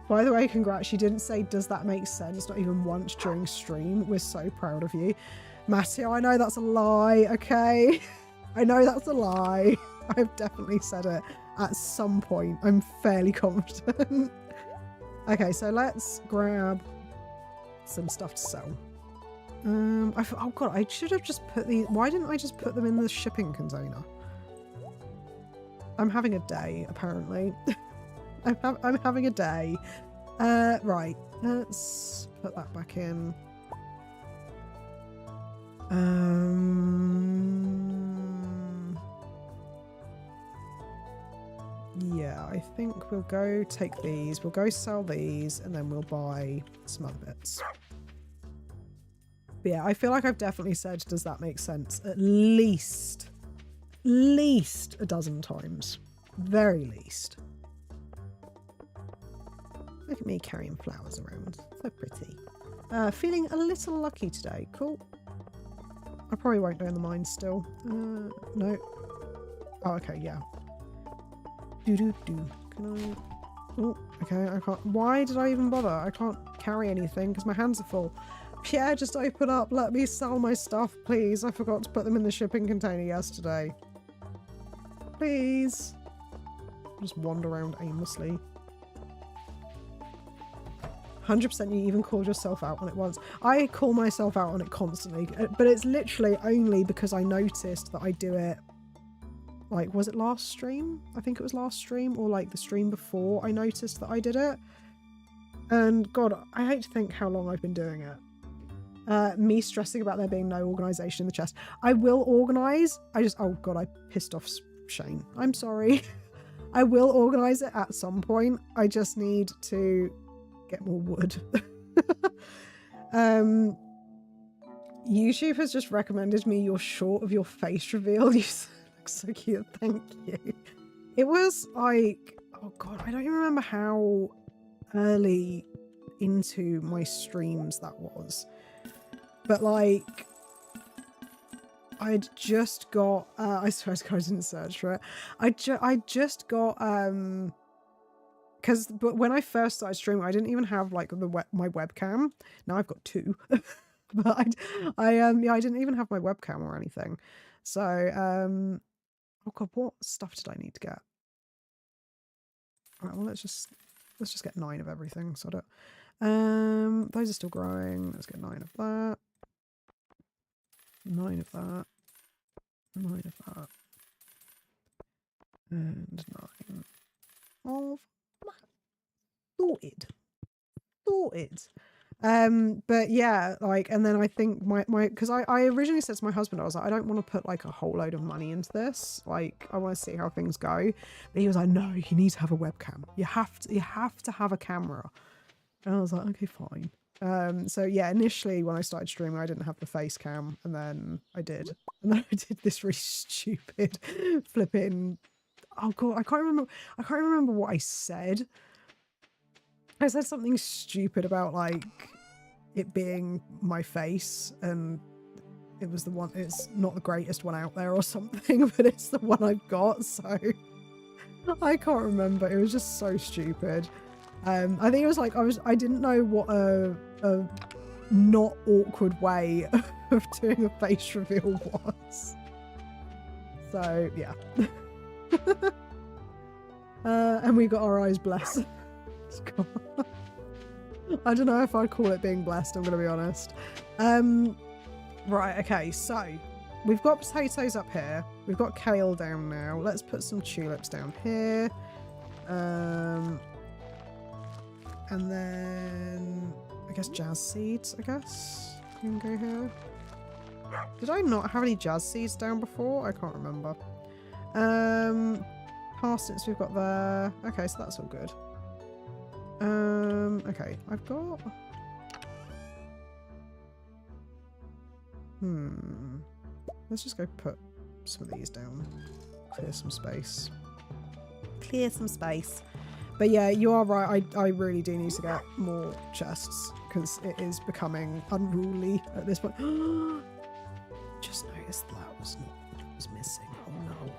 By the way, congrats, you didn't say does that make sense, not even once during stream. We're so proud of you. Matteo, I know that's a lie, okay? I know that's a lie. I've definitely said it at some point. I'm fairly confident. Okay, so let's grab some stuff to sell. Oh god, I should have just put these... Why didn't I just put them in the shipping container? I'm having a day, apparently. I'm having a day. Right, let's put that back in. Yeah, I think we'll go take these, we'll go sell these, and then we'll buy some other bits. But yeah, I feel like I've definitely said, does that make sense? At least a dozen times. Very least. Look at me carrying flowers around. So pretty. Feeling a little lucky today. Cool. I probably won't go in the mine still. No. Oh, okay, yeah. Do-do-do. Can I... Oh, okay, I can't... Why did I even bother? I can't carry anything because my hands are full. Pierre, just open up. Let me sell my stuff, please. I forgot to put them in the shipping container yesterday. Please. Just wander around aimlessly. 100% you even called yourself out on it once. I call myself out on it constantly, but it's literally only because I noticed that I do it, like, was it last stream? I think it was last stream, or like the stream before I noticed that I did it. And God, I hate to think how long I've been doing it. Me stressing about there being no organisation in the chest. I will organise. Oh God, I pissed off Shane. I'm sorry. I will organise it at some point. I just need to get more wood. YouTube has just recommended me your short of your face reveal. You look so cute. Thank you. It was like, oh God, I don't even remember how early into my streams that was. But like, I'd just got, I swear to God I didn't search for it. I just got, but when I first started streaming, I didn't even have like my webcam. Now I've got two. But yeah, I didn't even have my webcam or anything. So, oh God, what stuff did I need to get? All right, well, let's just get 9 of everything. So those are still growing. Let's get 9 of that. 9 of that. 9 of that. And 9 of that. Sorted. But yeah, like, and then I think my because I originally said to my husband, I was like, I don't want to put like a whole load of money into this. Like, I want to see how things go. But he was like, no, you need to have a webcam. You have to have a camera. And I was like, okay, fine. So yeah, initially when I started streaming, I didn't have the face cam, and then I did. And then I did this really stupid flipping, oh God, I can't remember what I said. I said something stupid about like it being my face, and it was the one, it's not the greatest one out there or something, but it's the one I've got, so I can't remember. It was just so stupid. I think it was like I didn't know what a not awkward way of doing a face reveal was. So yeah. And we got our eyes blessed. I don't know if I'd call it being blessed, I'm gonna be honest. Right, okay, so we've got potatoes up here, we've got kale down now. Let's put some tulips down here. And then I guess jazz seeds, I guess you can go here. Did I not have any jazz seeds down before? I can't remember. Parsnips we've got there. Okay, so that's all good. Okay, I've got... Let's just go put some of these down. Clear some space. Clear some space. But yeah, you are right. I really do need to get more chests because it is becoming unruly at this point. Just noticed that was missing. Oh no.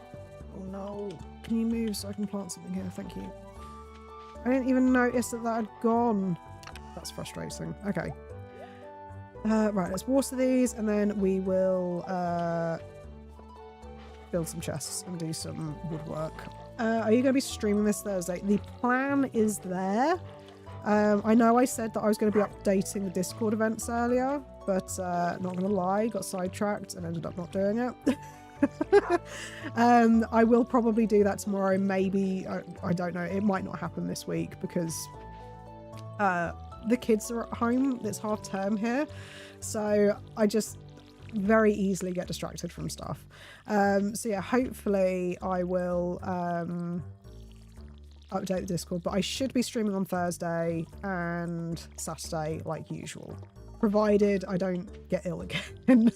Oh no. Can you move so I can plant something here? Thank you. I didn't even notice that had gone. That's frustrating. Okay. Right, let's water these and then we will build some chests and do some woodwork. Are you going to be streaming this Thursday? The plan is there. I know I said that I was going to be updating the Discord events earlier, but not going to lie, got sidetracked and ended up not doing it. I will probably do that tomorrow. Maybe, I don't know. It might not happen this week because the kids are at home. It's half term here. So I just very easily get distracted from stuff. So yeah, hopefully I will update the Discord, but I should be streaming on Thursday and Saturday like usual. provided I don't get ill again.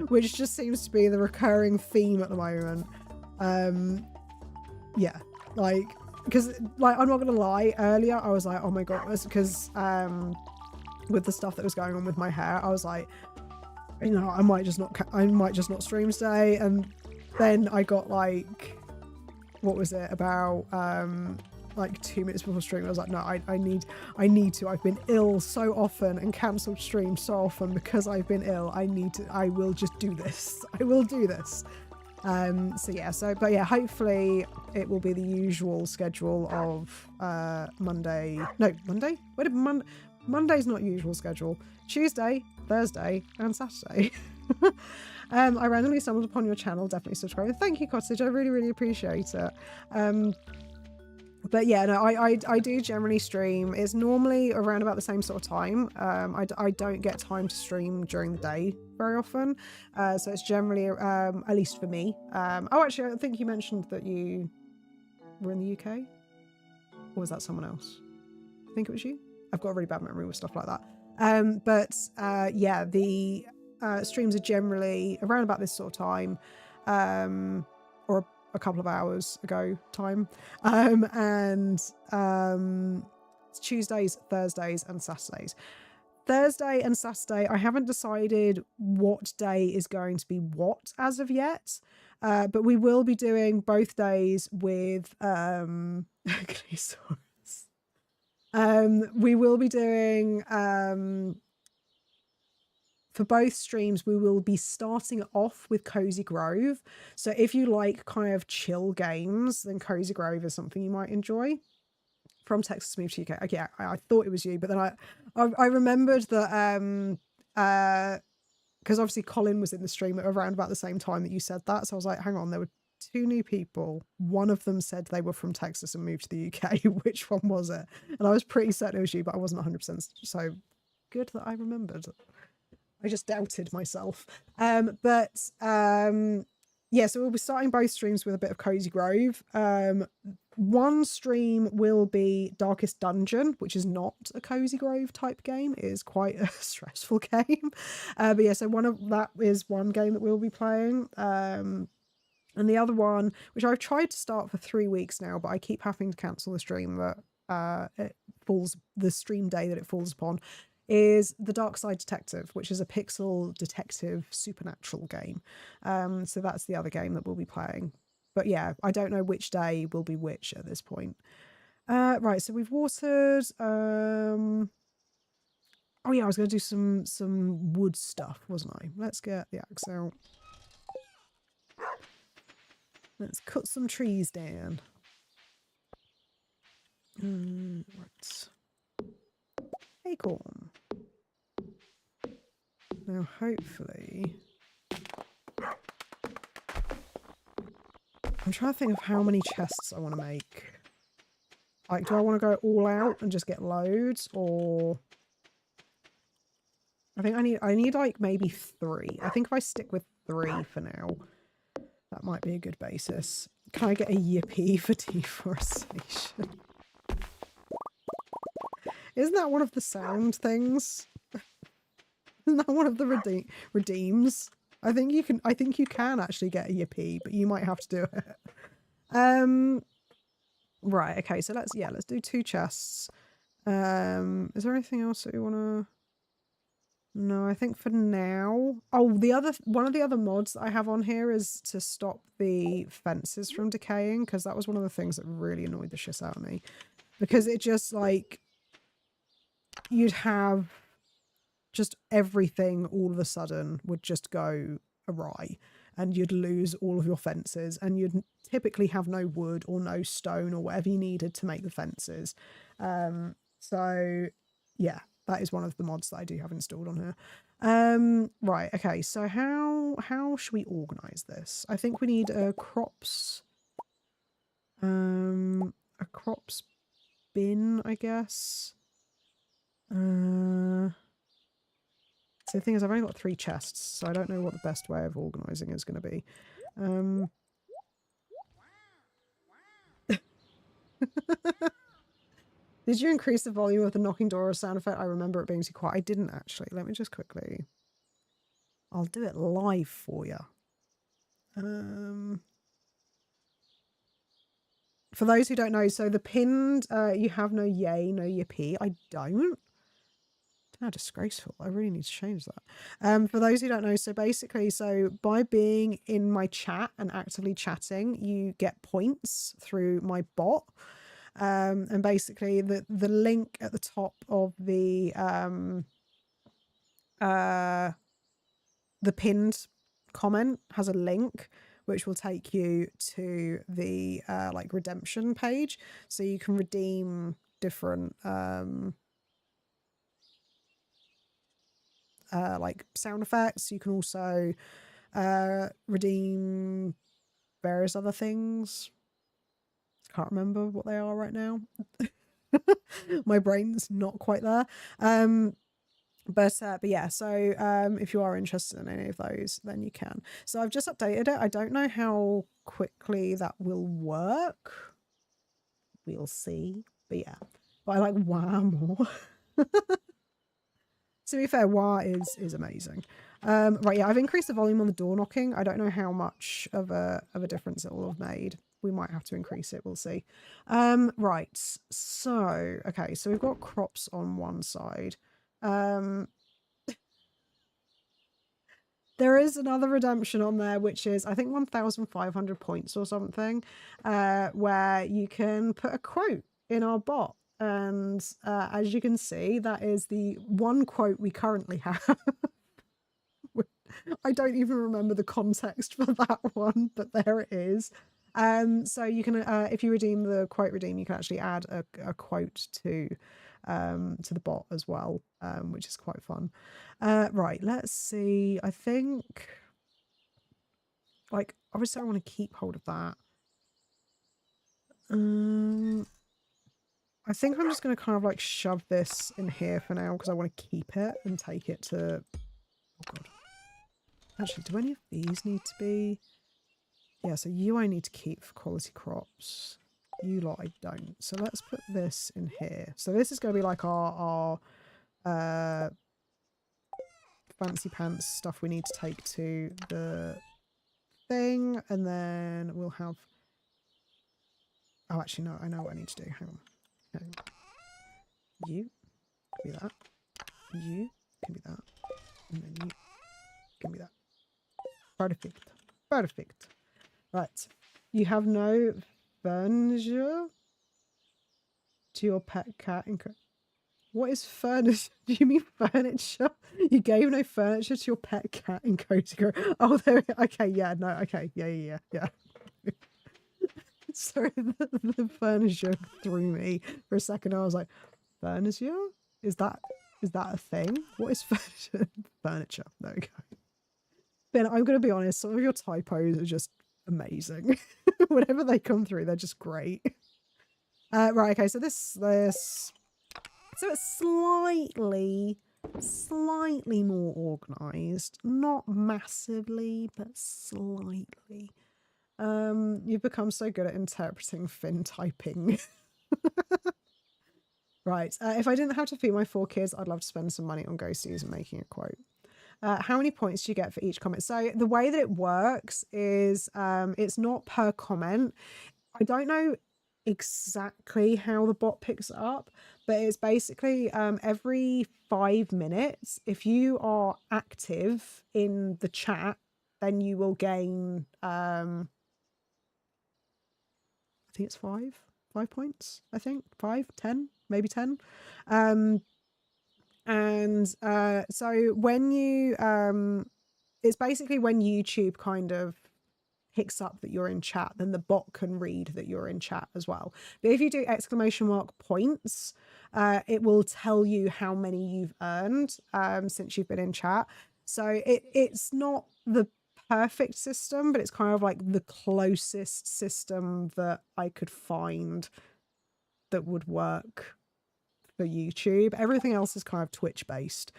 Which just seems to be the recurring theme at the moment. Yeah, like, because, like, I'm not gonna lie, earlier I was like, oh my god, because with the stuff that was going on with my hair, I was like, you know, I might just not stream today. And then I got, like, what was it, about like 2 minutes before stream, I was like, no, I need to. I've been ill so often and cancelled streams so often because I've been ill. I will just do this. I will do this. So yeah, but yeah, hopefully it will be the usual schedule of Monday. Monday's not usual schedule. Tuesday, Thursday, and Saturday. I randomly stumbled upon your channel. Definitely subscribe. Thank you, Cottage. I really, really appreciate it. But yeah, no, I do generally stream. It's normally around about the same sort of time. I don't get time to stream during the day very often. So it's generally, at least for me. Oh, actually, I think you mentioned that you were in the UK? Or was that someone else? I think it was you. I've got a really bad memory with stuff like that. Yeah, the streams are generally around about this sort of time. Or a couple of hours ago time. It's Tuesdays, Thursdays, and Saturdays. Thursday and Saturday, I haven't decided what day is going to be what as of yet. But we will be doing both days with we will be doing for both streams, we will be starting off with Cozy Grove. So if you like kind of chill games, then Cozy Grove is something you might enjoy. From Texas Move to UK. Okay, I thought it was you, but then I remembered that because obviously Colin was in the stream at around about the same time that you said that. So I was like, hang on, there were 2 new people. One of them said they were from Texas and moved to the UK. Which one was it? And I was pretty certain it was you, but I wasn't 100%. So good that I remembered. I just doubted myself. Yeah, so we'll be starting both streams with a bit of Cozy Grove. One stream will be Darkest Dungeon, which is not a Cozy Grove type game. It is quite a stressful game. But yeah, so that is one game that we'll be playing. And the other one, which I've tried to start for 3 weeks now, but I keep having to cancel the stream the stream day that it falls upon, is The Dark Side Detective, which is a pixel detective supernatural game. So that's the other game that we'll be playing. But yeah, I don't know which day will be which at this point. Right, so we've watered. Oh yeah, I was going to do some wood stuff, wasn't I? Let's get the axe out. Let's cut some trees down. Right. Acorn. Now, hopefully... I'm trying to think of how many chests I want to make. Like, do I want to go all out and just get loads, or... I think I need like maybe 3. I think if I stick with 3 for now, that might be a good basis. Can I get a yippee for deforestation? Isn't that one of the sound things? Isn't that one of the redeems? I think you can actually get a yippee, but you might have to do it. Right, okay, so let's do 2 chests. Is there anything else that we wanna... No, I think for now... Oh, one of the other mods that I have on here is to stop the fences from decaying, because that was one of the things that really annoyed the shit out of me. Because it just, like... You'd have... just everything all of a sudden would just go awry, and you'd lose all of your fences, and you'd typically have no wood or no stone or whatever you needed to make the fences. So yeah, that is one of the mods that I do have installed on here. Right, okay, so how should we organize this? I think we need a crops bin, I guess. So the thing is, I've only got 3 chests, so I don't know what the best way of organising is going to be. Did you increase the volume of the knocking door sound effect? I remember it being too quiet. I didn't actually. Let me just quickly. I'll do it live for you. For those who don't know, so the pinned, you have no yay, no yippee. I don't. How disgraceful. I really need to change that. For those who don't know, so basically, so by being in my chat and actively chatting, you get points through my bot. And basically the link at the top of the pinned comment has a link which will take you to the like redemption page, so you can redeem different like sound effects. You can also redeem various other things. Can't remember what they are right now. My brain's not quite there. But yeah, so if you are interested in any of those, then you can. So I've just updated it. I don't know how quickly that will work. We'll see. But yeah, but I like WoW more. To be fair, WoW is amazing. Right, yeah, I've increased the volume on the door knocking. I don't know how much of a difference it will have made. We might have to increase it. We'll see. Right, so okay, so we've got crops on one side. There is another redemption on there, which is, I think, 1,500 points or something, where you can put a quote in our bot. And as you can see, that is the one quote we currently have. I don't even remember the context for that one, but there it is. So you can, if you redeem the quote redeem, you can actually add a quote to the bot as well, which is quite fun. Right, let's see. I think, like, obviously I want to keep hold of that. I think I'm just going to kind of like shove this in here for now because I want to keep it and take it to... Oh god. Actually, do any of these need to be... Yeah, so you I need to keep for quality crops. You lot I don't. So let's put this in here. So this is going to be like our fancy pants stuff we need to take to the thing. And then we'll have... Oh, actually, no. I know what I need to do. Hang on. You can be that. You can be that. And then you can be that. Perfect. Perfect. Right. You have no furniture to your pet cat. What is furniture? Do you mean furniture? You gave no furniture to your pet cat in Cozy Grow. Oh, there. Okay. Yeah. No. Okay. Yeah. Sorry, the furniture threw me for a second. I was like, furniture? Is that a thing? What is furniture? Furniture. There we go. Ben, I'm going to be honest, some of your typos are just amazing. Whenever they come through, they're just great. Right, okay, so this. So it's slightly more organised. Not massively, but slightly. You've become so good at interpreting Finn typing. Right. If I didn't have to feed my 4 kids, I'd love to spend some money on ghosties and making a quote. How many points do you get for each comment? So the way that it works is it's not per comment. I don't know exactly how the bot picks it up, but it's basically every 5 minutes, if you are active in the chat, then you will gain I think it's 5 points. I think 5, 10, maybe 10. So when you it's basically when YouTube kind of picks up that you're in chat, then the bot can read that you're in chat as well. But if you do ! Points, it will tell you how many you've earned since you've been in chat. So it's not the perfect system, but it's kind of like the closest system that I could find that would work for YouTube. Everything else is kind of Twitch based.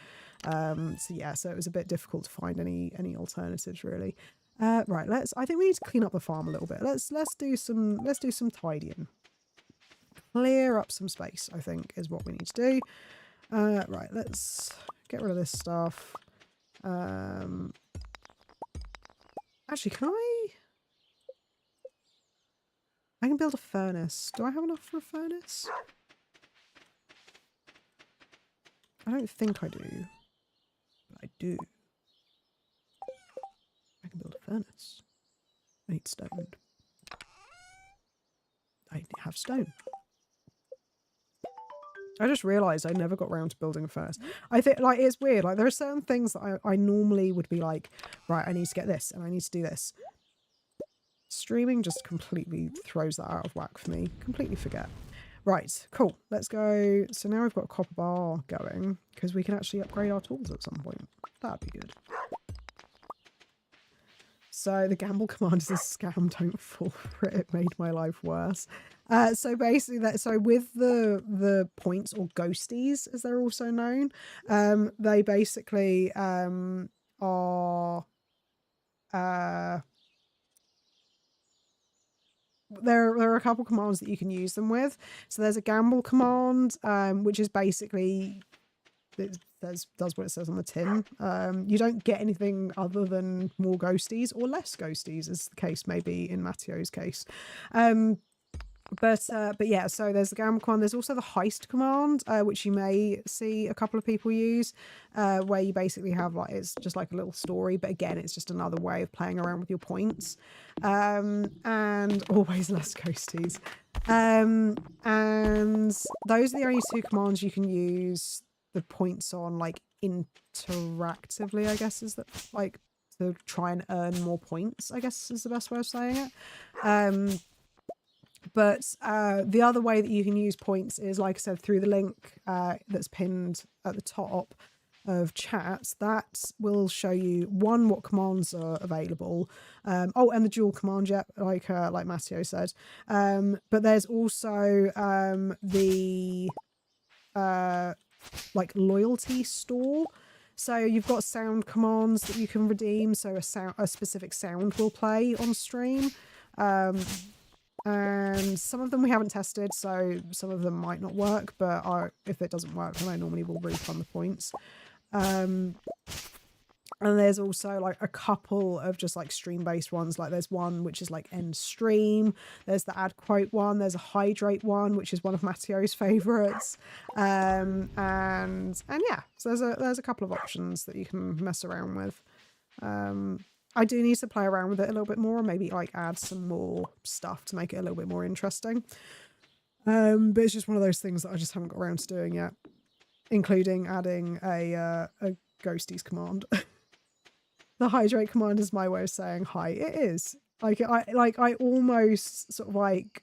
So yeah, so it was a bit difficult to find any alternatives really. Right, I think we need to clean up the farm a little bit. Let's do some tidying. clear up some space, I think, is what we need to do. Right, let's get rid of this stuff. Actually, can I can build a furnace. Do I have enough for a furnace? I don't think I do. But I do. I can build a furnace. I need stone. I have stone. I just realised I never got around to building a furnace. I think, like, it's weird. Like, there are certain things that I normally would be like, right, I need to get this and I need to do this. Streaming just completely throws that out of whack for me. Completely forget. Right, cool. Let's go. So now we've got a copper bar going because we can actually upgrade our tools at some point. That'd be good. So the gamble command is a scam. Don't fall for it. It made my life worse. So basically, so with the points, or ghosties as they're also known, they basically are there are a couple commands that you can use them with. So there's a gamble command, which is basically it does what it says on the tin. You don't get anything other than more ghosties or less ghosties, as the case may be in Matteo's case. But yeah, so there's the gamble command. There's also the heist command, which you may see a couple of people use, where you basically have, like, it's just like a little story, but again, it's just another way of playing around with your points. And always less ghosties. And those are the only two commands you can use the points on, like, interactively, I guess, is that, like, to try and earn more points, I guess is the best way of saying it. But the other way that you can use points is, like I said, through the link that's pinned at the top of chat. That will show you, one, what commands are available. Oh, and the dual command, yeah, like Matteo said. But there's also the like loyalty store. So you've got sound commands that you can redeem. So a specific sound will play on stream. And some of them we haven't tested, so some of them might not work, but if it doesn't work, then I normally will refund the points. And there's also, like, a couple of just, like, stream-based ones. Like, there's one which is, like, end stream. There's the add quote one. There's a hydrate one, which is one of Matteo's favourites. And yeah, so there's a couple of options that you can mess around with. I do need to play around with it a little bit more, and maybe, like, add some more stuff to make it a little bit more interesting. But it's just one of those things that I just haven't got around to doing yet, including adding a ghosties command. The hydrate command is my way of saying hi. It is. I almost sort of, like,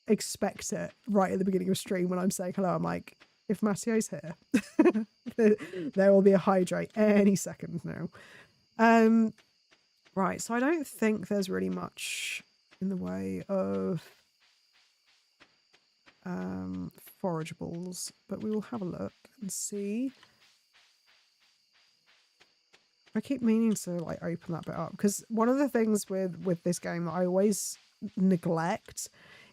expect it right at the beginning of stream when I'm saying hello. I'm like, if Matteo's here, there will be a hydrate any second now. Right, so I don't think there's really much in the way of forageables, but we will have a look and see. I keep meaning to, like, open that bit up, because one of the things with this game that I always neglect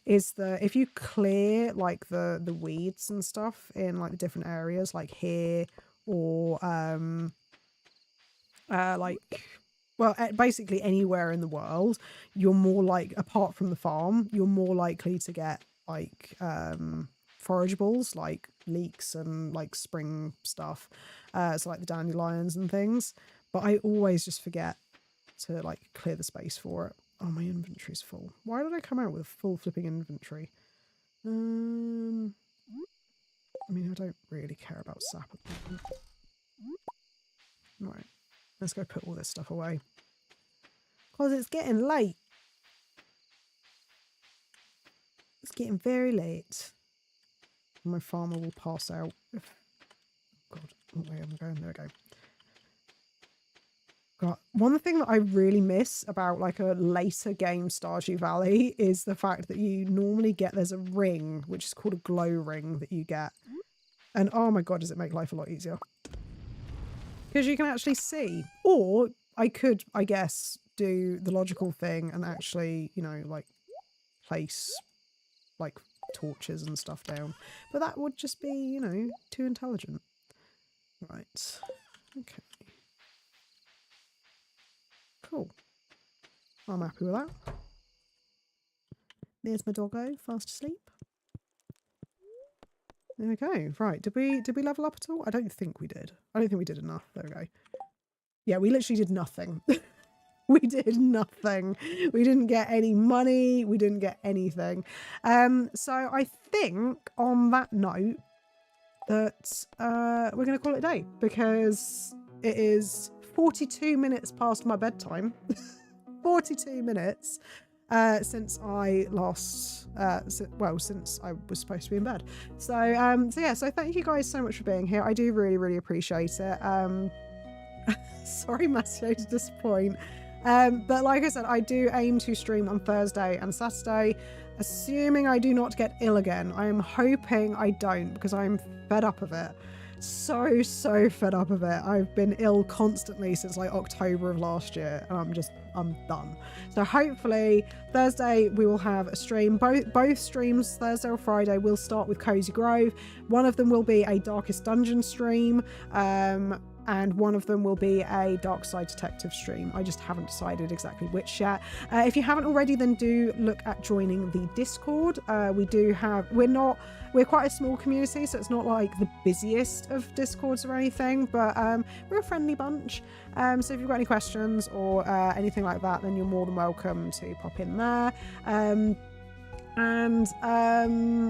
is that if you clear, like, the weeds and stuff in, like, the different areas, like here, or like, well, basically anywhere in the world, you're more like, apart from the farm, you're more likely to get, like, forageables, like leeks and, like, spring stuff, so, like, the dandelions and things. But I always just forget to, like, clear the space for it. Oh, my inventory's full. Why did I come out with a full flipping inventory? I mean, I don't really care about sap at the moment. Right. Let's go put all this stuff away. Because it's getting late. It's getting very late. My farmer will pass out. Oh, God. What way am I going? There we go. God. One thing that I really miss about, like, a later game Stardew Valley is the fact that you normally get, there's a ring, which is called a glow ring that you get. And oh my God, does it make life a lot easier. Because you can actually see. Or I could, I guess, do the logical thing and actually, you know, like, place, like, torches and stuff down. But that would just be, you know, too intelligent. Right. Okay. Cool. I'm happy with that. There's my doggo, fast asleep. There we go. Right. Did we level up at all? I don't think we did. I don't think we did enough. There we go. Yeah, we literally did nothing. We did nothing. We didn't get any money. We didn't get anything. So I think on that note that we're going to call it a day, because it is 42 minutes past my bedtime. 42 minutes since I last, since I was supposed to be in bed. So yeah, so thank you guys so much for being here. I do really, really appreciate it. Sorry, Massimo, to disappoint. But like I said, I do aim to stream on Thursday and Saturday, assuming I do not get ill again. I am hoping I don't, because I'm fed up of it. So fed up of it. I've been ill constantly since like October of last year, and I'm done. So hopefully Thursday we will have a stream. Both streams, Thursday or Friday, will start with Cozy Grove. One of them will be a Darkest Dungeon stream, and one of them will be a Dark Side Detective stream. I just haven't decided exactly which yet. If you haven't already, then do look at joining the Discord. We're quite a small community, so it's not like the busiest of Discords or anything, but we're a friendly bunch. So if you've got any questions or anything like that, then you're more than welcome to pop in there. And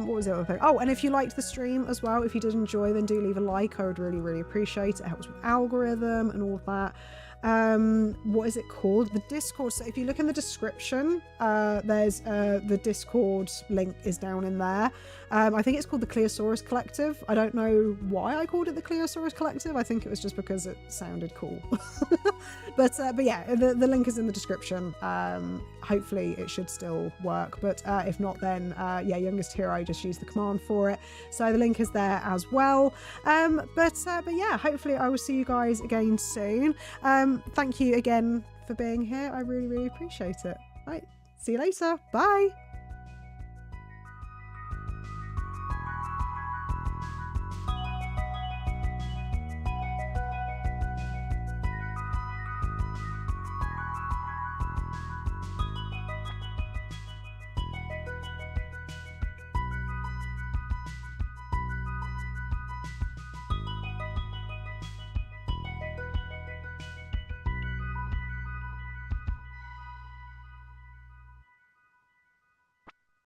what was the other thing? Oh, and if you liked the stream as well, if you did enjoy, then do leave a like. I would really, really appreciate it. It helps with algorithm and all of that. What is it called? The Discord. So if you look in the description, there's the Discord link is down in there. I think it's called the Cleosaurus Collective. I don't know why I called it the Cleosaurus Collective. I think it was just because it sounded cool. but yeah, the link is in the description. Hopefully it should still work, but if not, then yeah, Youngest Hero, just use the command for it. So the link is there as well. But yeah, hopefully I will see you guys again soon. Thank you again for being here. I really, really appreciate it. Right, see you later. Bye.